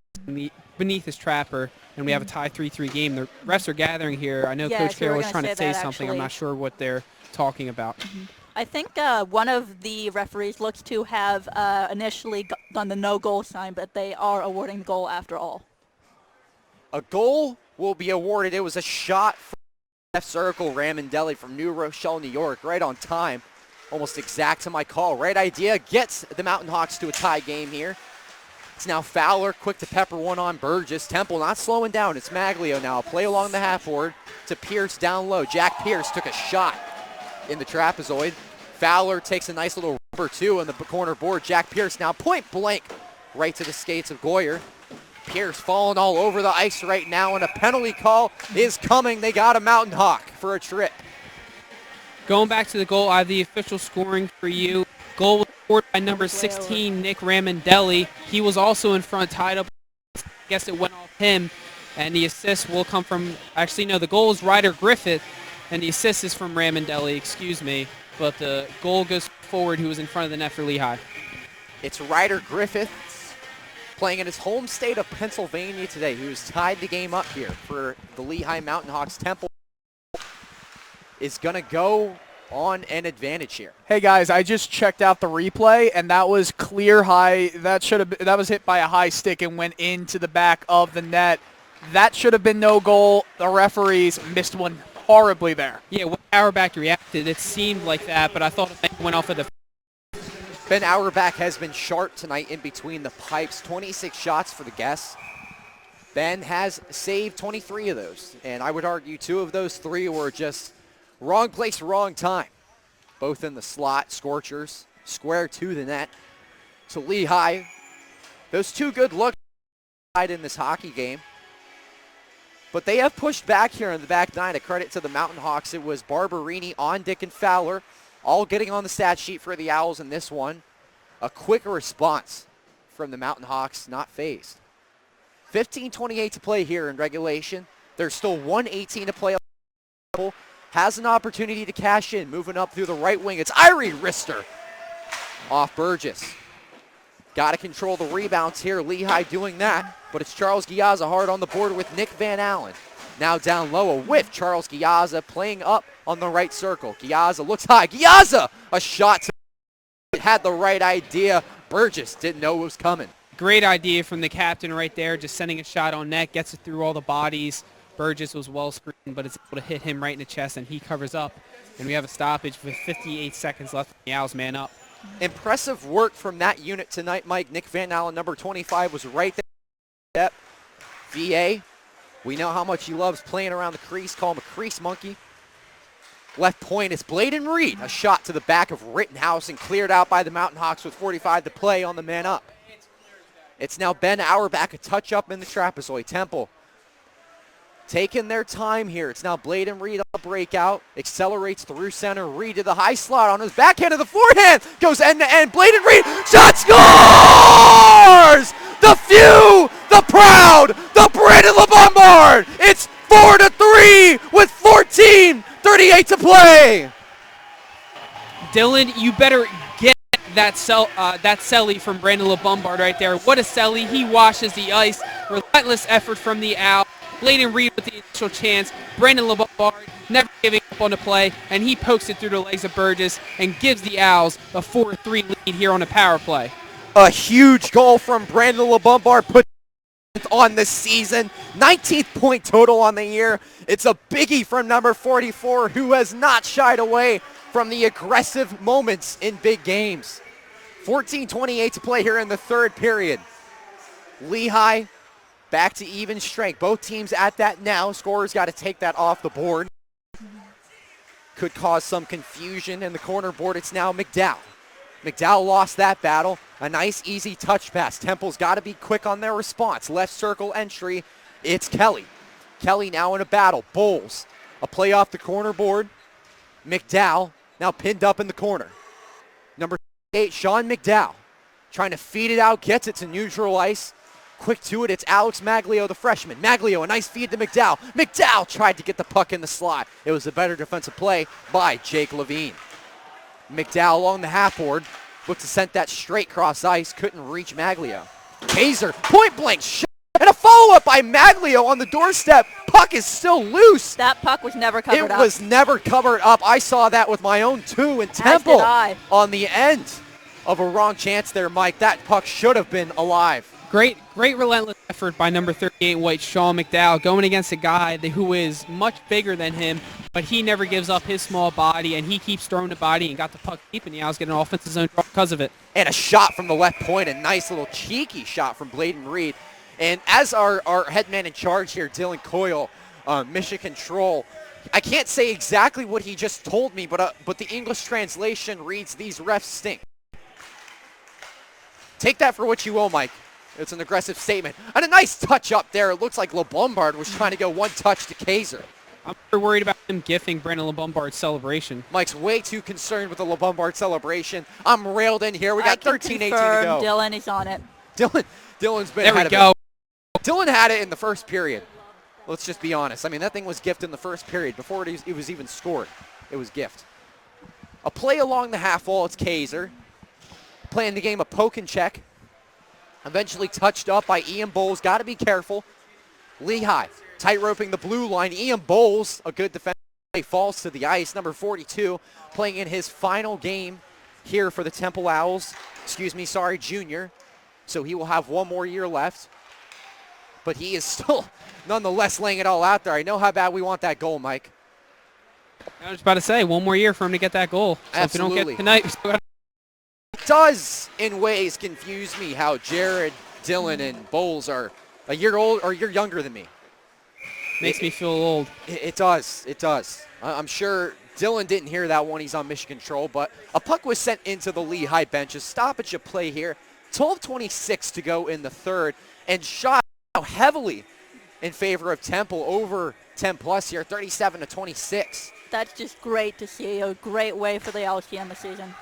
beneath his trapper, and we have a tie 3-3 game. The refs are gathering here. I know Coach Carroll was trying to say something. I'm not sure what they're talking about. I think one of the referees looks to have initially done the no-goal sign, but they are awarding the goal after all. A goal will be awarded. It was a shot from left circle, Ramondelli from New Rochelle, New York, right on time. Almost exact to my call. Right idea gets the Mountain Hawks to a tie game here. It's now Fowler, quick to pepper one on Burgess. Temple not slowing down. It's Magglio now. Play along the half board to Pierce down low. Jack Pierce took a shot in the trapezoid. Fowler takes a nice little rubber two on the corner board. Jack Pierce now point blank right to the skates of Goyer. Pierce falling all over the ice right now, and a penalty call is coming. They got a Mountain Hawk for a trip. Going back to the goal, I have the official scoring for you. Goal was scored by number 16, Nick Ramondelli. He was also in front, tied up. I guess it went off him, and the assist will come from, actually no, the goal is Ryder Griffith, and the assist is from Ramondelli, excuse me. But the goal goes forward, who was in front of the net for Lehigh. It's Ryder Griffith playing in his home state of Pennsylvania today, who's tied the game up here for the Lehigh Mountain Hawks. Temple is going to go on an advantage here. Hey guys, I just checked out the replay, and that was clear high. That was hit by a high stick and went into the back of the net. That should have been no goal. The referees missed one horribly there. Yeah, when Auerbach reacted, it seemed like that, but I thought it went off of the. Ben Auerbach has been sharp tonight in between the pipes. 26 shots for the guests. Ben has saved 23 of those, and I would argue 2 of those 3 were just wrong place, wrong time. Both in the slot, scorchers, square to the net. To Lehigh, those 2 good looks in this hockey game. But they have pushed back here in the back 9. A credit to the Mountain Hawks. It was Barberini, on Dick, and Fowler, all getting on the stat sheet for the Owls in this one. A quicker response from the Mountain Hawks, not phased. 15:28 to play here in regulation. There's still 1:18 to play. Has an opportunity to cash in. Moving up through the right wing. It's Irie Rister off Burgess. Got to control the rebounds here. Lehigh doing that. But it's Charles Giazza hard on the board with Nick Van Allen. Now down low, a whiff. Charles Giazza playing up on the right circle. Giazza looks high. Giazza! A shot. Had the right idea. Burgess didn't know it was coming. Great idea from the captain right there, just sending a shot on net, gets it through all the bodies. Burgess was well screened, but it's able to hit him right in the chest, and he covers up. And we have a stoppage with 58 seconds left. The Owls man up. Impressive work from that unit tonight, Mike. Nick Van Allen, number 25, was right there. VA, we know how much he loves playing around the crease. Call him a crease monkey. Left point is Bladen Reed. A shot to the back of Rittenhouse and cleared out by the Mountain Hawks with 45 to play on the man up. It's now Ben Auerbach, a touch up in the trapezoid. Temple taking their time here. It's now Bladen Reed on the breakout. Accelerates through center. Reed to the high slot on his backhand of the forehand. Goes end to end. Bladen Reed. Shot scores! The few, the proud, the Brandon LeBombard. It's 4-3 with 14:38 to play. Dylan, you better get that celly from Brandon LeBombard right there. What a celly. He washes the ice. Relentless effort from the Owl. Bladen Reed with the initial chance. Brandon LeBombard never giving up on the play, and he pokes it through the legs of Burgess and gives the Owls a 4-3 lead here on the power play. A huge goal from Brandon LeBombard put on the season. 19th point total on the year. It's a biggie from number 44, who has not shied away from the aggressive moments in big games. 14:28 to play here in the third period. Lehigh back to even strength. Both teams at that now. Scorer's got to take that off the board. Could cause some confusion in the corner board. It's now Mcdowell. Mcdowell lost that battle. A nice, easy touch pass. Temple's got to be quick on their response. Left circle entry. It's Kelly. Kelly now in a battle. Bowles. A play off the corner board. McDowell now pinned up in the corner. Number 8, Sean McDowell. Trying to feed it out. Gets it to neutral ice. Quick to it. It's Alex Magglio, the freshman. Magglio, a nice feed to McDowell. McDowell tried to get the puck in the slot. It was a better defensive play by Jake Levine. McDowell along the half board. Looked to send that straight cross ice. Couldn't reach Magglio. Kaiser, point blank shot. And a follow-up by Magglio on the doorstep. Puck is still loose. That puck was never covered up. It was never covered up. I saw that with my own two, and Temple As did I. on the end of a wrong chance there, Mike. That puck should have been alive. Great relentless effort by number 38 white, Sean McDowell, going against a guy who is much bigger than him, but he never gives up his small body, and he keeps throwing the body and got the puck deep, and the Owls get an offensive zone draw because of it. And a shot from the left point, a nice little cheeky shot from Bladen Reed. And as our head man in charge here, Dylan Coyle, mission control, I can't say exactly what he just told me, but the English translation reads, "These refs stink." Take that for what you will, Mike. It's an aggressive statement. And a nice touch up there. It looks like LeBombard was trying to go one touch to Kaiser. I'm very worried about him gifting Brandon LeBombard's celebration. Mike's way too concerned with the LeBombard celebration. I'm railed in here. We got 13:18 to go. Dylan is on it. Dylan's been There ahead we of go. it. Dylan had it in the first period. Let's just be honest. I mean, that thing was gift in the first period. Before it was even scored, it was gift. A play along the half wall. It's Kaiser. Playing the game of poke and check. Eventually touched up by Ian Bowles. Got to be careful. Lehigh tight roping the blue line. Ian Bowles, a good defense, falls to the ice. Number 42, playing in his final game here for the Temple Owls. Junior. So he will have one more year left. But he is still, nonetheless, laying it all out there. I know how bad we want that goal, Mike. I was about to say, one more year for him to get that goal. So Absolutely. if we don't get it tonight, we still got It does, in ways, confuse me how Jared, Dylan, and Bowles are a year old or a year younger than me. makes me feel old. It does. It does. I'm sure Dylan didn't hear that one. He's on mission control. But a puck was sent into the Lehigh benches. Stoppage of play here. 12:26 to go in the third. And shot heavily in favor of Temple over 10 plus here, 37-26. That's just great to see. A great way for the Owls to end the season.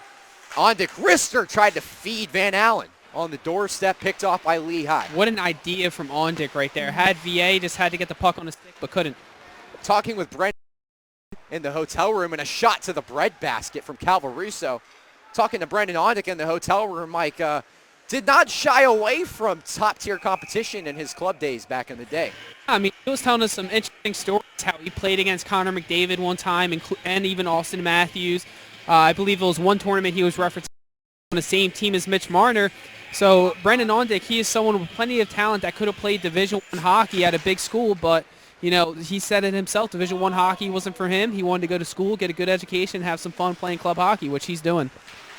Ondick Rister tried to feed Van Allen on the doorstep, picked off by Lehigh. What an idea from Ondick right there. Had VA, just had to get the puck on his stick, but couldn't. Talking with Brent in the hotel room, and a shot to the bread basket from Russo. Talking to Brendan Ondick in the hotel room, Mike, did not shy away from top-tier competition in his club days back in the day. I mean, he was telling us some interesting stories, how he played against Connor McDavid one time and even Austin Matthews. I believe it was one tournament he was referencing on the same team as Mitch Marner. So Brendan Ondick, he is someone with plenty of talent that could have played Division I hockey at a big school, but you know, he said it himself, Division I hockey wasn't for him. He wanted to go to school, get a good education, have some fun playing club hockey, which he's doing.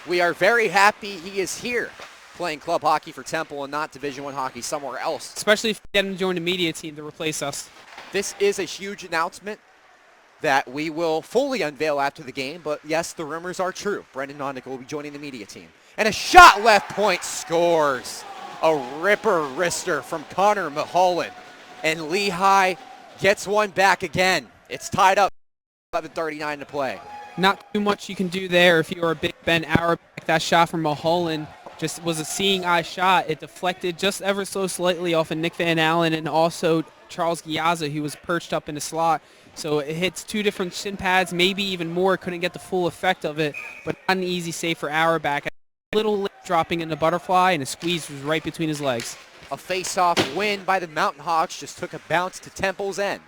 We are very happy he is here playing club hockey for Temple and not Division I hockey somewhere else. Especially if we get him to join the media team to replace us. This is a huge announcement that we will fully unveil after the game, but yes, the rumors are true. Brendan Ondick will be joining the media team. And a shot left point, scores. A ripper wrister from Connor Mulholland. And Lehigh gets one back again. It's tied up, 11:39 to play. Not too much you can do there if you're a Big Ben Auerbach. That shot from Mulholland just was a seeing eye shot. It deflected just ever so slightly off of Nick Van Allen and also Charles Giazza, who was perched up in the slot. So it hits two different shin pads, maybe even more. Couldn't get the full effect of it, but not an easy save for Auerbach. A little lip dropping in the butterfly, and a squeeze was right between his legs. A face-off win by the Mountain Hawks just took a bounce to Temple's end.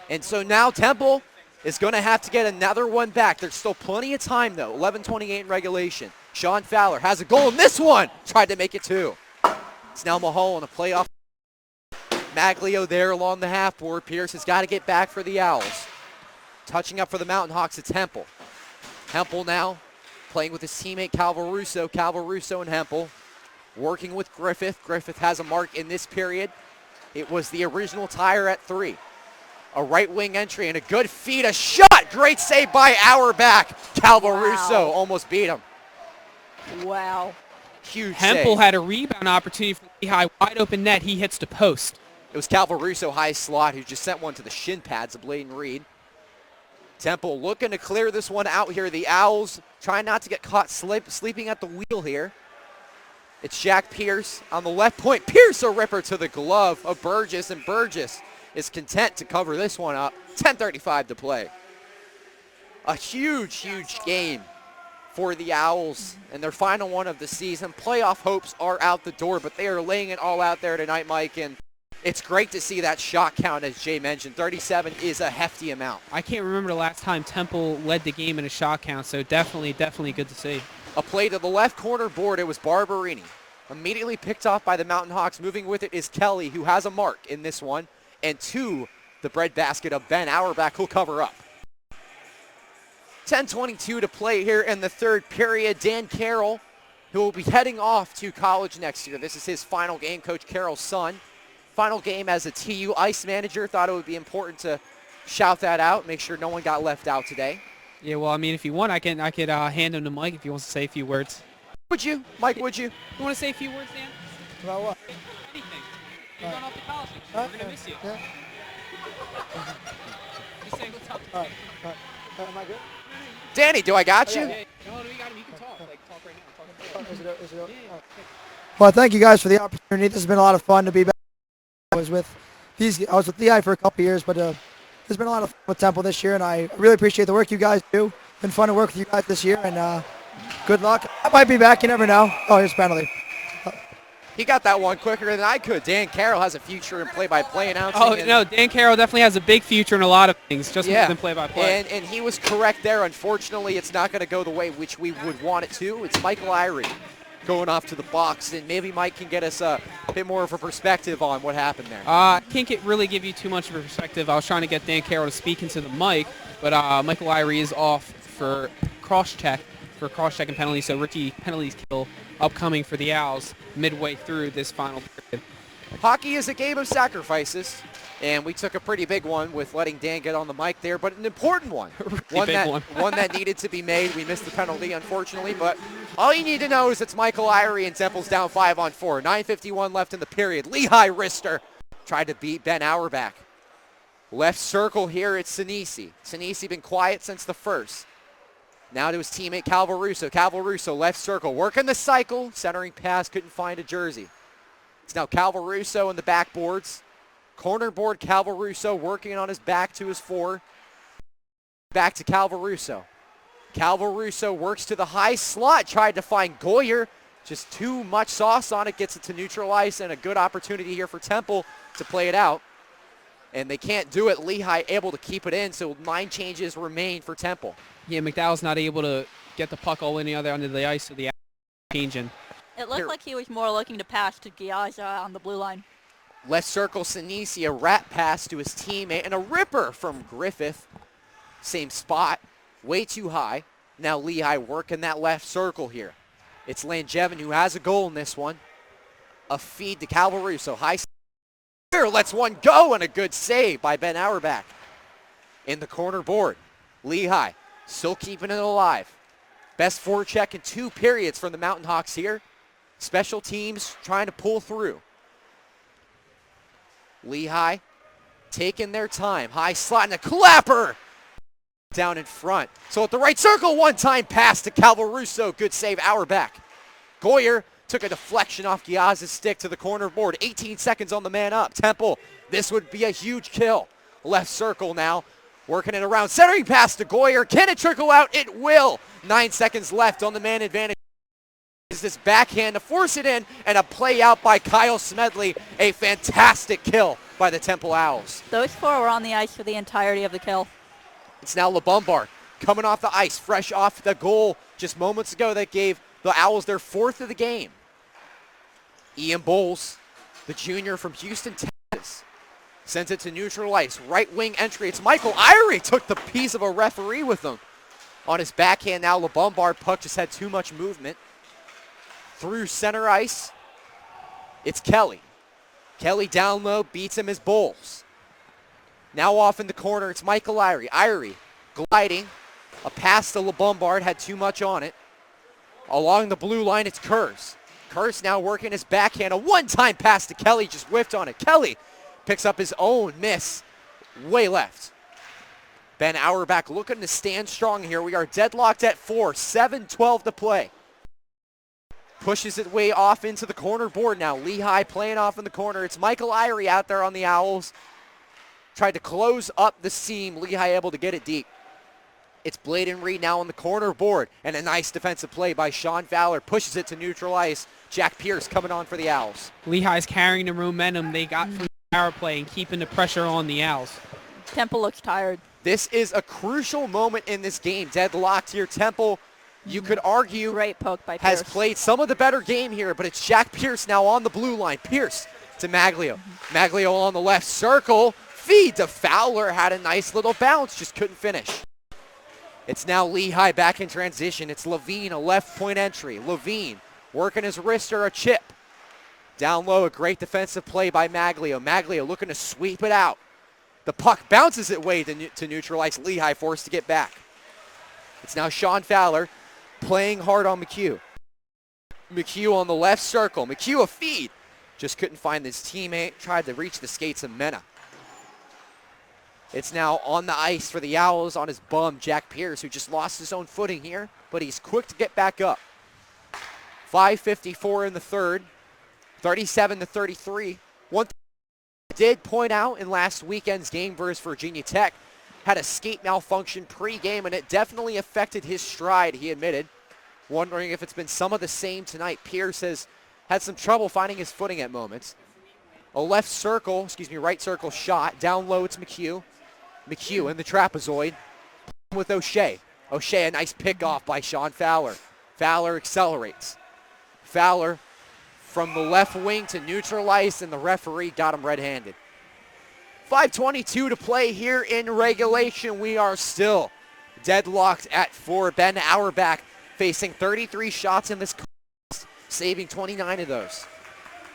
And so now Temple is going to have to get another one back. There's still plenty of time, though. 11:28 in regulation. Sean Fowler has a goal in this one. Tried to make it two. It's now Mahal on a playoff. Magglio there along the half board. Pierce has got to get back for the Owls. Touching up for the Mountain Hawks at Temple. Temple now playing with his teammate Calvo Russo. Calvo Russo and Hempel working with Griffith. Griffith has a mark in this period. It was the original tire at 3. A right wing entry and a good feed, a shot. Great save by Auerbach. Calvo Russo almost beat him. Wow. Huge Hempel save. had a rebound opportunity for Lehigh. Wide open net. He hits the post. It was Calvo Russo, high slot, who just sent one to the shin pads of Bladen Reed. Temple looking to clear this one out here. The Owls trying not to get caught sleeping at the wheel here. It's Jack Pierce on the left point. Pierce a ripper to the glove of Burgess, and Burgess is content to cover this one up. 10:35 to play. A huge, huge game for the Owls and their final one of the season. Playoff hopes are out the door, but they are laying it all out there tonight, Mike, and it's great to see that shot count, as Jay mentioned. 37 is a hefty amount. I can't remember the last time Temple led the game in a shot count, so definitely good to see. A play to the left corner board. It was Barberini. Immediately picked off by the Mountain Hawks. Moving with it is Kelly, who has a mark in this one. And to the breadbasket of Ben Auerbach, who'll cover up. 10:22 to play here in the third period. Dan Carroll, who will be heading off to college next year. This is his final game, Coach Carroll's son. Final game as a TU Ice manager. Thought it would be important to shout that out, make sure no one got left out today. Yeah, well, I mean, if you want, I could hand him to Mike if he wants to say a few words. Would you? Mike, would you? You want to say a few words, Dan? About what? Anything. You're going off to college. We're going to miss you. Yeah. Just say what's up. All right. Am I good? Danny, do I got you? No, we got him. You can talk. Talk right now. Is it okay? Well, thank you guys for the opportunity. This has been a lot of fun to be back. I was with Lehigh for a couple years, but there's been a lot of fun with Temple this year, and I really appreciate the work you guys do. Been fun to work with you guys this year, and good luck. I might be back. You never know. Oh, here's a penalty. He got that one quicker than I could. Dan Carroll has a future in play-by-play announcing. Oh, no, Dan Carroll definitely has a big future in a lot of things, just more than play-by-play. And he was correct there. Unfortunately, it's not going to go the way which we would want it to. It's Michael Irie going off to the box, and maybe Mike can get us a bit more of a perspective on what happened there. I can't really give you too much of a perspective. I was trying to get Dan Carroll to speak into the mic, but Michael Irie is off for cross-check and penalty, so rookie penalties kill upcoming for the Owls midway through this final period. Hockey is a game of sacrifices, and we took a pretty big one with letting Dan get on the mic there, but an important one. one that needed to be made. We missed the penalty, unfortunately, but all you need to know is it's Michael Irie and Temple's down 5-on-4. 9:51 left in the period. Lehigh wrister tried to beat Ben Auerbach. Left circle here, it's Sinisi. Sinisi been quiet since the first. Now to his teammate Calvo Russo. Calvo Russo, left circle, working the cycle. Centering pass, couldn't find a jersey. It's now Calvo Russo in the backboards. Corner board, Calvo Russo working on his back to his 4. Back to Calvo Russo. Calvo Russo works to the high slot, tried to find Goyer. Just too much sauce on it, gets it to neutral ice, and a good opportunity here for Temple to play it out. And they can't do it. Lehigh able to keep it in, so 9 changes remain for Temple. Yeah, Mcdowell's not able to get the puck all any other under the ice, so the Owls are changing. It looked like he was more looking to pass to Giaza on the blue line. Left circle, Sinisi, a rat pass to his teammate, and a ripper from Griffith. Same spot, way too high. Now Lehigh working that left circle here. It's Langevin who has a goal in this one. A feed to Calvo Russo, high here, lets one go, and a good save by Ben Auerbach. In the corner board, Lehigh still keeping it alive. Best forecheck in 2 periods from the Mountain Hawks here. Special teams trying to pull through. Lehigh taking their time. High slot and a clapper down in front. So at the right circle, one-time pass to Calvo Russo. Good save, Auerbach. Goyer took a deflection off Giaz's stick to the corner board. 18 seconds on the man up. Temple, this would be a huge kill. Left circle now. Working it around. Centering pass to Goyer. Can it trickle out? It will. 9 seconds left on the man advantage. Is this backhand to force it in, and a play out by Kyle Smedley. A fantastic kill by the Temple Owls. Those 4 were on the ice for the entirety of the kill. It's now LeBombard coming off the ice, fresh off the goal just moments ago that gave the Owls their 4th of the game. Ian Bowles, the junior from Houston, Texas, sends it to neutral ice. Right wing entry. It's Michael Irie took the piece of a referee with him. On his backhand now, LeBombard. Puck just had too much movement. Through center ice. It's Kelly. Kelly down low, beats him as Bowles. Now off in the corner, it's Michael Irie. Irie gliding. A pass to LeBombard, had too much on it. Along the blue line, it's Kurz. Kurz now working his backhand. A one-time pass to Kelly, just whiffed on it. Kelly picks up his own miss, way left. Ben Auerbach looking to stand strong here. We are deadlocked at 4, 7:12 to play. Pushes it way off into the corner board now. Lehigh playing off in the corner. It's Michael Irie out there on the Owls. Tried to close up the seam. Lehigh able to get it deep. It's Bladen Reed now on the corner board. And a nice defensive play by Sean Fowler. Pushes it to neutral ice. Jack Pierce coming on for the Owls. Lehigh's carrying the momentum they got from the power play and keeping the pressure on the Owls. Temple looks tired. This is a crucial moment in this game. Deadlocked here. Temple, you could argue, Great poke by has Pierce. played some of the better game here, but it's Jack Pierce now on the blue line. Pierce to Magglio. Magglio on the left circle. Feed to Fowler. Had a nice little bounce, just couldn't finish. It's now Lehigh back in transition. It's Levine, a left point entry. Levine working his wrist or a chip. Down low, a great defensive play by Magglio. Magglio looking to sweep it out. The puck bounces it way to neutralize. Lehigh forced to get back. It's now Sean Fowler playing hard on McHugh. McHugh on the left circle. McHugh a feed. Just couldn't find his teammate. Tried to reach the skates of Mena. It's now on the ice for the Owls on his bum, Jack Pierce, who just lost his own footing here, but he's quick to get back up. 5:54 in the third, 37-33. One thing I did point out in last weekend's game versus Virginia Tech, had a skate malfunction pre-game, and it definitely affected his stride, he admitted. Wondering if it's been some of the same tonight. Pierce has had some trouble finding his footing at moments. A right circle shot. Down low, it's McHugh. McHugh in the trapezoid with O'Shea. O'Shea, a nice pick-off by Sean Fowler. Fowler accelerates. Fowler from the left wing to neutral ice, and the referee got him red-handed. 5:22 to play here in regulation. We are still deadlocked at 4. Ben Auerbach facing 33 shots in this contest, saving 29 of those.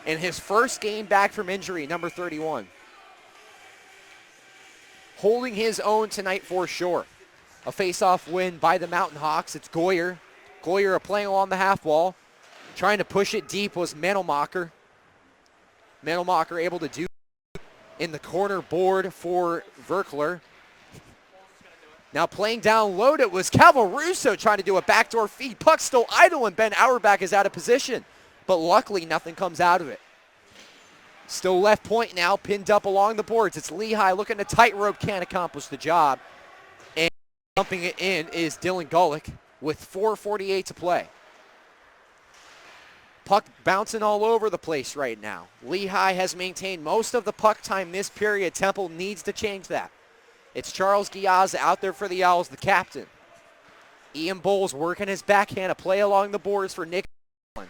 In his first game back from injury, number 31. Holding his own tonight for sure. A face-off win by the Mountain Hawks. It's Goyer. Goyer playing along the half wall. Trying to push it deep was Mantelmacher. Mantelmacher able to do in the corner board for Verkler. Now playing down low, it was Russo trying to do a backdoor feed. Puck still idle, and Ben Auerbach is out of position. But luckily, nothing comes out of it. Still left point now, pinned up along the boards. It's Lehigh looking to tightrope, can't accomplish the job. And dumping it in is Dylan Gulick with 4:48 to play. Puck bouncing all over the place right now. Lehigh has maintained most of the puck time this period. Temple needs to change that. It's Charles Giazza out there for the Owls, the captain. Ian Bowles working his backhand, a play along the boards for Nick Allen.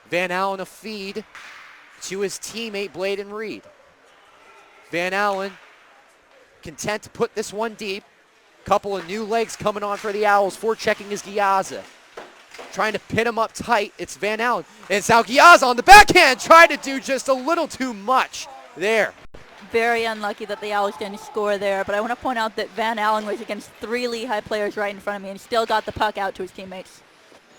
Van Allen a feed to his teammate Bladen Reed. Van Allen content to put this one deep. Couple of new legs coming on for the Owls. Forechecking is Giazza. Trying to pin him up tight. It's Van Allen. And it's now Giazza on the backhand. Trying to do just a little too much there. Very unlucky that the Owls didn't score there, but I want to point out that Van Allen was against 3 Lehigh players right in front of me and still got the puck out to his teammates.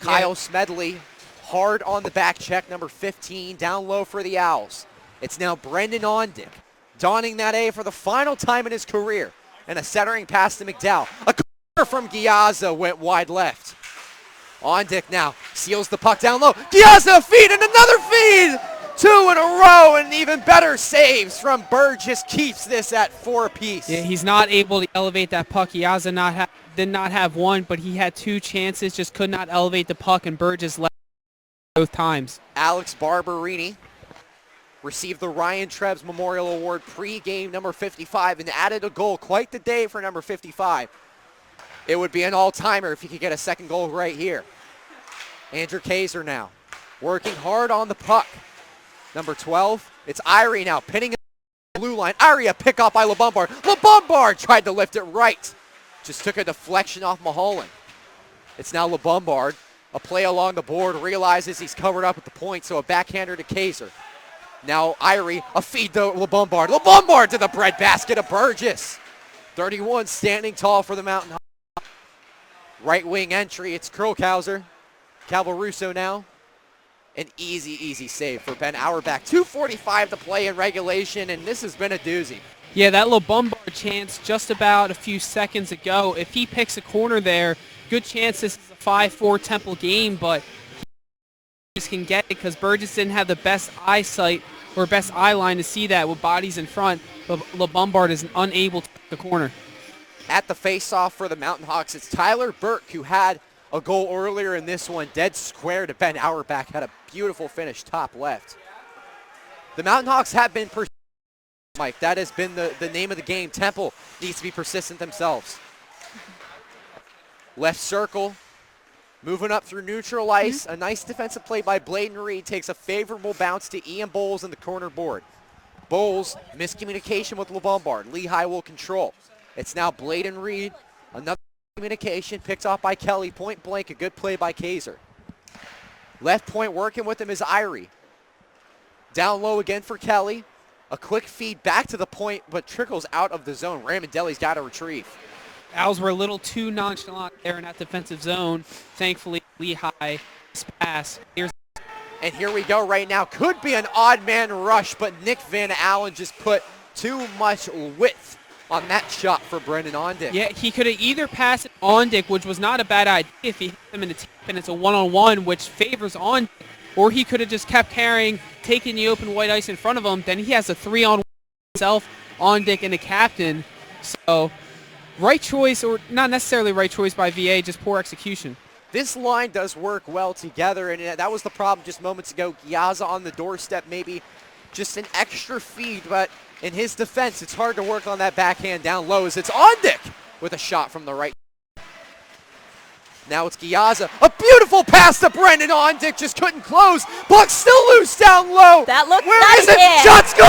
Kyle Smedley hard on the back check, number 15, down low for the Owls. It's now Brendan Ondick donning that A for the final time in his career. And a centering pass to McDowell. A corner from Giazza went wide left. Ondick now seals the puck down low. Giazza feed and another feed! 2 in a row, and even better saves from Burgess keeps this at 4 apiece. Yeah, he's not able to elevate that puck. Giazza did not have one, but he had 2 chances, just could not elevate the puck, and Burgess left both times. Alex Barberini received the Ryan Trebs Memorial Award pre-game, number 55, and added a goal. Quite the day for number 55. It would be an all-timer if he could get a second goal right here. Andrew Kaiser now working hard on the puck. Number 12, it's Irie now pinning the blue line. Irie a pick up by LeBombard. LeBombard tried to lift it right. Just took a deflection off Mulholland. It's now LeBombard. A play along the board, realizes he's covered up at the point, so a backhander to Kaiser. Now Irie, a feed to LeBombard. LeBombard to the breadbasket of Burgess. 31 standing tall for the Mountain Hawks. Right wing entry, it's Krolkauser. Russo now. An easy save for Ben Auerbach. 2:45 to play in regulation, and this has been a doozy. Yeah, that LeBombard chance just about a few seconds ago. If he picks a corner there, good chance this is a 5-4 Temple game, but he just can get it because Burgess didn't have the best eyesight or best eye line to see that with bodies in front, but LeBombard is unable to pick the corner. At the face-off for the Mountain Hawks, it's Tyler Burke, who had a goal earlier in this one, dead square to Ben Auerbach, had a beautiful finish top left. The Mountain Hawks have been persistent, Mike. That has been the name of the game. Temple needs to be persistent themselves. Left circle, moving up through neutral ice. A nice defensive play by Bladen Reed takes a favorable bounce to Ian Bowles in the corner board. Bowles, miscommunication with LeBombard. Lehigh will control. It's now Bladen Reed, another communication picked off by Kelly, point blank, a good play by Kaiser. Left point working with him is Irie. Down low again for Kelly. A quick feed back to the point, but trickles out of the zone. Ramondelli's got to retrieve. Owls were a little too nonchalant there in that defensive zone. Thankfully, Lehigh pass. And here we go right now. Could be an odd man rush, but Nick Van Allen just put too much width on that shot for Brendan Ondick. Yeah, he could have either passed it Ondick, which was not a bad idea if he hit him in the tip, and it's a one-on-one, which favors Ondick, or he could have just kept carrying, taking the open white ice in front of him. Then he has a 3-on-1 himself, Ondick, and the captain. So, right choice, or not necessarily right choice by VA, just poor execution. This line does work well together, and that was the problem just moments ago. Giazza on the doorstep, maybe just an extra feed, but in his defense, it's hard to work on that backhand down low as it's Ondick with a shot from the right. Now it's Giazza. A beautiful pass to Brendan Ondick, just couldn't close. Puck still loose down low. That looks Where nice. is it? Shot scores!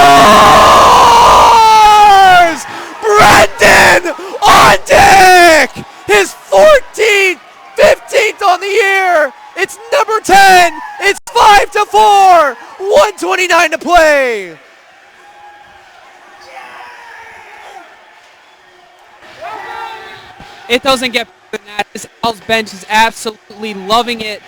Brendan Ondick! His 14th, 15th on the year. It's number 10. It's 5-4. 1:29 to play. It doesn't get better than that. This Owls bench is absolutely loving it.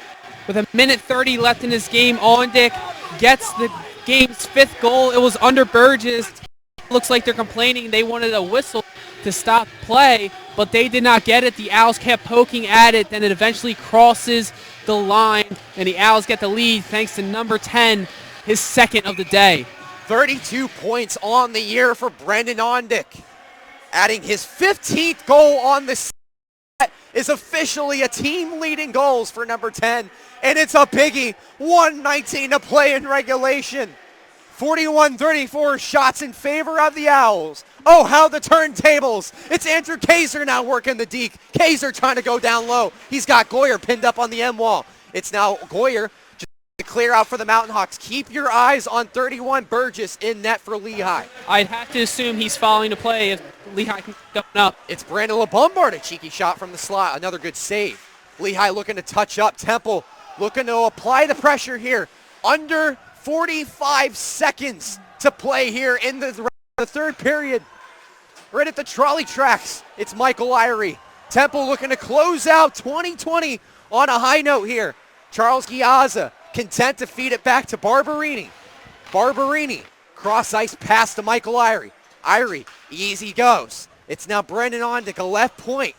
With a minute 30 left in this game, Ondick gets the game's 5th goal. It was under Burgess. Looks like they're complaining they wanted a whistle to stop play, but they did not get it. The Owls kept poking at it, then it eventually crosses the line, and the Owls get the lead thanks to number 10, his 2nd of the day. 32 points on the year for Brendan Ondick. Adding his 15th goal on the set is officially a team leading goals for number 10. And it's a biggie. 1:19 to play in regulation. 41-34 shots in favor of the Owls. Oh, how the turntables. It's Andrew Kaiser now working the deke. Kaiser trying to go down low. He's got Goyer pinned up on the M wall. It's now Goyer just to clear out for the Mountain Hawks. Keep your eyes on 31 Burgess in net for Lehigh. I'd have to assume he's following the play if Lehigh can come up. It's Brandon LeBombard, a cheeky shot from the slot. Another good save. Lehigh looking to touch up. Temple looking to apply the pressure here. Under 45 seconds to play here in the 3rd period. Right at the trolley tracks, it's Michael Irie. Temple looking to close out 2020 on a high note here. Charles Giazza content to feed it back to Barberini. Barberini, cross ice pass to Michael Irie. Irie, easy goes. It's now Brendan Ondick, a left point.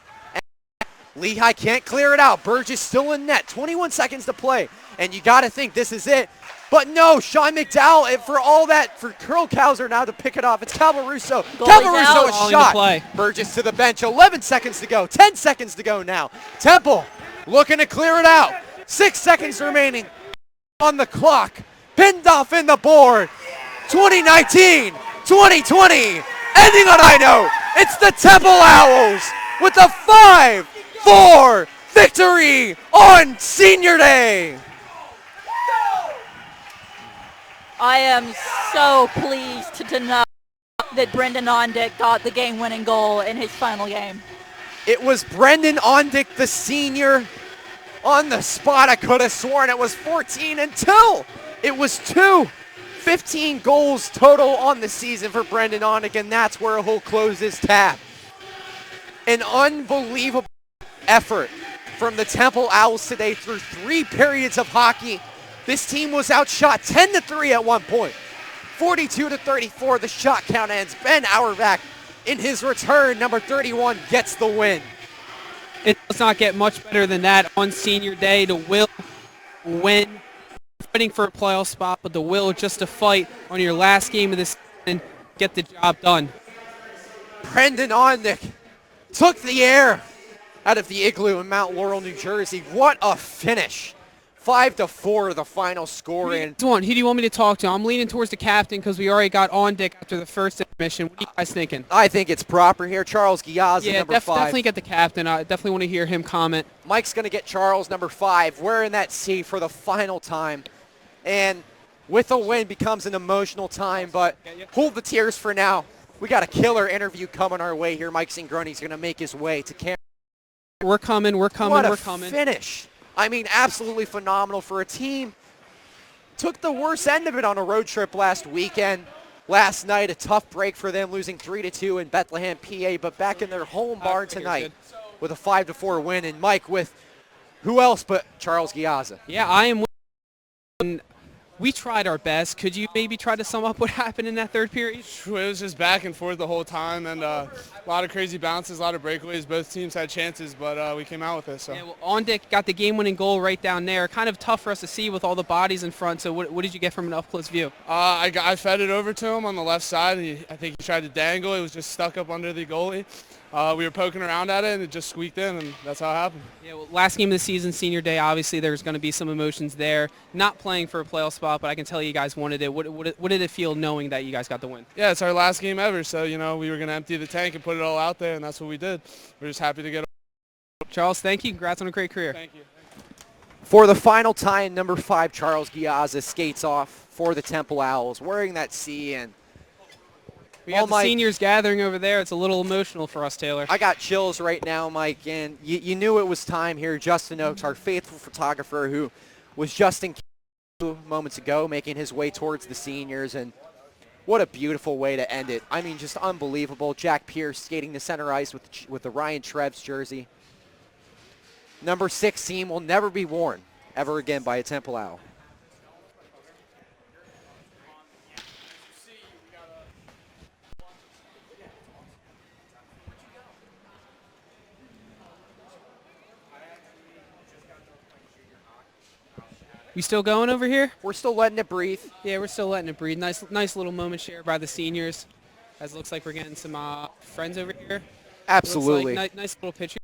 Lehigh can't clear it out. Burgess still in net. 21 seconds to play. And you got to think this is it. But no, Sean McDowell, for all that, for Krolkauser now to pick it off. It's Russo. Russo, a shot. Burgess to the bench. 11 seconds to go. 10 seconds to go now. Temple looking to clear it out. 6 seconds remaining on the clock. Pinned off in the board. 2019, 2020, ending on high note. It's the Temple Owls with a 5-4 victory on Senior Day. I am so pleased to know that Brendan Ondick got the game-winning goal in his final game. It was Brendan Ondick, the senior, on the spot. I could have sworn it was 14 until it was 2. 15 goals total on the season for Brendan Ondick, and that's where he'll close his tab. An unbelievable effort from the Temple Owls today through 3 periods of hockey. This team was outshot 10-3 at one point. 42-34, the shot count ends. Ben Auerbach in his return, number 31, gets the win. It does not get much better than that on senior day. The will win, fighting for a playoff spot, but the will just to fight on your last game of the season, get the job done. Brendan Ondick took the air out of the Igloo in Mount Laurel, New Jersey. What a finish. 5-4 the final score. And Who do you want me to talk to? I'm leaning towards the captain because we already got Ondick after the first intermission. What are you guys thinking? I think it's proper here. Charles Giazza, number 5. Definitely get the captain. I definitely want to hear him comment. Mike's going to get Charles, number 5, wearing that C for the final time. And with a win becomes an emotional time, but hold the tears for now. We got a killer interview coming our way here. Mike Zingroni's going to make his way to camera. We're coming. What a finish. I mean, absolutely phenomenal for a team. Took the worst end of it on a road trip last weekend. Last night, a tough break for them, losing 3-2 in Bethlehem, PA, but back in their home barn tonight with a 5-4 win. And Mike with who else but Charles Giazza? Yeah, I am with. We tried our best. Could you maybe try to sum up what happened in that third period? It was just back and forth the whole time, and a lot of crazy bounces, a lot of breakaways. Both teams had chances, but we came out with it. So. Yeah, well, Ondick got the game-winning goal right down there. Kind of tough for us to see with all the bodies in front. So what did you get from an up-close view? I fed it over to him on the left side. I think he tried to dangle. It was just stuck up under the goalie. We were poking around at it, and it just squeaked in, and that's how it happened. Yeah, well, last game of the season, senior day, obviously there's going to be some emotions there. Not playing for a playoff spot, but I can tell you guys wanted it. What did it feel knowing that you guys got the win? Yeah, it's our last game ever, so, we were going to empty the tank and put it all out there, and that's what we did. We're just happy to get it. Charles, thank you. Congrats on a great career. Thank you. For the final time, number 5, Charles Giazza skates off for the Temple Owls, wearing that C, and we got the seniors gathering over there. It's a little emotional for us, Taylor. I got chills right now, Mike, and you knew it was time here. Justin Oakes, our faithful photographer who was just in moments ago making his way towards the seniors, and what a beautiful way to end it. I mean, just unbelievable. Jack Pierce skating the center ice with the Ryan Trebs jersey. Number 16 will never be worn ever again by a Temple Owl. We still going over here? We're still letting it breathe. Yeah, we're still letting it breathe. Nice little moment shared by the seniors. As it looks like we're getting some friends over here. Absolutely. Like nice little picture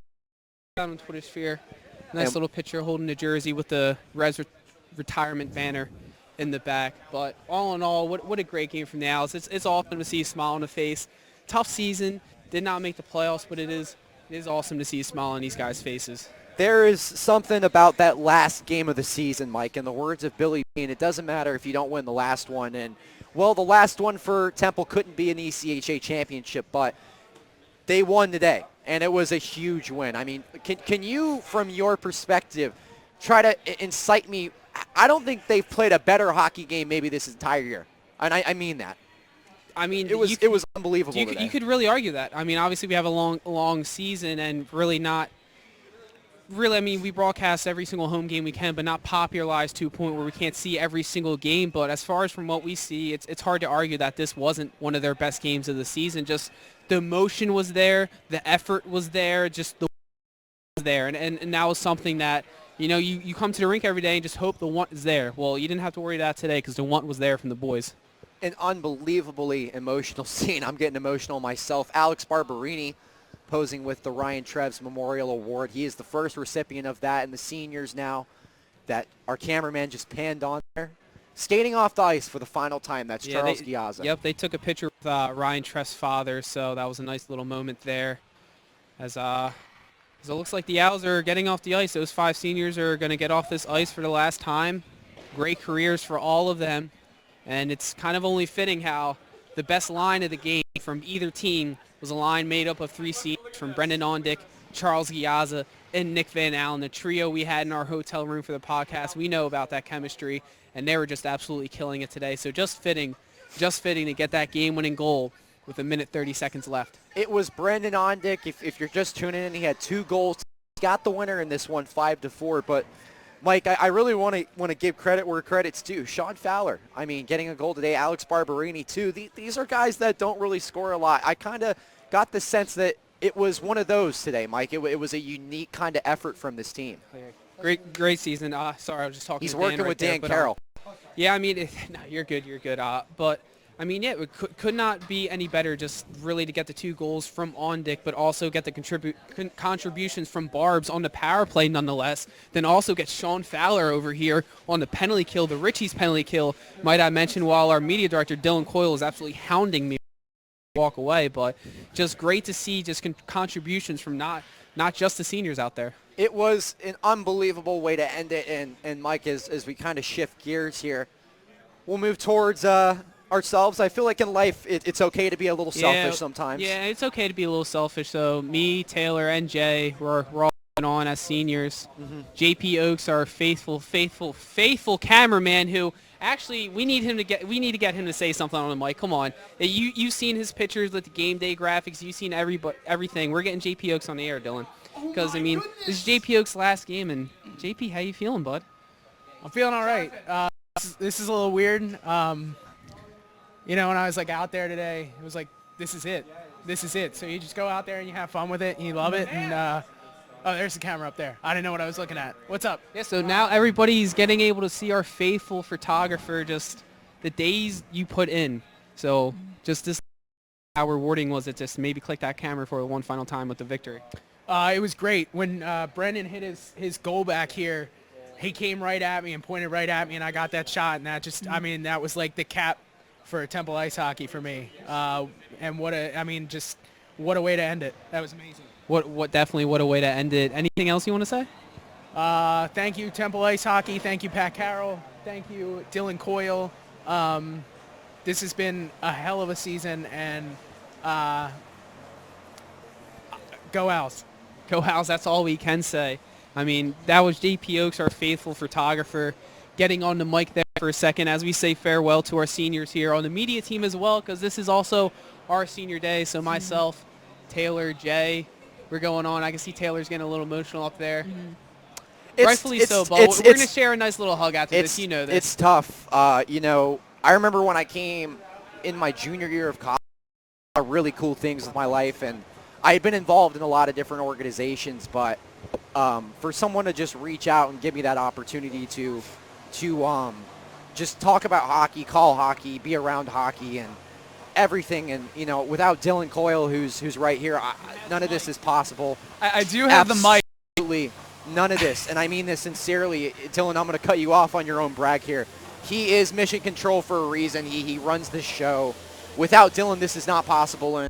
down on Twitter sphere. Nice little picture holding the jersey with the Res retirement banner in the back. But all in all, what a great game from the Owls. It's awesome to see a smile on the face. Tough season. Did not make the playoffs, but it is awesome to see a smile on these guys' faces. There is something about that last game of the season, Mike. In the words of Billy Bean, it doesn't matter if you don't win the last one. And, well, the last one for Temple couldn't be an ECHA championship, but they won today, and it was a huge win. I mean, can you, from your perspective, try to incite me? I don't think they've played a better hockey game maybe this entire year, and I mean that. I mean, it was unbelievable today. You could really argue that. I mean, obviously we have a long season and really not – really, I mean, we broadcast every single home game we can, but not popularized to a point where we can't see every single game. But as far as from what we see, it's hard to argue that this wasn't one of their best games of the season. Just the emotion was there, the effort was there, just the was there. And that was something that, you come to the rink every day and just hope the want is there. Well, you didn't have to worry that today because the want was there from the boys. An unbelievably emotional scene. I'm getting emotional myself. Alex Barberini posing with the Ryan Trebs Memorial Award. He is the first recipient of that, and the seniors now that our cameraman just panned on there. Skating off the ice for the final time. That's Charles Giazza. Yep, they took a picture with Ryan Trebs' father, so that was a nice little moment there. As it looks like the Owls are getting off the ice. Those 5 seniors are going to get off this ice for the last time. Great careers for all of them, and it's kind of only fitting how the best line of the game from either team was a line made up of 3 seniors from Brendan Ondick, Charles Giazza, and Nick Van Allen, the trio we had in our hotel room for the podcast. We know about that chemistry, and they were just absolutely killing it today. So just fitting to get that game-winning goal with 1:30 seconds left. It was Brendan Ondick. If you're just tuning in, he had 2 goals. He got the winner in this one, 5-4. But Mike, I really want to give credit where credit's due. Sean Fowler, I mean, getting a goal today. Alex Barberini too. These are guys that don't really score a lot. I kind of got the sense that it was one of those today, Mike. It was a unique kind of effort from this team. Great season. Sorry, I was just talking. He's to working Dan with right Dan there, Carroll. Yeah, I mean, no, you're good. But I mean, yeah, it could not be any better. Just really to get the 2 goals from Ondick, but also get the contributions from Barbs on the power play, nonetheless. Then also get Sean Fowler over here on the penalty kill, the Richie's penalty kill. Might I mention, while our media director Dylan Coyle is absolutely hounding me to walk away, but just great to see just contributions from not just the seniors out there. It was an unbelievable way to end it, and Mike, as we kind of shift gears here, we'll move towards ourselves. I feel like in life it's okay to be a little selfish sometimes. Yeah, it's okay to be a little selfish. So me, Taylor, and Jay, we're all on as seniors. Mm-hmm. JP Oaks, our faithful cameraman, who actually we need to get him to say something on the mic. Come on, you've seen his pictures with the game day graphics. You've seen everything. We're getting JP Oaks on the air, Dylan. Because, I mean, this is JP Oaks' last game, and JP, how you feeling, bud? I'm feeling all right. This is a little weird. You know, when I was, like, out there today, it was like, this is it. This is it. So you just go out there and you have fun with it, and you love it. And, oh, there's the camera up there. I didn't know what I was looking at. What's up? Yeah, so now everybody's getting able to see our faithful photographer, just the days you put in. So just this, how rewarding was it just maybe click that camera for one final time with the victory? It was great. When Brendan hit his goal back here, he came right at me and pointed right at me, and I got that shot. And that just, I mean, that was like the cap for Temple ice hockey for me. And what a way to end it. That was amazing. What a way to end it. Anything else you want to say? Thank you, Temple ice hockey. Thank you, Pat Carroll. Thank you, Dylan Coyle. This has been a hell of a season, and go Owls. Go Owls, that's all we can say. I mean, that was JP Oaks, our faithful photographer, getting on the mic there for a second as we say farewell to our seniors here on the media team as well, because this is also our senior day. So myself, Taylor, Jay, we're going on. I can see Taylor's getting a little emotional up there. Rightfully so, but we're going to share a nice little hug after this. You know this. It's tough. You know, I remember when I came in my junior year of college, really cool things with my life, and I had been involved in a lot of different organizations, but for someone to just reach out and give me that opportunity to just talk about hockey, call hockey, be around hockey, and everything, and you know, without Dylan Coyle, who's right here, none of this is possible. I do have the mic. Absolutely none of this, and I mean this sincerely. Dylan, I'm going to cut you off on your own brag here. He is mission control for a reason. He runs this show. Without Dylan, this is not possible,